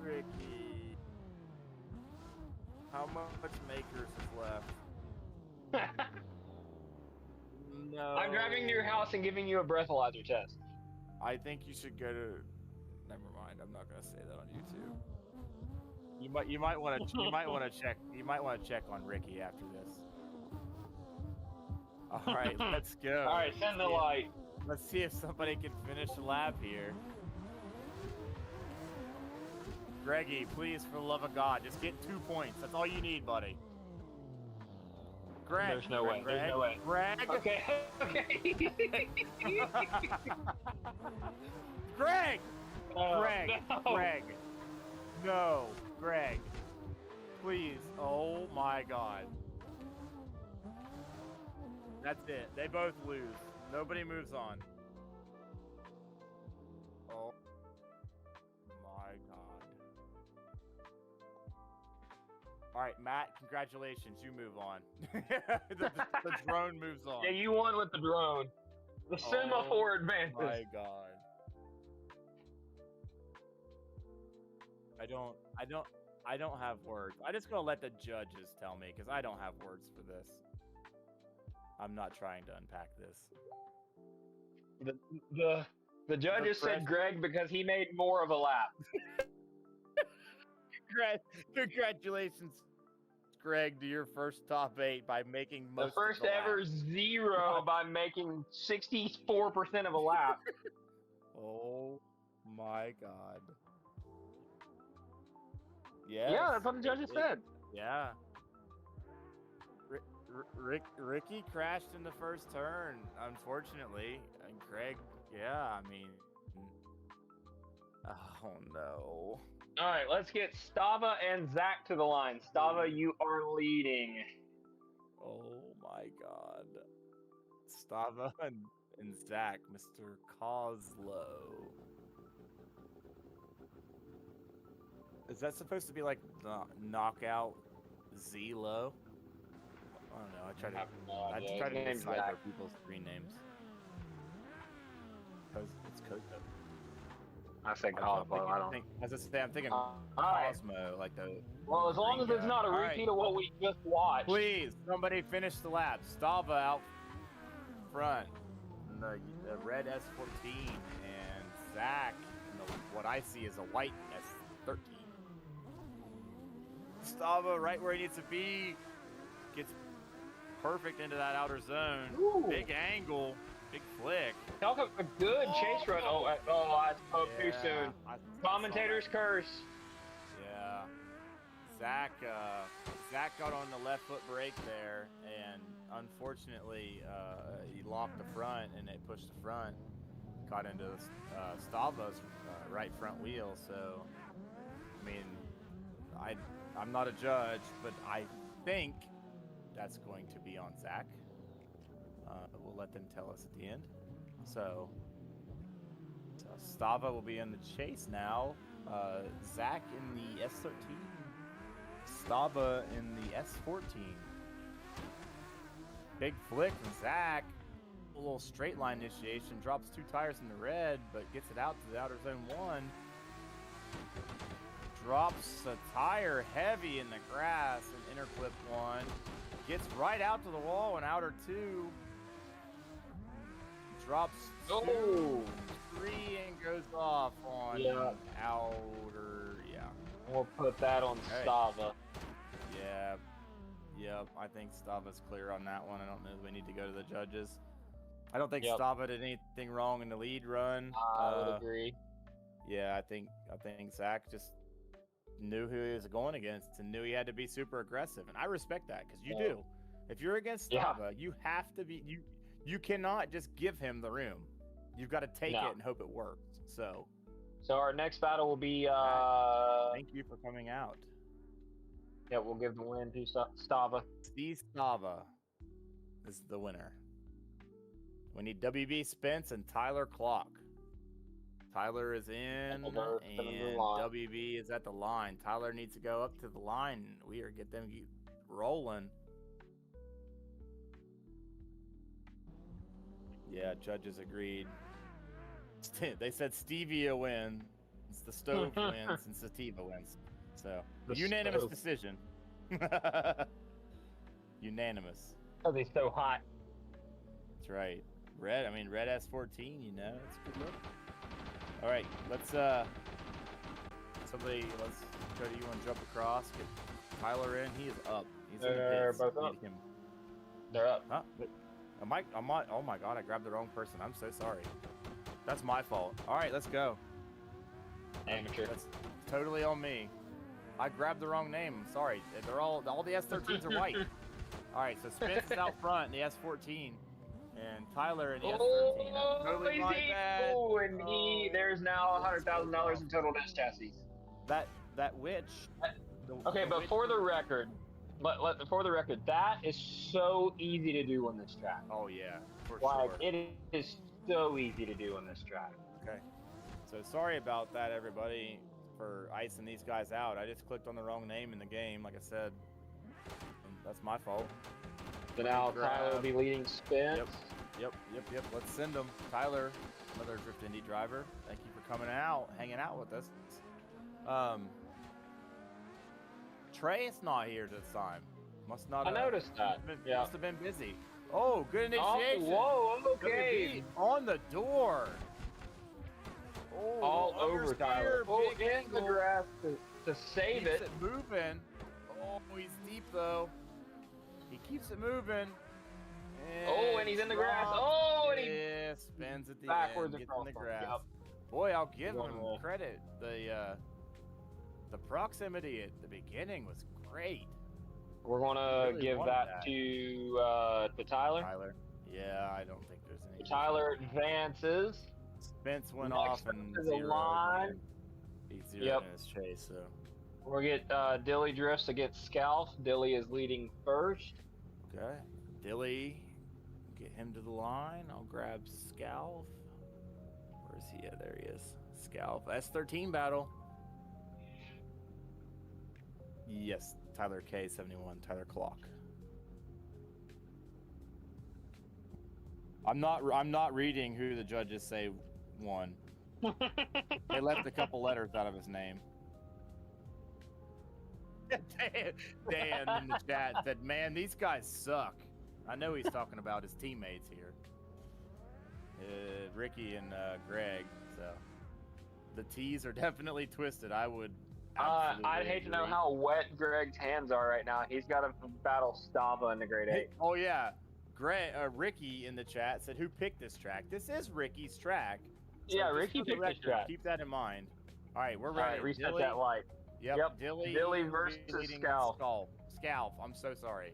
Ricky. How much makers is left? No. I'm driving to your house and giving you a breathalyzer test. I think you should go to. Never mind. I'm not gonna say that on YouTube. You might want to check on Ricky after this. All right, let's go. All right, send the light. Let's see if somebody can finish the lap here. Greggy, please, for the love of God, just get 2 points. That's all you need, buddy. Greg. There's no way. There's no way. Greg. Okay. Okay. Greg. Greg. No. Greg. No. Greg. Please. Oh my God. That's it. They both lose. Nobody moves on. Oh my God. All right, Matt, congratulations. You move on. the drone moves on. Yeah, you won with the drone. The semaphore advances. My God. I don't have words. I just gonna let the judges tell me because I don't have words for this. I'm not trying to unpack this. The judges said Greg because he made more of a lap. Congratulations, Greg, to your first top 8 by making most. The first of the ever lap. 0 by making 64% of a lap. Oh my God. Yes. Yeah, that's what the judges said. Yeah. Ricky crashed in the first turn, unfortunately. And Craig, yeah, I mean. Oh no. All right, let's get Stava and Zach to the line. Stava, you are leading. Oh my God. Stava and Zach, Mr. Coslow. Is that supposed to be like the knockout Z-Lo? I don't know. I try to decipher people's screen names. It's Cody. I said Cosmo. I don't think. As I say, I'm thinking right. Cosmo, like the. Well, as long as it's not a repeat of what we just watched. Please, somebody finish the lap. Stava out front, in the red S14, and Zach in what I see is a white S13. Stava right where he needs to be, gets perfect into that outer zone. Ooh. Big angle, big flick. Talk of a good chase run. I spoke too soon. Commentator's curse. Yeah. Zach got on the left foot brake there, and unfortunately, he locked the front, and it pushed the front. Got into Stava's right front wheel. So, I mean, I'm not a judge, but I think that's going to be on Zach. We'll let them tell us at the end. So Stava will be in the chase now. Zach in the S13. Stava in the S14. Big flick from Zach. A little straight line initiation. Drops 2 tires in the red, but gets it out to the outer zone 1. Drops a tire heavy in the grass and interclip 1. Gets right out to the wall in outer 2. Drops 2, 3, and goes off on outer. Yeah. We'll put that on Stava. Yeah. Yep. I think Stava's clear on that one. I don't know if we need to go to the judges. I don't think Stava did anything wrong in the lead run. I would agree. Yeah, I think Zach just knew who he was going against and knew he had to be super aggressive, and I respect that because you do. If you're against Yeah. Stava, you have to be you cannot just give him the room. You've got to take No. it and hope it works. So So our next battle will be thank you for coming out. yeah, we'll give the win to Stava. Steve Stava is the winner. We need WB Spence and Tyler Clock. Tyler is in, Tyler is in the and line. WB is at the line. Tyler needs to go up to the line. We are get them rolling. Yeah, judges agreed. They said Stevia wins. The stove wins, and Sativa wins. So The unanimous stove. decision. Unanimous. Oh, they're so hot. That's right. Red S14, you know, it's good look. All right, let's Cody, you want to jump across, get Tyler in. He is up. He's in the They're pits. both We up. need him. They're up. Huh? Wait. Oh my god, I grabbed the wrong person. I'm so sorry. That's my fault. All right, let's go. Amateur. That's totally on me. I grabbed the wrong name. I'm sorry. They're all the S13s are white. All right, so Spence is out front in the S14, and Tyler in the S13. That's totally my bad. Oh, and there's now $100,000 in total dash chassis. That witch. Okay, the but witch- for the record, for the record, that is so easy to do on this track. Oh yeah, for Like sure. it is so easy to do on this track. Okay. So sorry about that, everybody, for icing these guys out. I just clicked on the wrong name in the game, like I said. And that's my fault. So now Grab. Tyler will be leading Spence. Yep. Let's send them. Tyler, another Drift Indy driver. Thank you for coming out, hanging out with us. Trey's not here this time. Must not. I noticed that. Yeah. Must have been busy. Oh, good Oh, initiation. whoa, okay. WB on the door. Oh, All over understeer, Tyler. Oh, big in the angle. grass to save Keeps it. moving. Oh, he's deep though. He keeps it moving. Oh, and he's in the grass. drops. Oh, and he Yeah, spins at the backwards end, gets across in the the- grass. yep. Boy, I'll give him One credit. The proximity at the beginning was great. We're gonna Really give wanted that that. to Tyler. Tyler. Yeah, I don't think there's any. Tyler advances. Spence went Next off and up is a zeroed line. him. He zeroed Yep. in his chase, so. We'll get Dilly drifts against Scal. Dilly is leading first. Okay. Dilly, get him to the line. I'll grab Scal. Where is he? Yeah, there he is. Scal. S13 battle. Yes, Tyler K71, Tyler Clock. I'm not reading who the judges say won. They left a couple letters out of his name. Dan in the chat said, "Man, these guys suck." I know he's talking about his teammates here, Ricky and Greg. So the T's are definitely twisted. I would. I'd hate to know agree. how wet Greg's hands are right now. He's got to battle Stava in the grade 8. Oh yeah, Ricky in the chat said, "Who picked this track?" This is Ricky's track. So Yeah, just Ricky for the picked this record, track. Keep that in mind. All right, we're All ready. right, reset Dilly, that light. Yep, Yep, Dilly Dilly will be versus leading Scal. Scalp. I'm so sorry.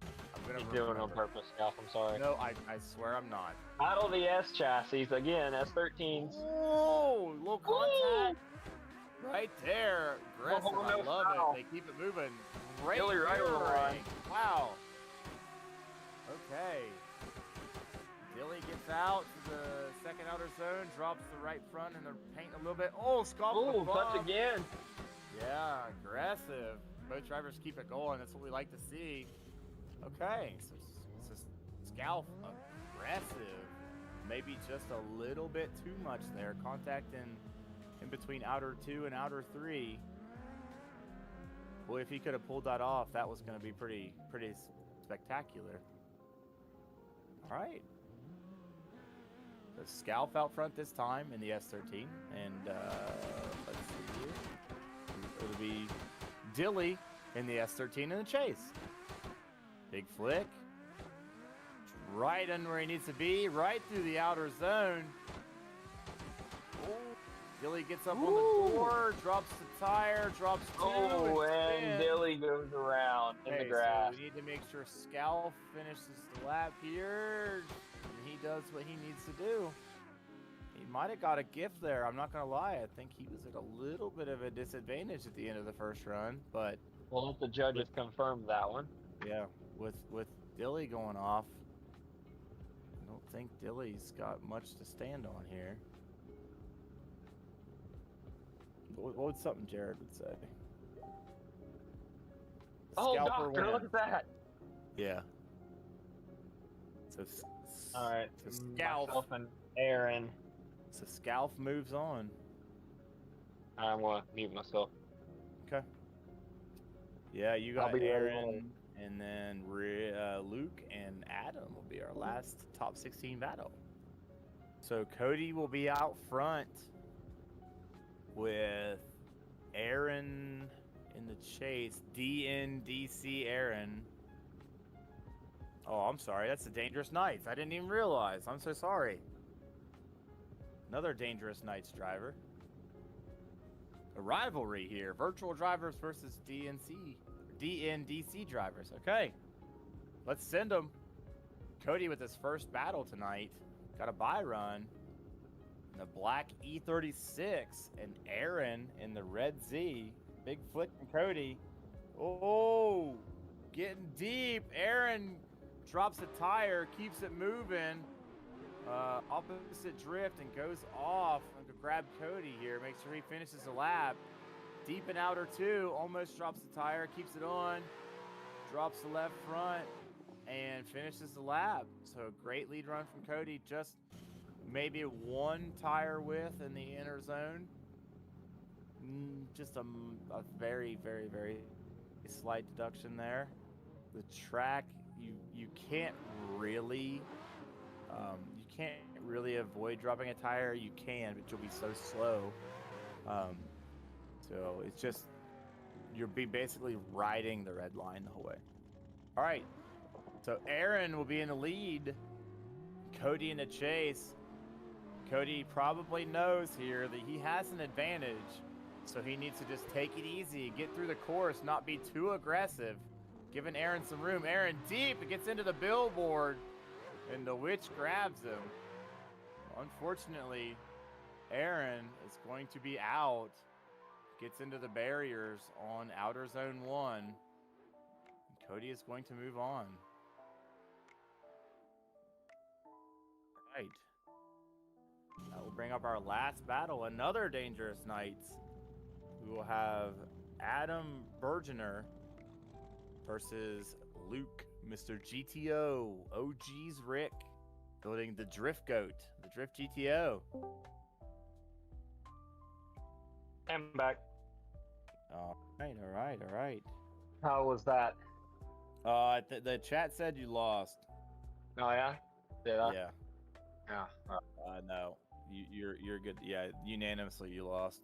I'm gonna He's doing it on remember. purpose, Scal. I'm sorry. No, I swear I'm not. Battle the S chassis again. S13s. Oh, little contact right there. Aggressive. Oh, I no love foul. it. They keep it moving. Great Dilly right over the mirroring. line. Wow. Okay. Dilly gets out to the second outer zone, drops the right front in the paint a little bit. Oh, Scott. Ooh, touch again. Yeah, aggressive. Both drivers keep it going. That's what we like to see. Okay, so Scal aggressive. Maybe just a little bit too much there. Contact in between outer 2 and outer 3. Boy, if he could have pulled that off, that was going to be pretty spectacular. All right. So Scalp out front this time in the S13, and let's see here. It'll be Dilly in the S13 in the chase. Big flick. Right in where he needs to be, right through the outer zone. Oh, Dilly gets up on the door, drops the tire, drops two. Oh, and spins. Dilly goes around in the grass. So we need to make sure Scal finishes the lap here, and he does what he needs to do. He might have got a gift there. I'm not gonna lie. I think he was at a little bit of a disadvantage at the end of the first run, but We'll let the judges confirm that one. yeah, with Dilly going off, I don't think Dilly's got much to stand on here. What would something Jared would say? Oh, Scalper doctor, win. look at that. Yeah. So, All right, so Scalp. myself and Aaron. So Scalp moves on. I'm gonna mute myself. Okay. Yeah, you I'll got be ready Aaron, and then Luke and Adam will be our last top 16 battle. So Cody will be out front with Aaron in the chase. DNDC Aaron. Oh, I'm sorry. That's the Dangerous Knights. I didn't even realize. I'm so sorry. Another Dangerous Knights driver. A rivalry here. Virtual drivers versus DNDC drivers. Okay. Let's send them. Cody with his first battle tonight. Got a bye run. In the black E36. And Aaron in the red Z. Big flick from Cody. Oh, getting deep. Aaron drops a tire, keeps it moving. Opposite drift and goes off. I'm gonna grab Cody here, make sure he finishes the lap. Deep and outer two, almost drops the tire, keeps it on, drops the left front, and finishes the lap. So great lead run from Cody, just maybe one tire width in the inner zone. Just a very, very, very slight deduction there. The track, you can't really avoid dropping a tire. You can, but you'll be so slow. So it's just you're basically riding the red line the whole way. All right, so Aaron will be in the lead. Cody in the chase. Cody probably knows here that he has an advantage, so he needs to just take it easy, get through the course, not be too aggressive. Giving Aaron some room. Aaron deep, it gets into the billboard, and the witch grabs him. Unfortunately, Aaron is going to be out. Gets into the barriers on outer zone 1. Cody is going to move on. Right. That will bring up our last battle, another Dangerous Knights. We will have Adam Bergener versus Luke, Mr. GTO, OG's Rick, building the Drift Goat, the Drift GTO. I'm back. All right. How was that? The chat said you lost. Oh yeah. Did I? Yeah. Yeah. No, you're good. Yeah, unanimously you lost.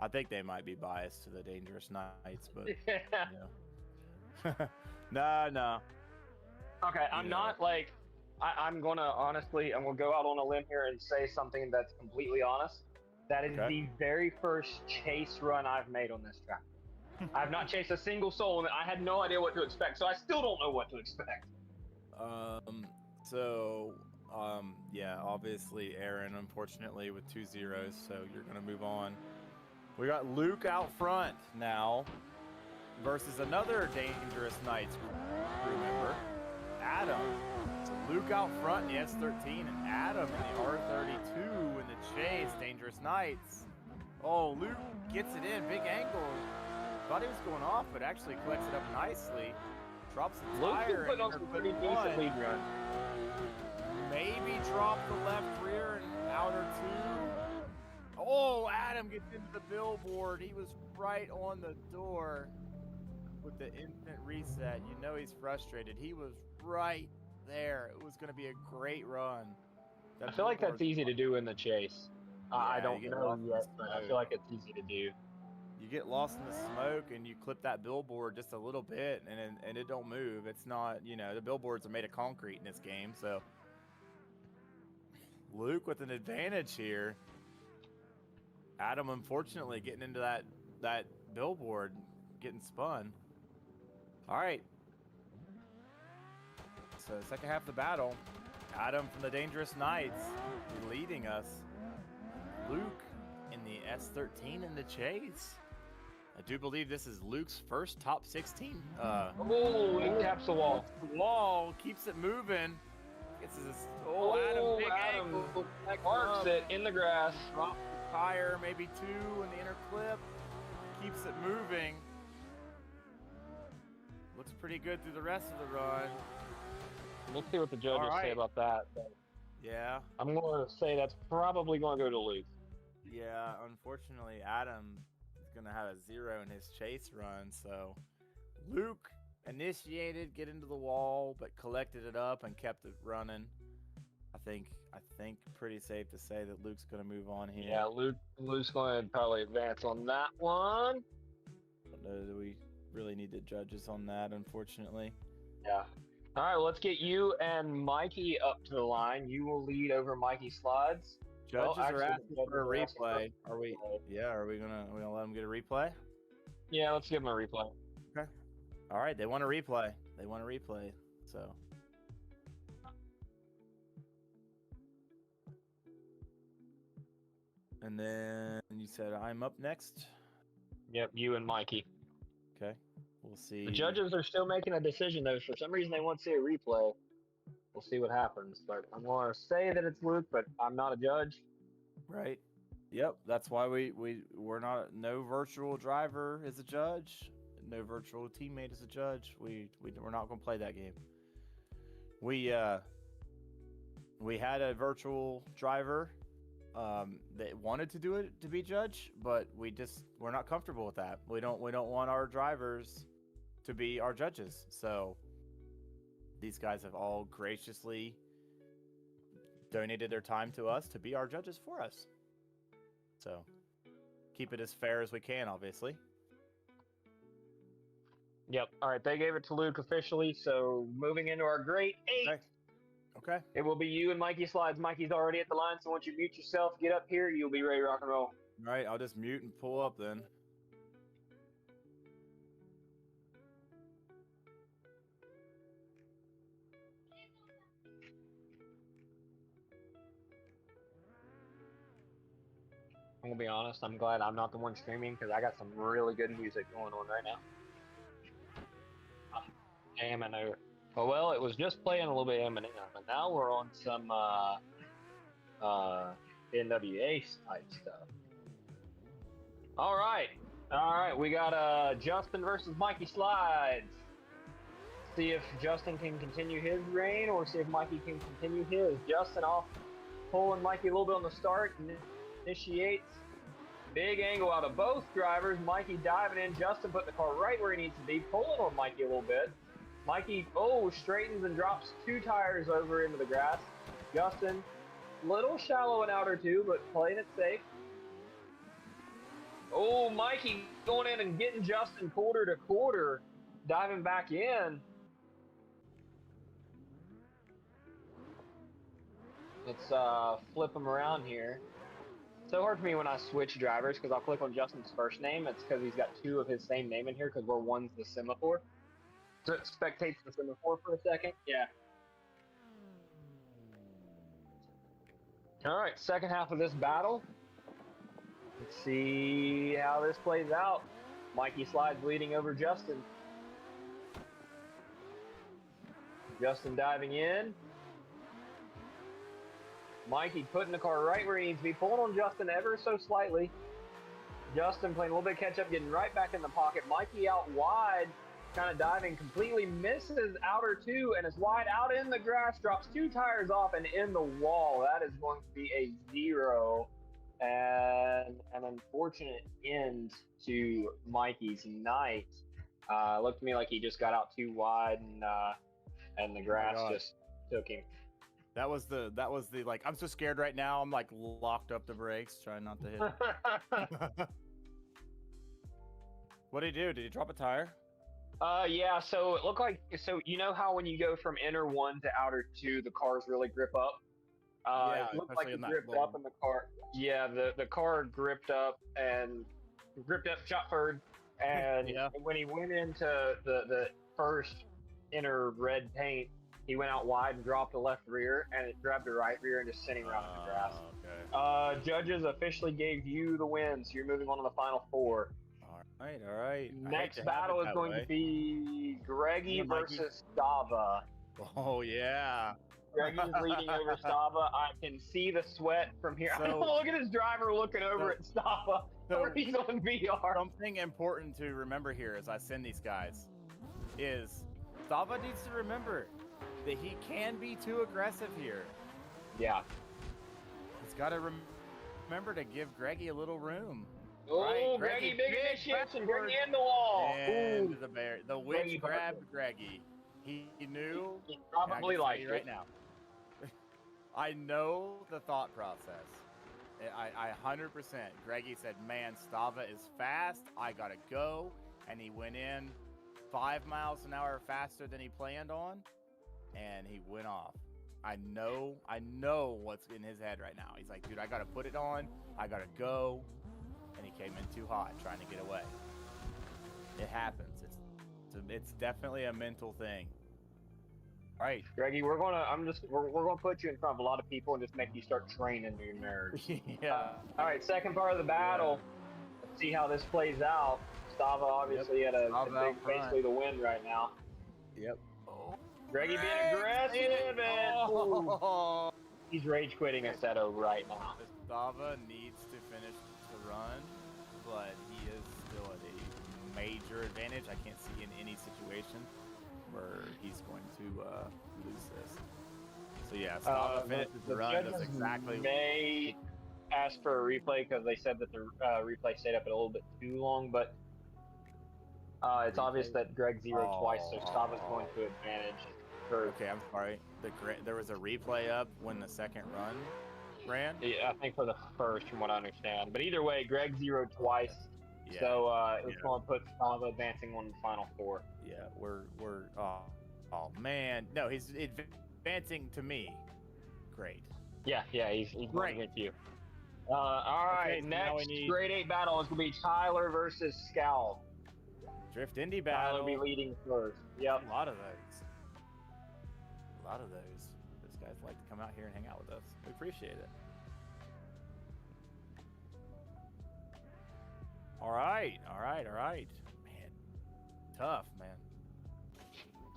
I think they might be biased to the Dangerous Knights, but Yeah. no. Okay, I'm not like I'm gonna go out on a limb here and say something that's completely honest. That is the very first chase run I've made on this track. I've not chased a single soul, and I had no idea what to expect, so I still don't know what to expect. Yeah, obviously Aaron, unfortunately, with 2 zeros, so you're gonna move on. We got Luke out front now versus another Dangerous Knights crew member, Adam. So Luke out front in the S13 and Adam in the R32 in the chase, Dangerous Knights. Oh, Luke gets it in, big angle. Thought he was going off, but actually collects it up nicely. Drops the Luke tire. can put on some pretty decent lead run. Maybe drop the left rear and outer two. Oh, Adam gets into the billboard. He was right on the door with the instant reset. You know he's frustrated. He was right there. It was going to be a great run. I feel like that's easy to do in the chase. I don't you get know lost in the yet, but I smoke. feel like it's easy to do. You get lost in the smoke and you clip that billboard just a little bit and it don't move. It's not, the billboards are made of concrete in this game, so. Luke with an advantage here. Adam, unfortunately, getting into that billboard, getting spun. All right. So second half of the battle, Adam from the Dangerous Knights leading us. Luke in the S13 in the chase. I do believe this is Luke's first top 16. Oh, he taps the wall. Wall keeps it moving. Gets his Adam big Adam angle. parks it in the grass. Drop the tire, maybe 2 in the inner clip. Keeps it moving. Looks pretty good through the rest of the run. Let's see what the judges say about that. Yeah. I'm going to say that's probably going to go to Luke. Yeah, unfortunately, Adam is going to have a 0 in his chase run. So Luke initiated, get into the wall, but collected it up and kept it running. I think pretty safe to say that Luke's going to move on here. Yeah, Luke's going to probably advance on that one. I don't know that we really need the judges on that, unfortunately. Yeah. All right, let's get you and Mikey up to the line. You will lead over Mikey slides. Judges Well, actually, are asking the for a judges are asking replay. Are we? Yeah. Are we gonna let them get a replay? Yeah, let's give him a replay. Okay. All right. They want a replay. So. And then you said I'm up next. Yep, you and Mikey. Okay. We'll see. The judges are still making a decision, though. For some reason, they want to see a replay. We'll see what happens. But I'm going to say that it's Luke, but I'm not a judge. Right. Yep. That's why we're not. No virtual driver is a judge. No virtual teammate is a judge. We're not going to play that game. We had a virtual driver that wanted to do it to be judge, but we're not comfortable with that. We don't want our drivers to be our judges. So these guys have all graciously donated their time to us to be our judges for us. So keep it as fair as we can, obviously. Yep. All right, they gave it to Luke officially, so moving into our Great 8. Okay. It will be you and Mikey Slides. Mikey's already at the line, so once you mute yourself, get up here, you'll be ready to rock and roll. All right, I'll just mute and pull up then. I'm going to be honest, I'm glad I'm not the one streaming because I got some really good music going on right now. Jamming over. Oh, well, it was just playing a little bit Eminem, but now we're on some NWA type stuff. All right, we got Justin versus Mikey Slides. See if Justin can continue his reign or see if Mikey can continue his. Justin off, pulling Mikey a little bit on the start, initiates. Big angle out of both drivers. Mikey diving in, Justin putting the car right where he needs to be, pulling on Mikey a little bit. Mikey, straightens and drops 2 tires over into the grass. Justin, little shallow in outer 2, but playing it safe. Oh, Mikey going in and getting Justin quarter to quarter, diving back in. Let's flip him around here. So hard for me when I switch drivers because I'll click on Justin's first name. It's because he's got 2 of his same name in here because where one's the semaphore. So it spectates the semaphore for a second. Yeah. All right, second half of this battle. Let's see how this plays out. Mikey Slides leading over Justin. Justin diving in. Mikey putting the car right where he needs to be, pulling on Justin ever so slightly. Justin playing a little bit of catch up, getting right back in the pocket. Mikey out wide, kind of diving, completely misses outer 2 and is wide out in the grass, drops 2 tires off and in the wall. That is going to be a 0 and an unfortunate end to Mikey's night. Looked to me like he just got out too wide and the grass just took him. That was the like, I'm so scared right now. I'm like locked up the brakes, trying not to hit him. What did he do? Did he drop a tire? Yeah, so it looked like, so you know how when you go from inner 1 to outer 2, the cars really grip up? Yeah, it looked especially like in it that gripped little- up in the car. Yeah, the car gripped up, shot forward, and Yeah. when he went into the first inner red paint, he went out wide and dropped the left rear, and it grabbed the right rear and just sent him around in the grass. Okay. Judges officially gave you the win, so you're moving on to the final 4. All right. All right. I hate Next to have battle it is that going way. to be Greggy Yeah, Mikey. versus Stava. Oh yeah. Greggy's leading over Stava. I can see the sweat from here. So- Look at his driver looking over at Stava. so- He's on VR. Something important to remember here as I send these guys is Stava needs to remember that he can be too aggressive here. Yeah. He's got to remember to give Greggy a little room. Oh, Right, Greggy, Greggy, big big initiation. backward. Greggy in the wall. And Ooh, the witch Greggy grabbed Greggy. He knew. he and I can probably tell liked you it. right now. I know the thought process. I 100%. Greggy said, "Man, Stava is fast. I gotta go," and he went in 5 miles an hour faster than he planned on, and he went off. I know what's in his head right now. He's like, "Dude, I gotta put it on. I gotta go," and he came in too hot, trying to get away. It happens. It's definitely a mental thing. All right. Greggy, we're gonna put you in front of a lot of people and just make you start training your nerves. Yeah. All right, second part of the battle. Let's see how this plays out. Stava obviously at a Stava big, out front. basically the win right now. Yep. Oh. Greggy being aggressive and ooh, he's rage quitting Assetto right now. Stava needs to finish the run, but he is still at a major advantage. I can't see in any situation where he's going to lose this. So yeah, Stava finishes the run. Does judges exactly. may ask for a replay because they said that the replay stayed up a little bit too long, but it's obvious that Greg zeroed twice, so Stava's going to advantage. Okay, I'm sorry. There was a replay up when the second run ran. Yeah, I think for the first, from what I understand. But either way, Greg zeroed twice, Yeah. so it's going to put Stava advancing on the final 4. Yeah, we're oh man, no, he's advancing to me. Great. Yeah, he's going Great. against you. All right, Okay, so now we next need- grade 8 battle is going to be Tyler versus Scal. Drift Indy Tyler battle. will be leading first. Yep. A lot of those. Those guys like to come out here and hang out with us. We appreciate it. All right. Man, tough, man.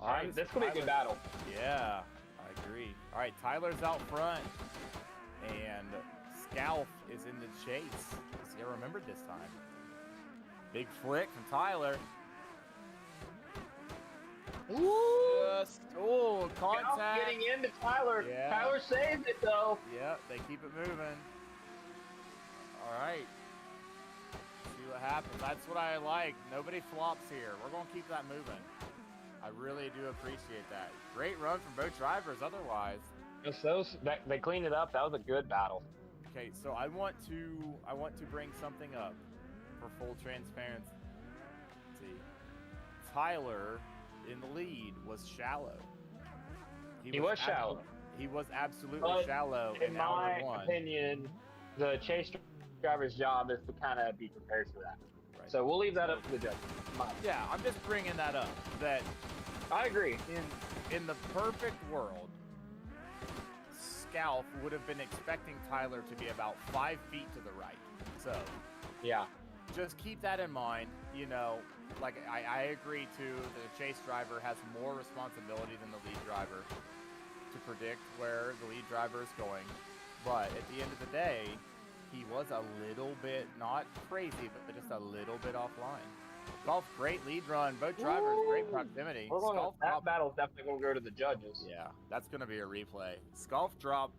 All right, this will be a good battle. Yeah, I agree. All right, Tyler's out front, and Scalf is in the chase. See, I remembered this time. Big flick from Tyler. Just, contact. Scal getting into Tyler. Yeah. Tyler saved it though. Yep, they keep it moving. All right. See what happens. That's what I like. Nobody flops here. We're going to keep that moving. I really do appreciate that. Great run from both drivers otherwise. They cleaned it up. That was a good battle. Okay, so I want to bring something up for full transparency. Tyler in the lead was shallow. He was shallow. He was absolutely But shallow In my hour 1. opinion, the chase driver's job is to kind of be prepared for that. Right. So we'll leave that up to the judges. Yeah, I'm just bringing that up. That I agree. in the perfect world, Scalf would have been expecting Tyler to be about 5 feet to the right. So Yeah. just keep that in mind. You know, like I agree too. The chase driver has more responsibility than the lead driver to predict where the lead driver is going. But at the end of the day, he was a little bit, not crazy, but just a little bit offline. Golf, great lead run. Both drivers, great proximity. We're going Sculf that dropped- battle's definitely going to go to the judges. Yeah, that's going to be a replay. Sculf dropped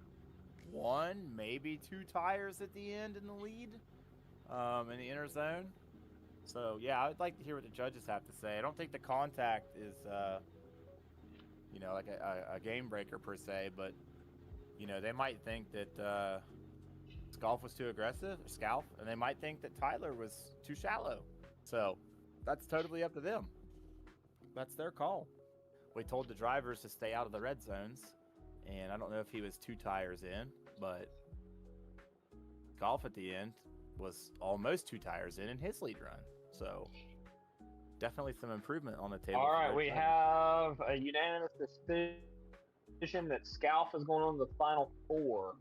1, maybe 2 tires at the end in the lead, in the inner zone. So, yeah, I'd like to hear what the judges have to say. I don't think the contact is, like a game breaker per se, but, they might think that Sculf was too aggressive, or Scalf, and they might think that Tyler was too shallow. So, that's totally up to them. That's their call. We told the drivers to stay out of the red zones, and I don't know if he was 2 tires in, but Golf at the end was almost 2 tires in his lead run. So definitely some improvement on the table. All right, we have a unanimous decision that Scalf is going on to the final 4.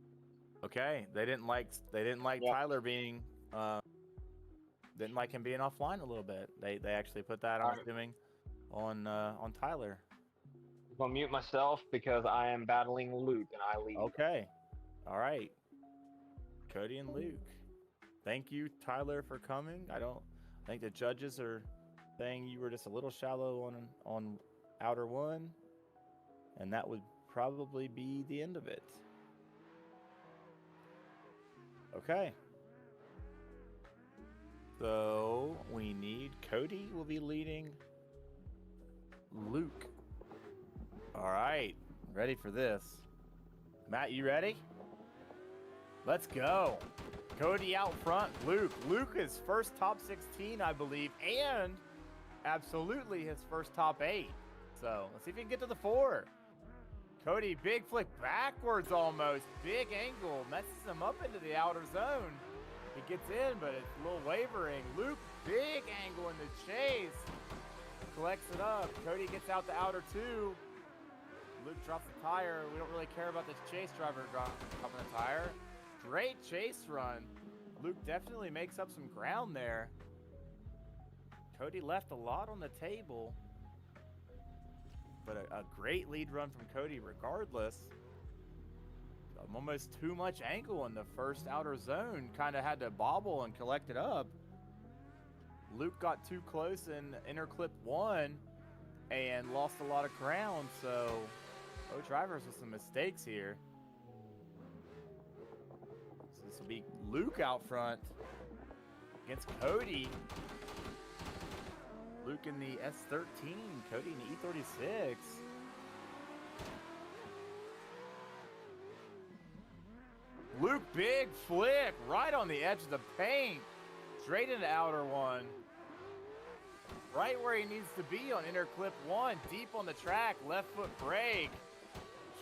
Okay, they didn't like Yep. Tyler being didn't like him being offline a little bit. They actually put that, I'm All right. assuming, on Tyler. I'm gonna mute myself because I am battling Luke and I lead. Okay, all right, Cody and Luke. Thank you, Tyler, for coming. I think the judges are saying you were just a little shallow on outer 1, and that would probably be the end of it. Okay. So we need Cody will be leading Luke. All right, ready for this. Matt, you ready? Let's go. Cody out front, Luke. Luke is first top 16, I believe, and absolutely his first top 8. So let's see if he can get to the 4. Cody, big flick backwards almost. Big angle, messes him up into the outer zone. He gets in, but it's a little wavering. Luke, big angle in the chase. Collects it up. Cody gets out the outer 2. Luke drops the tire. We don't really care about this chase driver dropping the tire. Great chase run. Luke definitely makes up some ground there. Cody left a lot on the table, but a great lead run from Cody regardless. Almost too much angle in the first outer zone. Kind of had to bobble and collect it up. Luke got too close in inner clip 1 and lost a lot of ground, so both drivers with some mistakes here. So this will be Luke out front against Cody. Luke in the S13, Cody in the E36. Luke, big flick, right on the edge of the paint. Straight into outer 1. Right where he needs to be on inner clip 1. Deep on the track, left foot brake.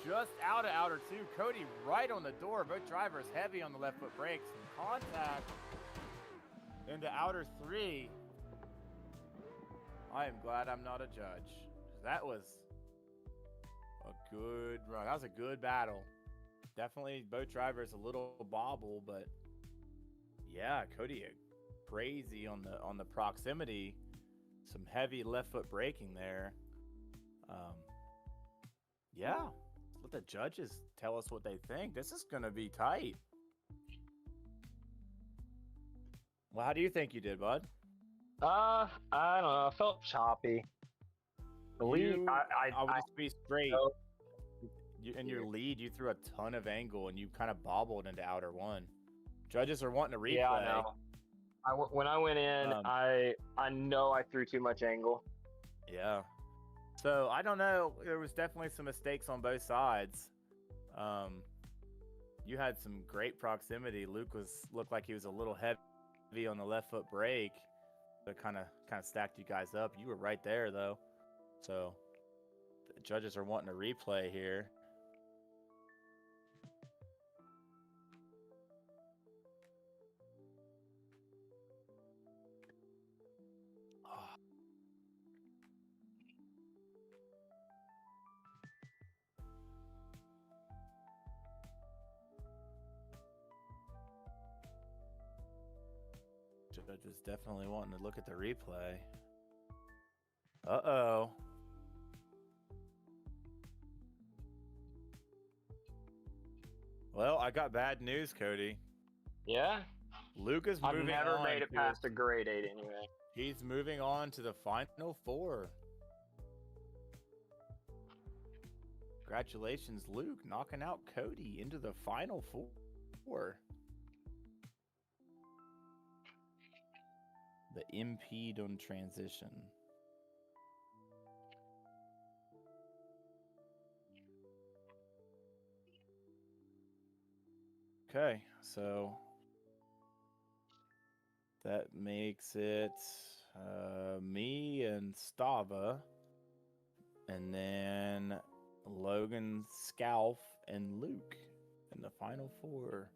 Just out of outer 2. Cody right on the door. Both drivers heavy on the left foot brake. Some contact into outer 3. I am glad I'm not a judge. That was a good run. That was a good battle. Definitely both drivers a little bobble, but yeah, Cody crazy on the proximity. Some heavy left foot braking there. Yeah, let the judges tell us what they think. This is gonna be tight. Well, how do you think you did, bud? I don't know. I felt choppy. The lead, I would just be straight. know. In your lead, you threw a ton of angle and you kind of bobbled into outer 1. Judges are wanting to replay. Yeah, I know. When I went in, I know I threw too much angle. Yeah. So I don't know. There was definitely some mistakes on both sides. You had some great proximity. Luke looked like he was a little heavy on the left foot brake. That kind of stacked you guys up. You were right there though. So the judges are wanting a replay here. Judges definitely wanting to look at the replay. Uh-oh. Well, I got bad news, Cody. Yeah? Luke is moving on. I've never made it past a grade 8 anyway. He's moving on to the final 4. Congratulations, Luke, knocking out Cody into the final 4. The impede on transition. Okay, so that makes it me and Stava, and then Logan, Scalf, and Luke in the final 4.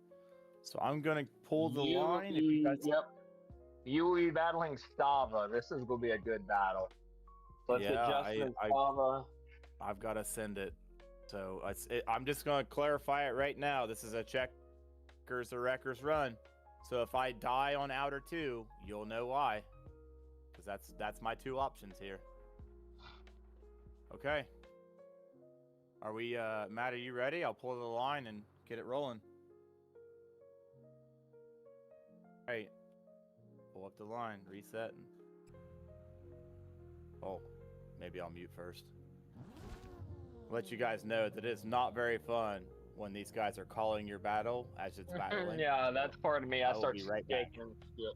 So I'm gonna pull the line. If you guys... Yep. You will be battling Stava. This is gonna be a good battle. Let's get Justin and Stava. I've got to send it. So I'm just gonna clarify it right now. This is a checkers or wreckers run. So if I die on outer 2, you'll know why. Because that's my 2 options here. Okay. Are we, Matt, are you ready? I'll pull the line and get it rolling. All right. Pull up the line, reset. Oh, maybe I'll mute first. Let you guys know that it's not very fun when these guys are calling your battle as it's battling. Yeah, that's part of me. I start right shaking. Yep.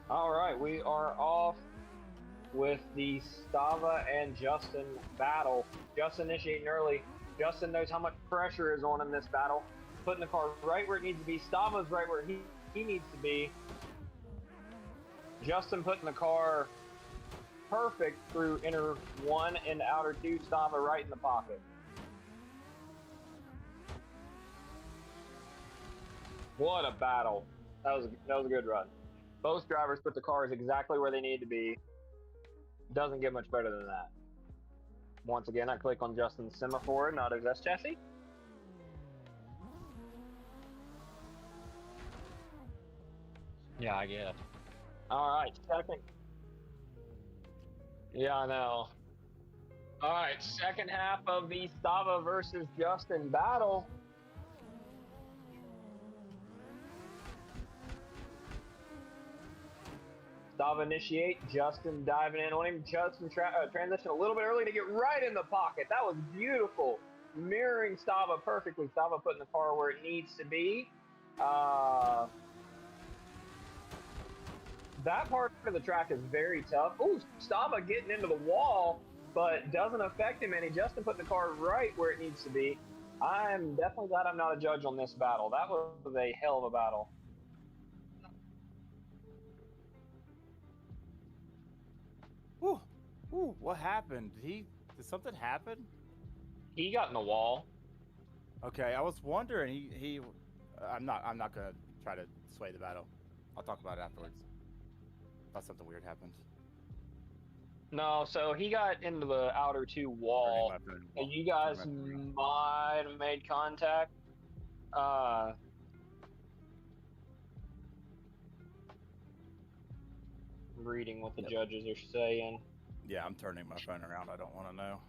All right, we are off with the Stava and Justin battle. Justin initiating early. Justin knows how much pressure is on in this battle. Putting the car right where it needs to be. Stava's right where he needs to be. Justin putting the car perfect through inner 1 and outer 2. Stava right in the pocket. What a battle. That was a good run. Both drivers put the cars exactly where they need to be. Doesn't get much better than that. Once again, I click on Justin's semaphore, not his S chassis. Yeah, I guess. All right, second. Yeah, I know. All right, second half of the Stava versus Justin battle. Stava initiate, Justin diving in on him. Justin transition a little bit early to get right in the pocket. That was beautiful. Mirroring Stava perfectly. Stava putting the car where it needs to be. That part of the track is very tough. Ooh, Stava getting into the wall, but doesn't affect him any. Justin putting the car right where it needs to be. I'm definitely glad I'm not a judge on this battle. That was a hell of a battle. Ooh, what happened? Did something happen? He got in the wall. Okay, I was wondering. I'm not gonna try to sway the battle. I'll talk about it afterwards. Thought something weird happened. No, so he got into the outer 2 wall. And you guys might have made contact. Reading what the judges are saying. Yeah, I'm turning my phone around. I don't want to know.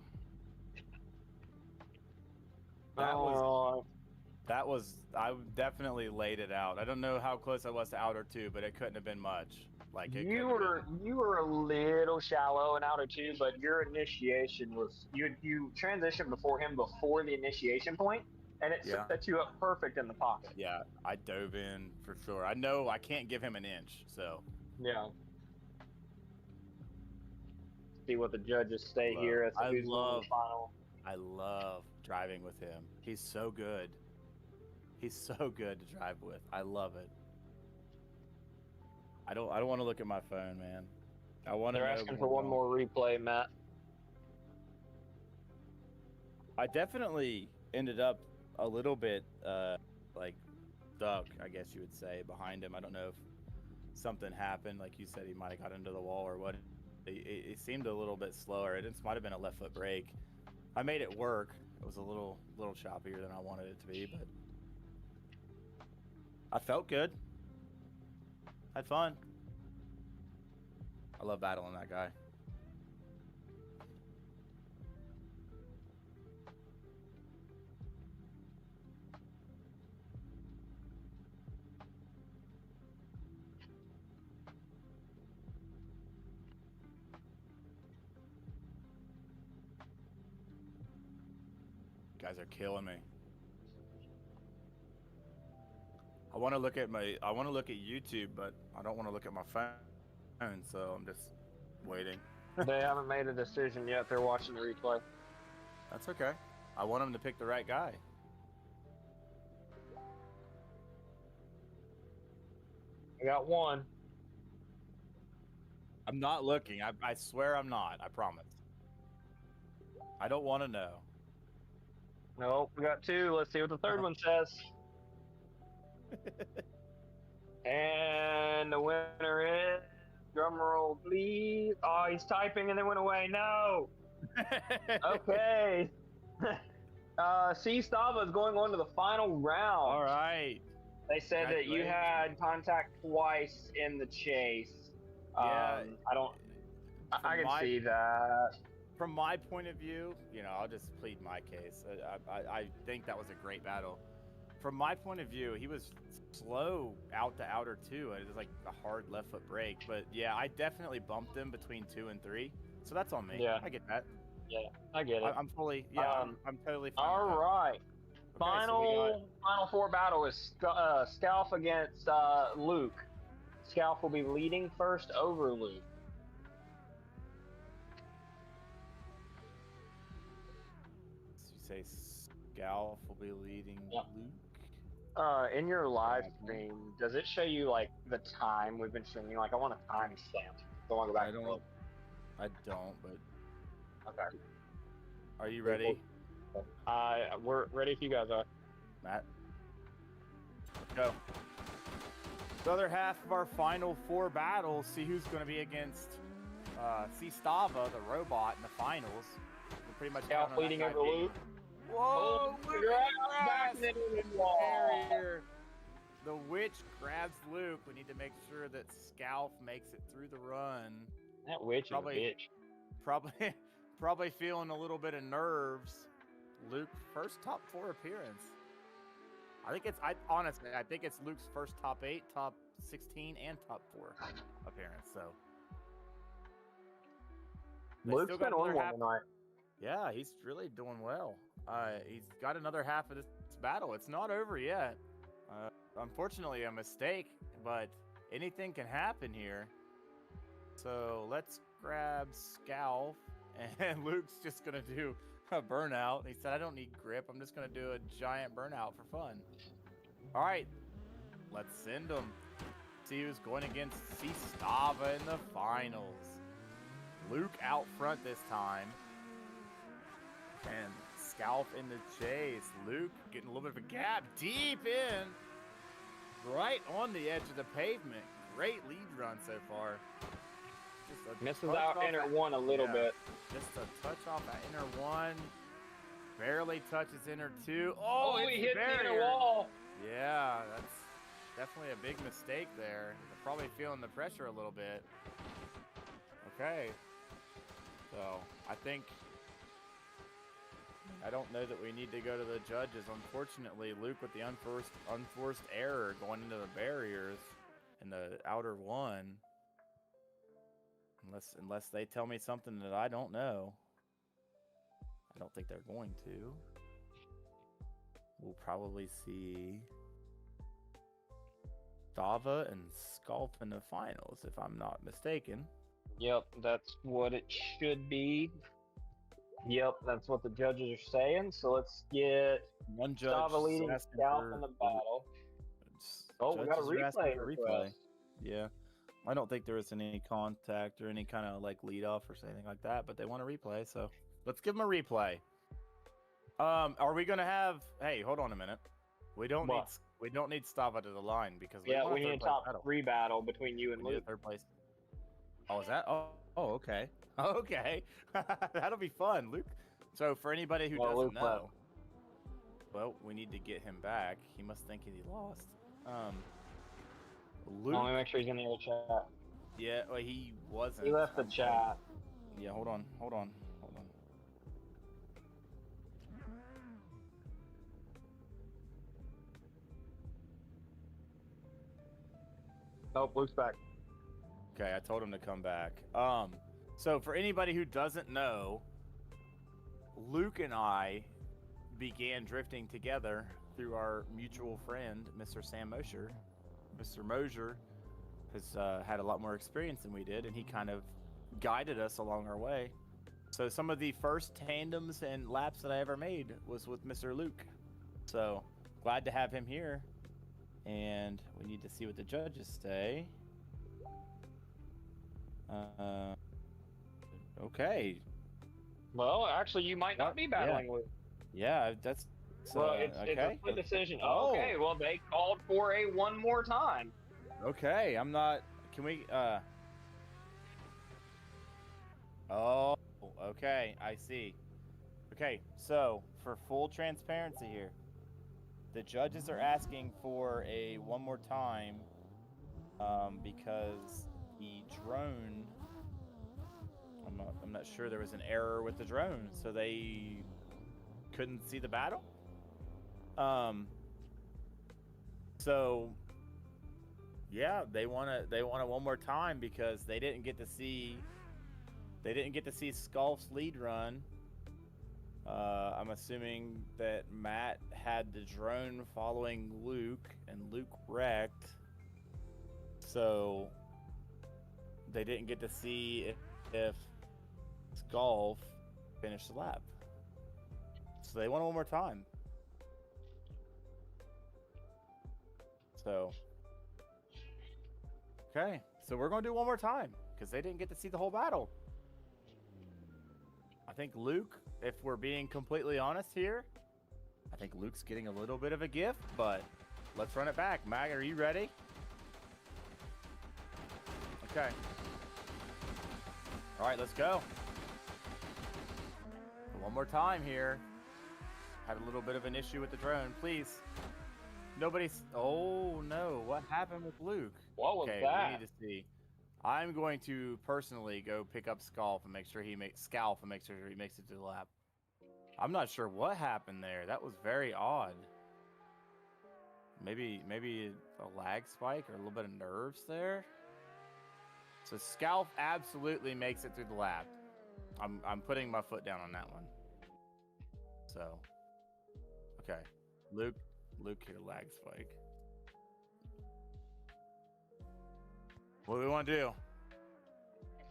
That was. I definitely laid it out. I don't know how close I was to outer 2, but it couldn't have been much. Like you were a little shallow in outer 2, but your initiation was you transitioned before him before the initiation point, and it set you up perfect in the pocket. Yeah, I dove in for sure. I know I can't give him an inch, so. Yeah. See what the judges say here as to who's going to the final. I love driving with him. He's so good. He's so good to drive with. I love it. I don't want to look at my phone, man. I want to. They're asking for one more replay, Matt. I definitely ended up a little bit like stuck, I guess you would say, behind him. I don't know if something happened. Like you said, he might have got into the wall or what. It seemed a little bit slower. It might have been a left foot brake. I made it work. It was a little choppier than I wanted it to be, but I felt good. Had fun. I love battling that guy. You guys are killing me. I want to look at YouTube, but I don't want to look at my phone, so I'm just waiting. They haven't made a decision yet. They're watching the replay. That's okay. I want them to pick the right guy. I got one. I'm not looking. I swear I'm not. I promise. I don't want to know. Nope, we got two. Let's see what the third one says. And the winner is, drum roll please. Oh, he's typing and then went away. No. Okay. Stava is going on to the final round. All right. They said that you had contact twice in the chase. Yeah. I can see that. From my point of view, I'll just plead my case. I think that was a great battle. From my point of view, he was slow out to outer 2. It was like a hard left foot break. But yeah, I definitely bumped him between 2 and 3. So that's on me. Yeah. I get that. Yeah, I get it. I'm fully, I'm totally fine. All with that. right. Okay, Final 4 battle is Scalf against Luke. Scalf will be leading first over Luke. So you say Scal will be leading Yep. Luke? In your live stream, does it show you like the time we've been streaming? Like, I want a time stamp. Don't want to go back. I don't, but Okay. are you ready? We're ready if you guys are. Matt? Let's go. The other half of our final 4 battles, see who's going to be against Stava, the robot, in the finals. We're pretty much Scalf leading over Luke. Whoa! Back into the wall. Barrier. The witch grabs Luke. We need to make sure that Scalf makes it through the run. That witch Probably- is a bitch. Probably feeling a little bit of nerves. Luke, first top 4 appearance. Honestly, I think it's Luke's first top 8, top 16, and top 4 appearance. So they Luke's still got been on another one half. tonight. Yeah, he's really doing well. He's got another half of this battle. It's not over yet. Unfortunately, a mistake, but anything can happen here. So let's grab Scalf, and Luke's just gonna do a burnout. He said, I don't need grip. I'm just gonna do a giant burnout for fun. All right, let's send him. See who's going against Stava in the finals. Luke out front this time. And Scalf in the chase. Luke getting a little bit of a gap deep in. Right on the edge of the pavement. Great lead run so far. Just a Misses touch out off inner that- 1 a little yeah, bit. Just a touch off that inner 1. Barely touches inner 2. Oh, it's he hit the barrier. inner wall. Yeah, that's definitely a big mistake there. They're probably feeling the pressure a little bit. Okay. So, I don't know that we need to go to the judges. Unfortunately, Luke with the unforced error going into the barriers in the outer 1. Unless they tell me something that I don't know. I don't think they're going to. We'll probably see Stava and Scalf in the finals, if I'm not mistaken. Yep, that's what it should be. Yep, that's what the judges are saying. So let's get One judge Stava leading asking Scalf for- in the battle. Oh, we got a judges are asking replay for request. Yeah. I don't think there was any contact or any kind of like lead off or anything like that, but they want a replay, so let's give them a replay. Are we gonna have? Hey, hold on a minute. We don't What? need Stava to the line because Yeah, want we need a third place top battle. 3 battle between you and We need a Luke. third place. Oh, is that? Oh, okay. Okay. That'll be fun, Luke. So for anybody who Well, doesn't Luke left. know, well, we need to get him back. He must think he lost. Luke. Let me make sure he's in the other chat. Yeah, well, he wasn't. He left the chat. Yeah, hold on. Nope, Luke's back. Okay, I told him to come back. So for anybody who doesn't know, Luke and I began drifting together through our mutual friend, Mr. Sam Mosher. Mr. Mosher has had a lot more experience than we did, and he kind of guided us along our way. So some of the first tandems and laps that I ever made was with Mr. Luke. So glad to have him here. And we need to see what the judges say. Okay. Well, actually, you might not be battling with. Yeah, that's Well, it's okay. a split decision. Oh. Okay, well, they called for a one more time. Okay, I'm not. Can we? Oh, okay, I see. Okay, so for full transparency here, the judges are asking for a one more time, because the drone. I'm not sure there was an error with the drone, so they couldn't see the battle. So yeah, they want it one more time because they didn't get to see Sculp's lead run. I'm assuming that Matt had the drone following Luke and Luke wrecked, so they didn't get to see if Sculp finished the lap. So they want it one more time. So, okay, so we're going to do one more time because they didn't get to see the whole battle. I think Luke, if we're being completely honest here, I think Luke's getting a little bit of a gift, but let's run it back. Mag, are you ready? Okay. All right, let's go. One more time here. Had a little bit of an issue with the drone. Please. Nobody's. Oh no! What happened with Luke? What was okay, that? We need to see. I'm going to personally go pick up Scal and make sure he makes it to the lap. I'm not sure what happened there. That was very odd. Maybe a lag spike or a little bit of nerves there. So Scal absolutely makes it through the lap. I'm putting my foot down on that one. So, okay, Luke here, lag spike. What do we want to do?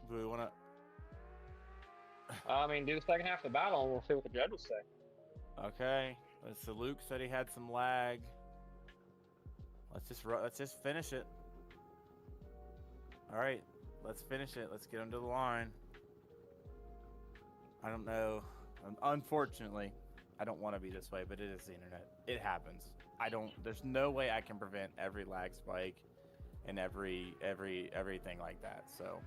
Do we want to? I mean, do the second half of the battle, and we'll see what the judges say. Okay, so Luke said he had some lag. Let's just finish it. All right, let's finish it. Let's get him to the line. I don't know. Unfortunately, I don't want to be this way, but it is the internet. It happens. There's no way I can prevent every lag spike and everything like that. So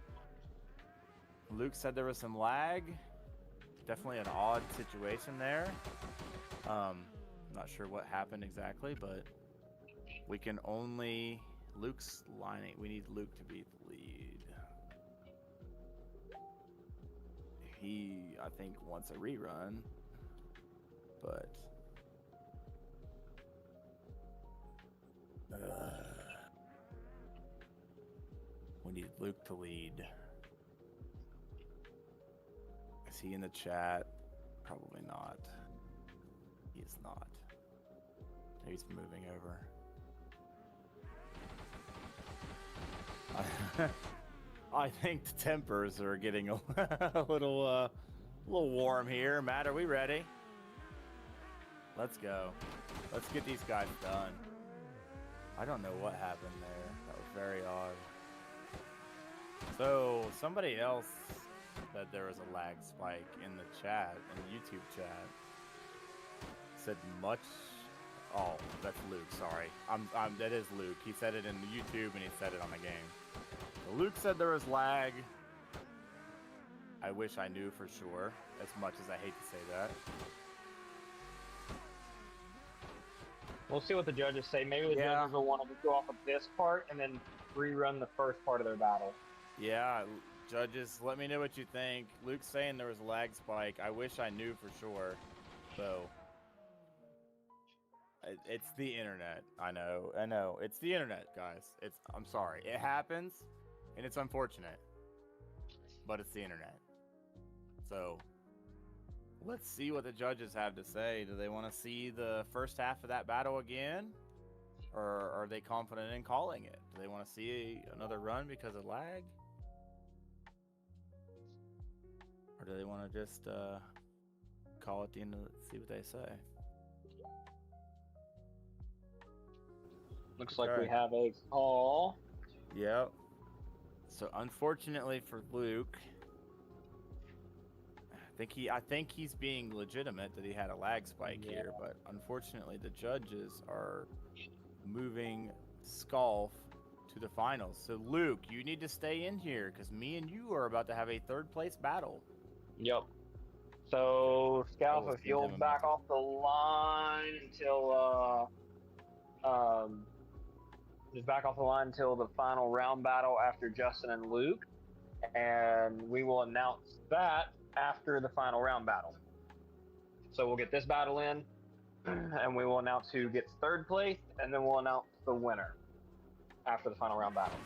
Luke said there was some lag. Definitely an odd situation there. Not sure what happened exactly, but we can only Luke's lining. We need Luke to be the lead. He, I think, wants a rerun, but we need Luke to lead. Is he in the chat? Probably not. He is not. He's moving over. I think the tempers are getting a little warm here. Matt, are we ready? Let's go. Let's get these guys done. I don't know what happened there. That was very odd. So somebody else said there was a lag spike in the chat, in the YouTube chat. Said much. Oh, that's Luke. Sorry. That is Luke. He said it in YouTube and he said it on the game. So Luke said there was lag. I wish I knew for sure, as much as I hate to say that. We'll see what the judges say. Maybe the judges will want to go off of this part and then rerun the first part of their battle. Yeah, judges, let me know what you think. Luke's saying there was a lag spike. I wish I knew for sure. So, it's the internet. I know. It's the internet, guys. I'm sorry. It happens, and it's unfortunate. But it's the internet. So, Let's see what the judges have to say. Do they want to see the first half of that battle again? Or are they confident in calling it? Do they want to see another run because of lag? Or do they want to just call at the end of it, see what they say? Looks like we have a call. Yep. So unfortunately for Luke, I think he's being legitimate that he had a lag spike here, but unfortunately the judges are moving Scal to the finals. So Luke, you need to stay in here because me and you are about to have a third place battle. Yep. So Scal, will if send you'll him a back message. off the line until just back off the line until the final round battle after Justin and Luke, and we will announce that after the final round battle. So we'll get this battle in, and we will announce who gets third place, and then we'll announce the winner after the final round battle.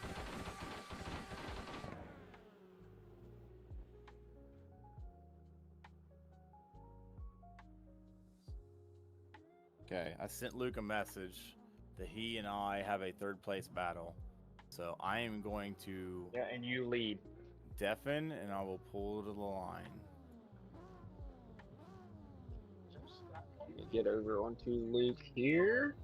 Okay, I sent Luke a message that he and I have a third place battle. So I am going to Yeah, and you lead. deafen and I will pull to the line. Let me get over onto Luke here.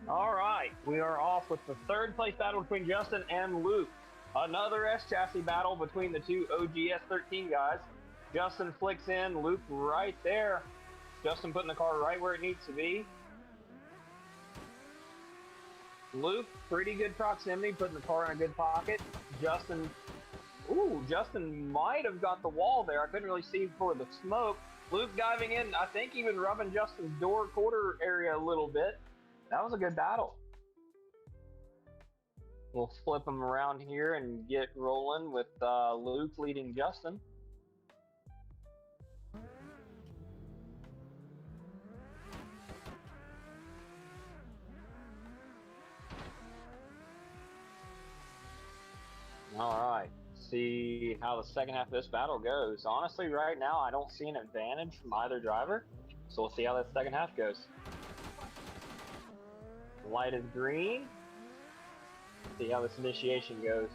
All right, we are off with the third place battle between Justin and Luke. Another S-chassis battle between the two OGS 13 guys. Justin flicks in, Luke right there. Justin putting the car right where it needs to be. Luke, pretty good proximity, putting the car in a good pocket. Justin might have got the wall there. I couldn't really see for the smoke. Luke diving in, I think even rubbing Justin's door quarter area a little bit. That was a good battle. We'll flip them around here and get rolling with Luke leading Justin. All right, see how the second half of this battle goes. Honestly, right now, I don't see an advantage from either driver, so we'll see how that second half goes. Light is green. See how this initiation goes.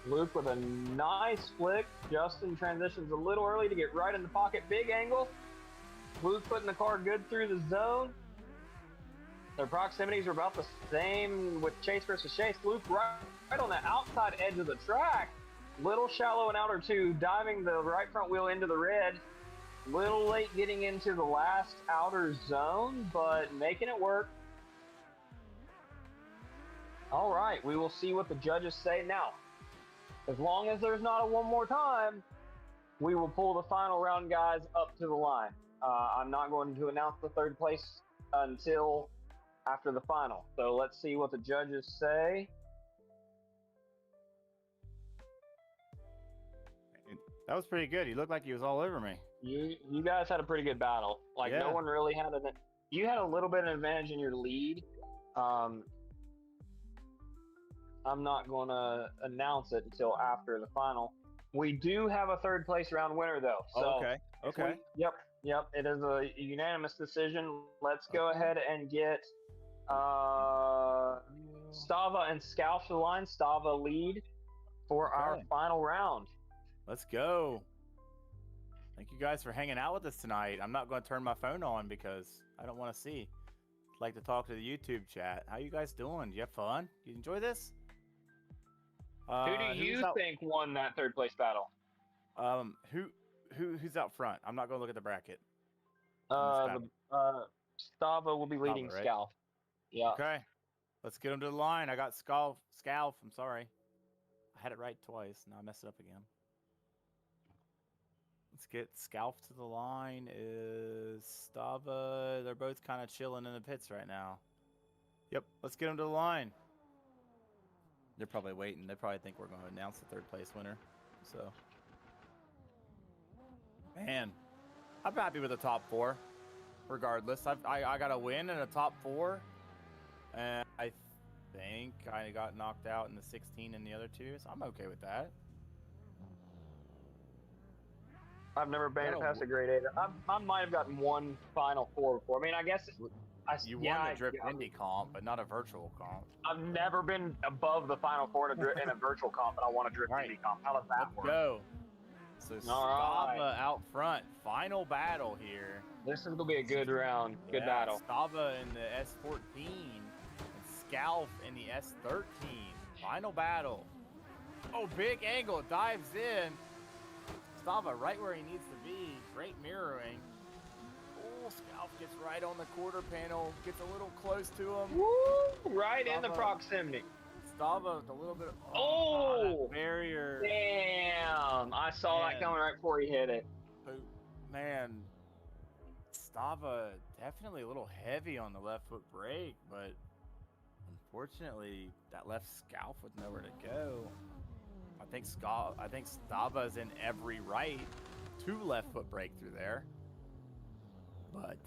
Luke with a nice flick. Justin transitions a little early to get right in the pocket. Big angle. Luke putting the car good through the zone. Their proximities are about the same with chase versus chase. Luke right on the outside edge of the track. Little shallow in outer two, diving the right front wheel into the red. Little late getting into the last outer zone, but making it work. All right, we will see what the judges say now. As long as there's not a one more time, we will pull the final round guys up to the line. I'm not going to announce the third place until after the final. So let's see what the judges say. That was pretty good. He looked like he was all over me. You guys had a pretty good battle. Like, no one really had you had a little bit of an advantage in your lead. I'm not going to announce it until after the final. We do have a third place round winner, though. So Okay. Yep. It is a unanimous decision. Let's go ahead and get Stava and Scal to the line. Stava lead for our final round. Let's go. Thank you guys for hanging out with us tonight. I'm not going to turn my phone on because I don't want to see. like to talk to the YouTube chat. How you guys doing? You have fun? You enjoy this? Who do you think won that third place battle? Who's out front? I'm not gonna look at the bracket. Stava will be leading Stava, right? Scal. Yeah. Okay, let's get him to the line. I got Scalf. I'm sorry, I had it right twice. Now I messed it up again. Let's get Scalf to the line. Is Stava? They're both kind of chilling in the pits right now. Yep, let's get them to the line. They're probably waiting. They probably think we're going to announce the third place winner. So, man, I'm happy with the top 4. Regardless, I got a win in a top 4, and I think I got knocked out in the 16 and the other 2, so I'm okay with that. I've never been past a grade 8. I might have gotten one Final 4 before. I mean, I guess you won the Drift Indy comp, but not a virtual comp. I've never been above the Final 4 in a virtual comp, but I want a Drift Indy comp. How does that work? Go. So Stava out front. Final battle here. This is gonna be a good round. Good battle. Stava in the S14 and Scalf in the S13. Final battle. Oh, big angle. Dives in. Stava right where he needs to be. Great mirroring. Oh, Scalf gets right on the quarter panel. Gets a little close to him. Woo! Right in the proximity. Stava with a little bit of that barrier. Damn! I saw that coming right before he hit it. Man, Stava definitely a little heavy on the left foot brake, but unfortunately that left Scalf with nowhere to go. I think Stava's in every right. 2 left foot brake through there. But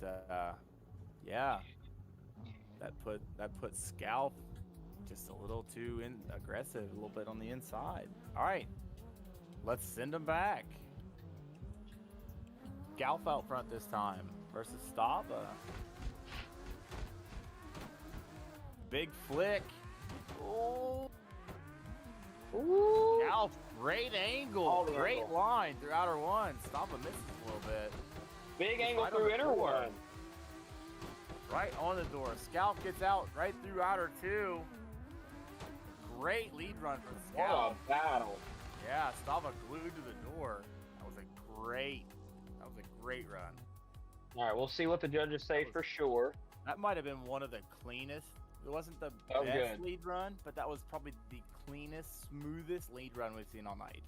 yeah, that put Scalf just a little too aggressive, a little bit on the inside. All right, let's send him back. Scalf out front this time versus Stava. Big flick. Oh. Ooh. Scalf, great angle, great line through outer 1. Stava misses a little bit. Big angle through inner 1. Right on the door. Scalf gets out right through outer 2. Great lead run for Scal. What a battle. Yeah, Stava glued to the door. That was a great run. All right, we'll see what the judges say for sure. That might have been one of the cleanest. It wasn't the best lead run, but that was probably the cleanest, smoothest lead run we've seen all night.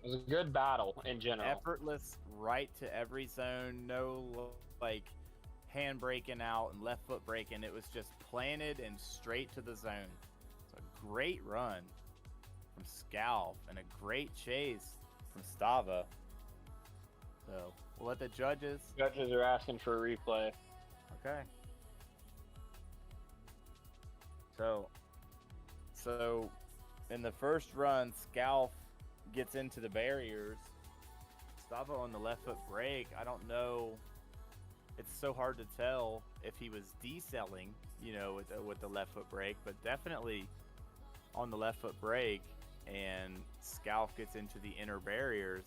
It was a good battle in general. Effortless, right to every zone. No like hand braking out and left foot braking. It was just planted and straight to the zone. It's a great run from Scal and a great chase from Stava. So we'll let the judges. Judges are asking for a replay. Okay. So in the first run, Scal gets into the barriers. Stava on the left foot brake. I don't know. It's so hard to tell if he was decelling, with the left foot brake, but definitely on the left foot brake. And Scal gets into the inner barriers.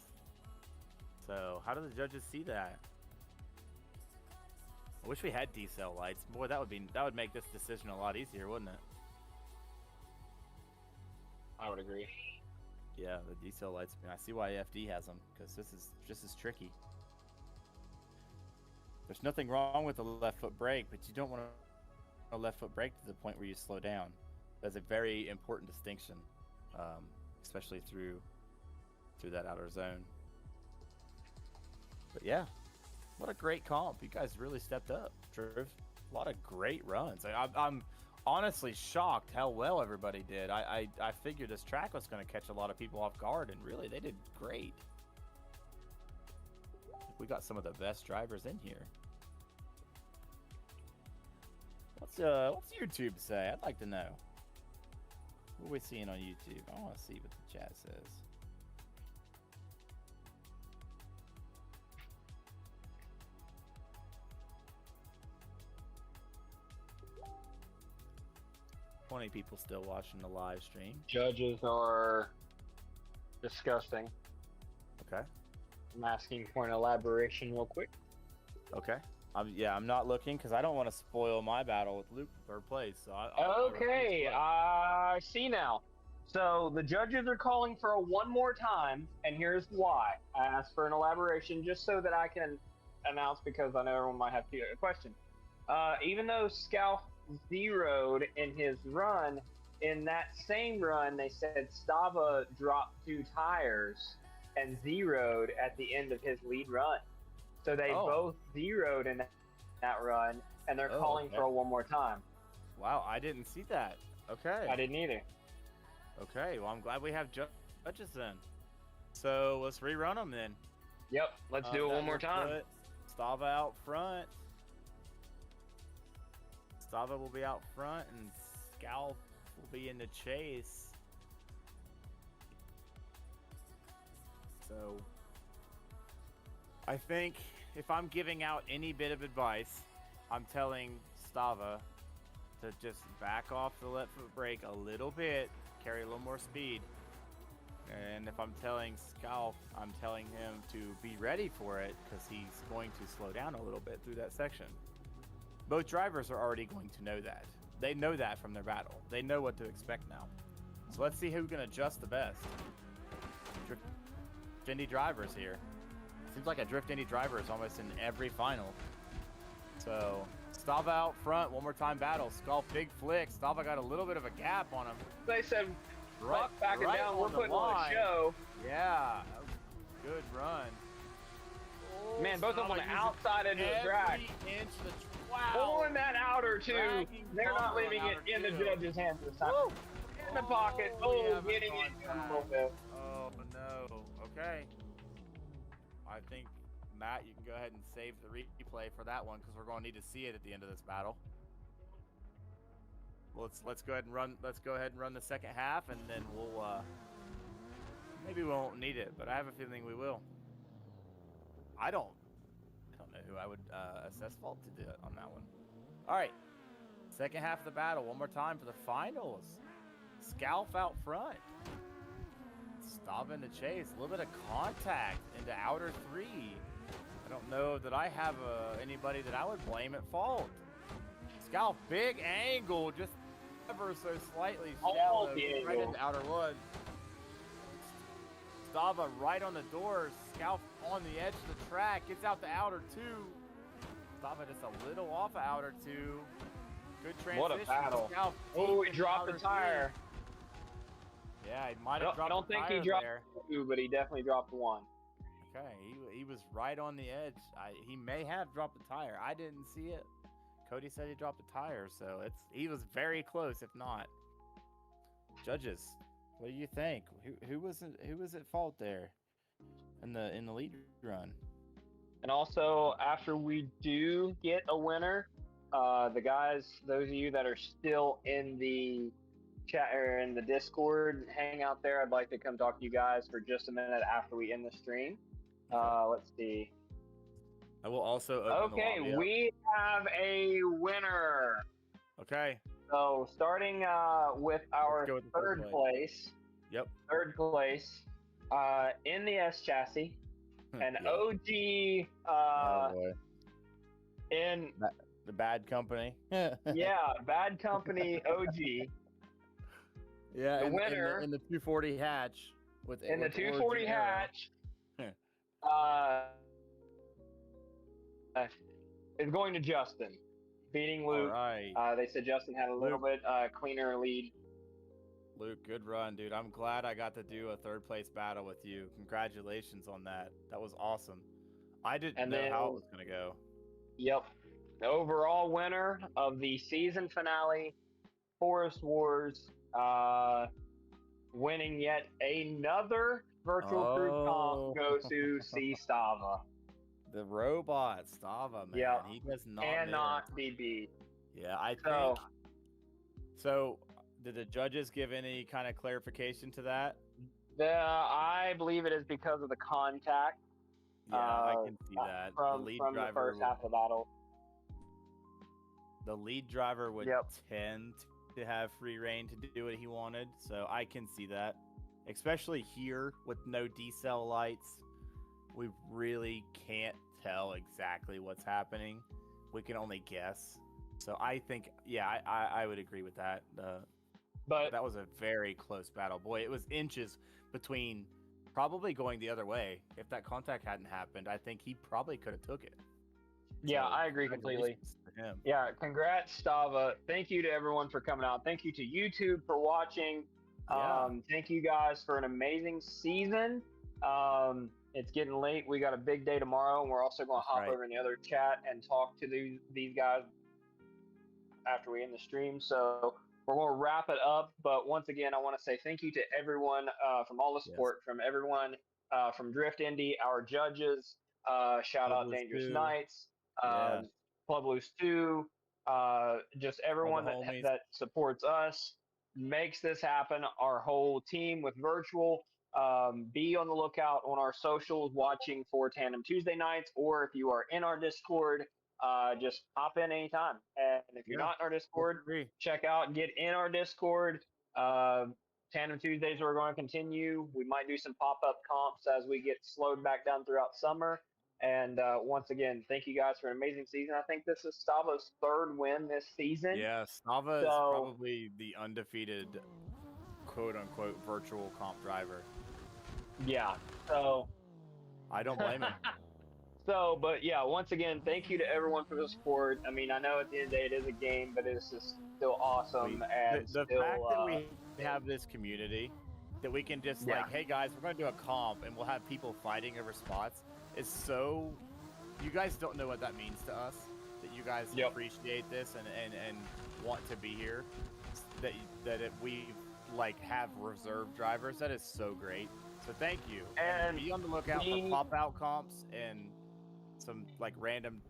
So how do the judges see that? I wish we had decel lights. Boy, that would make this decision a lot easier, wouldn't it? I would agree. Yeah, the decel lights. I see why FD has them, because this is just as tricky. There's nothing wrong with the left foot brake, but you don't want a left foot brake to the point where you slow down. That's a very important distinction, especially through that outer zone. But yeah, what a great comp. You guys really stepped up, Drew. A lot of great runs. I'm honestly shocked how well everybody did. I figured this track was going to catch a lot of people off guard, and really they did great. We got some of the best drivers in here. What's YouTube say? I'd like to know. What are we seeing on YouTube? I want to see what the chat says. Plenty of people still watching the live stream. Judges are disgusting. Okay. I'm asking for an elaboration real quick. Okay. I'm not looking because I don't want to spoil my battle with Luke in third place. So Okay, I see now. So the judges are calling for a one more time, and here's why. I asked for an elaboration just so that I can announce because I know everyone might have a question. Even though Scal zeroed in his run, in that same run, they said Stava dropped 2 tires and zeroed at the end of his lead run. So they both zeroed in that run, and they're calling for a one more time. Wow, I didn't see that. Okay. I didn't either. Okay, well, I'm glad we have judges then. So let's rerun them then. Yep, let's do it one more time. Stava out front. Stava will be out front, and Scal will be in the chase. So I think if I'm giving out any bit of advice, I'm telling Stava to just back off the left foot brake a little bit, carry a little more speed. And if I'm telling Scal, I'm telling him to be ready for it because he's going to slow down a little bit through that section. Both drivers are already going to know that. They know that from their battle. They know what to expect now. So let's see who can adjust the best. Drift Indy drivers here. Seems like a Drift Indy driver is almost in every final. So Stava out front, one more time battle. Skull big flick. Stava got a little bit of a gap on him. They said, back it down. We're putting on a show. Yeah, that was a good run. Oh, man, both of them on the outside edge of the track. Pulling that outer too. They're not leaving it in the judge's hands this time. Woo. In the pocket. Oh, getting it a little bit. Oh no. Okay. I think Matt, you can go ahead and save the replay for that one because we're going to need to see it at the end of this battle. Well, let's go ahead and run. Let's go ahead and run the second half, and then we'll maybe we won't need it, but I have a feeling we will. I don't know who I would assess fault to do it on that one. All right, second half of the battle. One more time for the finals. Scalp out front. Stava in the chase. A little bit of contact into outer 3. I don't know that I have anybody that I would blame at fault. Scalp, big angle, just ever so slightly shallow, right into outer 1. Stava right on the door. Scalp on the edge of the track. Gets out the outer 2. Stava just a little off of outer 2. Good transition. What a battle. Oh, he dropped the tire. 3. Yeah, he might have dropped the tire. I don't think he dropped 2, but he definitely dropped 1. Okay, he was right on the edge. He may have dropped the tire. I didn't see it. Cody said he dropped the tire, so he was very close, if not. Judges, what do you think? Who was at fault there in the lead run? And also, after we do get a winner, the guys, those of you that are still in the chat or in the Discord, hang out there. I'd like to come talk to you guys for just a minute after we end the stream. Let's see. I will also open the lobby up. We have a winner. Okay. So starting with our third place. Yep. Third place in the S chassis, an OG oh boy. In the Bad Company. Yeah, Bad Company OG. Yeah, the winner in the 240 hatch with in the 240 hatch. Is going to Justin, beating Luke. All right. They said Justin had a little bit cleaner lead. Luke, good run, dude. I'm glad I got to do a third place battle with you. Congratulations on that. That was awesome. I didn't know how it was going to go. Yep. The overall winner of the season finale, Forest Wars, winning yet another Virtual Crew comp goes to C Stava. The robot Stava, man. Yep. He does not cannot be beat. Yeah, I think. So, did the judges give any kind of clarification to that? I believe it is because of the contact. Yeah, I can see that. From the first half of the battle. The lead driver would tend to have free reign to do what he wanted, so I can see that. Especially here with no decel lights, we really can't tell exactly what's happening. we can only guess. So I think, yeah, I would agree with that. But That was a very close battle. Boy, it was inches between probably going the other way. If that contact hadn't happened, I think he probably could have took it. yeah, So, I agree completely. congratulations to him. Yeah, congrats, Stava. Thank you to everyone for coming out. Thank you to YouTube for watching. Yeah. Thank you guys for an amazing season. It's getting late. We got a big day tomorrow, and we're also going to That's hop right. over in the other chat and talk to these guys after we end the stream. So we're going to wrap it up. But once again, I want to say thank you to everyone from all the support, from everyone from Drift Indy, our judges. Shout out Club Dangerous Loose 2. Knights, Yeah. Club Loose 2, just everyone homies. that supports us, makes this happen. Our whole team with Virtual. Be on the lookout on our socials watching for Tandem Tuesday nights, or if you are in our Discord, just hop in anytime. And if you're not in our Discord, check out and get in our Discord. Tandem Tuesdays are going to continue. We might do some pop-up comps as we get slowed back down throughout summer. And once again, thank you guys for an amazing season. I think this is Stava's 3rd win this season. Yeah, Stava is probably the undefeated quote-unquote virtual comp driver. Yeah, so I don't blame him. So, but yeah, once again, thank you to everyone for the support. I mean, I know at the end of the day it is a game, but it's just still awesome. And the still, fact that we have this community, that we can just like, hey guys, we're going to do a comp and we'll have people fighting over spots, is so, you guys don't know what that means to us, that you guys appreciate this and want to be here, that we like have reserve drivers. That is so great. So thank you. And be on the lookout for pop-out comps and some like random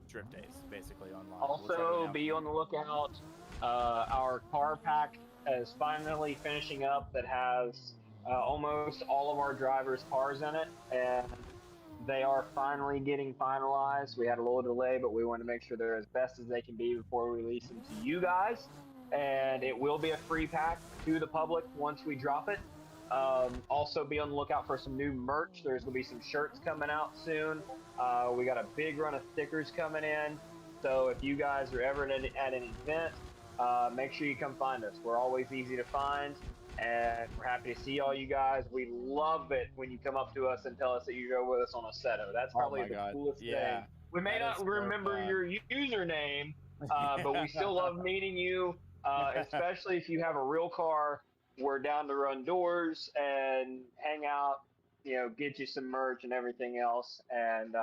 drift days, basically online. Also, be on the lookout. Our car pack is finally finishing up. That has almost all of our drivers' cars in it, and they are finally getting finalized. We had a little delay, but we want to make sure they're as best as they can be before we release them to you guys. And it will be a free pack to the public once we drop it. Also be on the lookout for some new merch. There's going to be some shirts coming out soon. We got a big run of stickers coming in. So if you guys are ever at an event, make sure you come find us. We're always easy to find, and we're happy to see all you guys. We love it when you come up to us and tell us that you go with us on Assetto. That's probably the coolest thing. We may not remember your username, but we still love meeting you, especially if you have a real car. We're down to run doors and hang out, get you some merch and everything else. And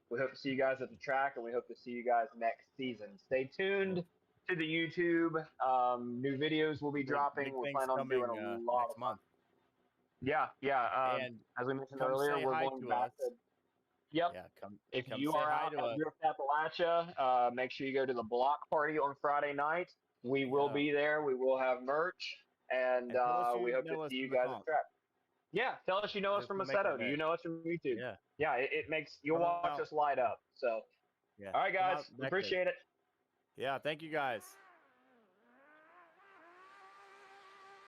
we hope to see you guys at the track, and we hope to see you guys next season. Stay tuned to the YouTube. New videos will be dropping. We're planning on doing a lot next month. Yeah. And as we mentioned earlier, we're going back to. Yep. Yeah, if you are out at Drift Appalachia, make sure you go to the block party on Friday night. We will be there. We will have merch. And we hope to see you guys at the track. Yeah, tell us you know us from Assetto. Do you know us from YouTube? Yeah, it makes you'll watch us light up. So, all right, guys, appreciate it. Yeah, thank you guys.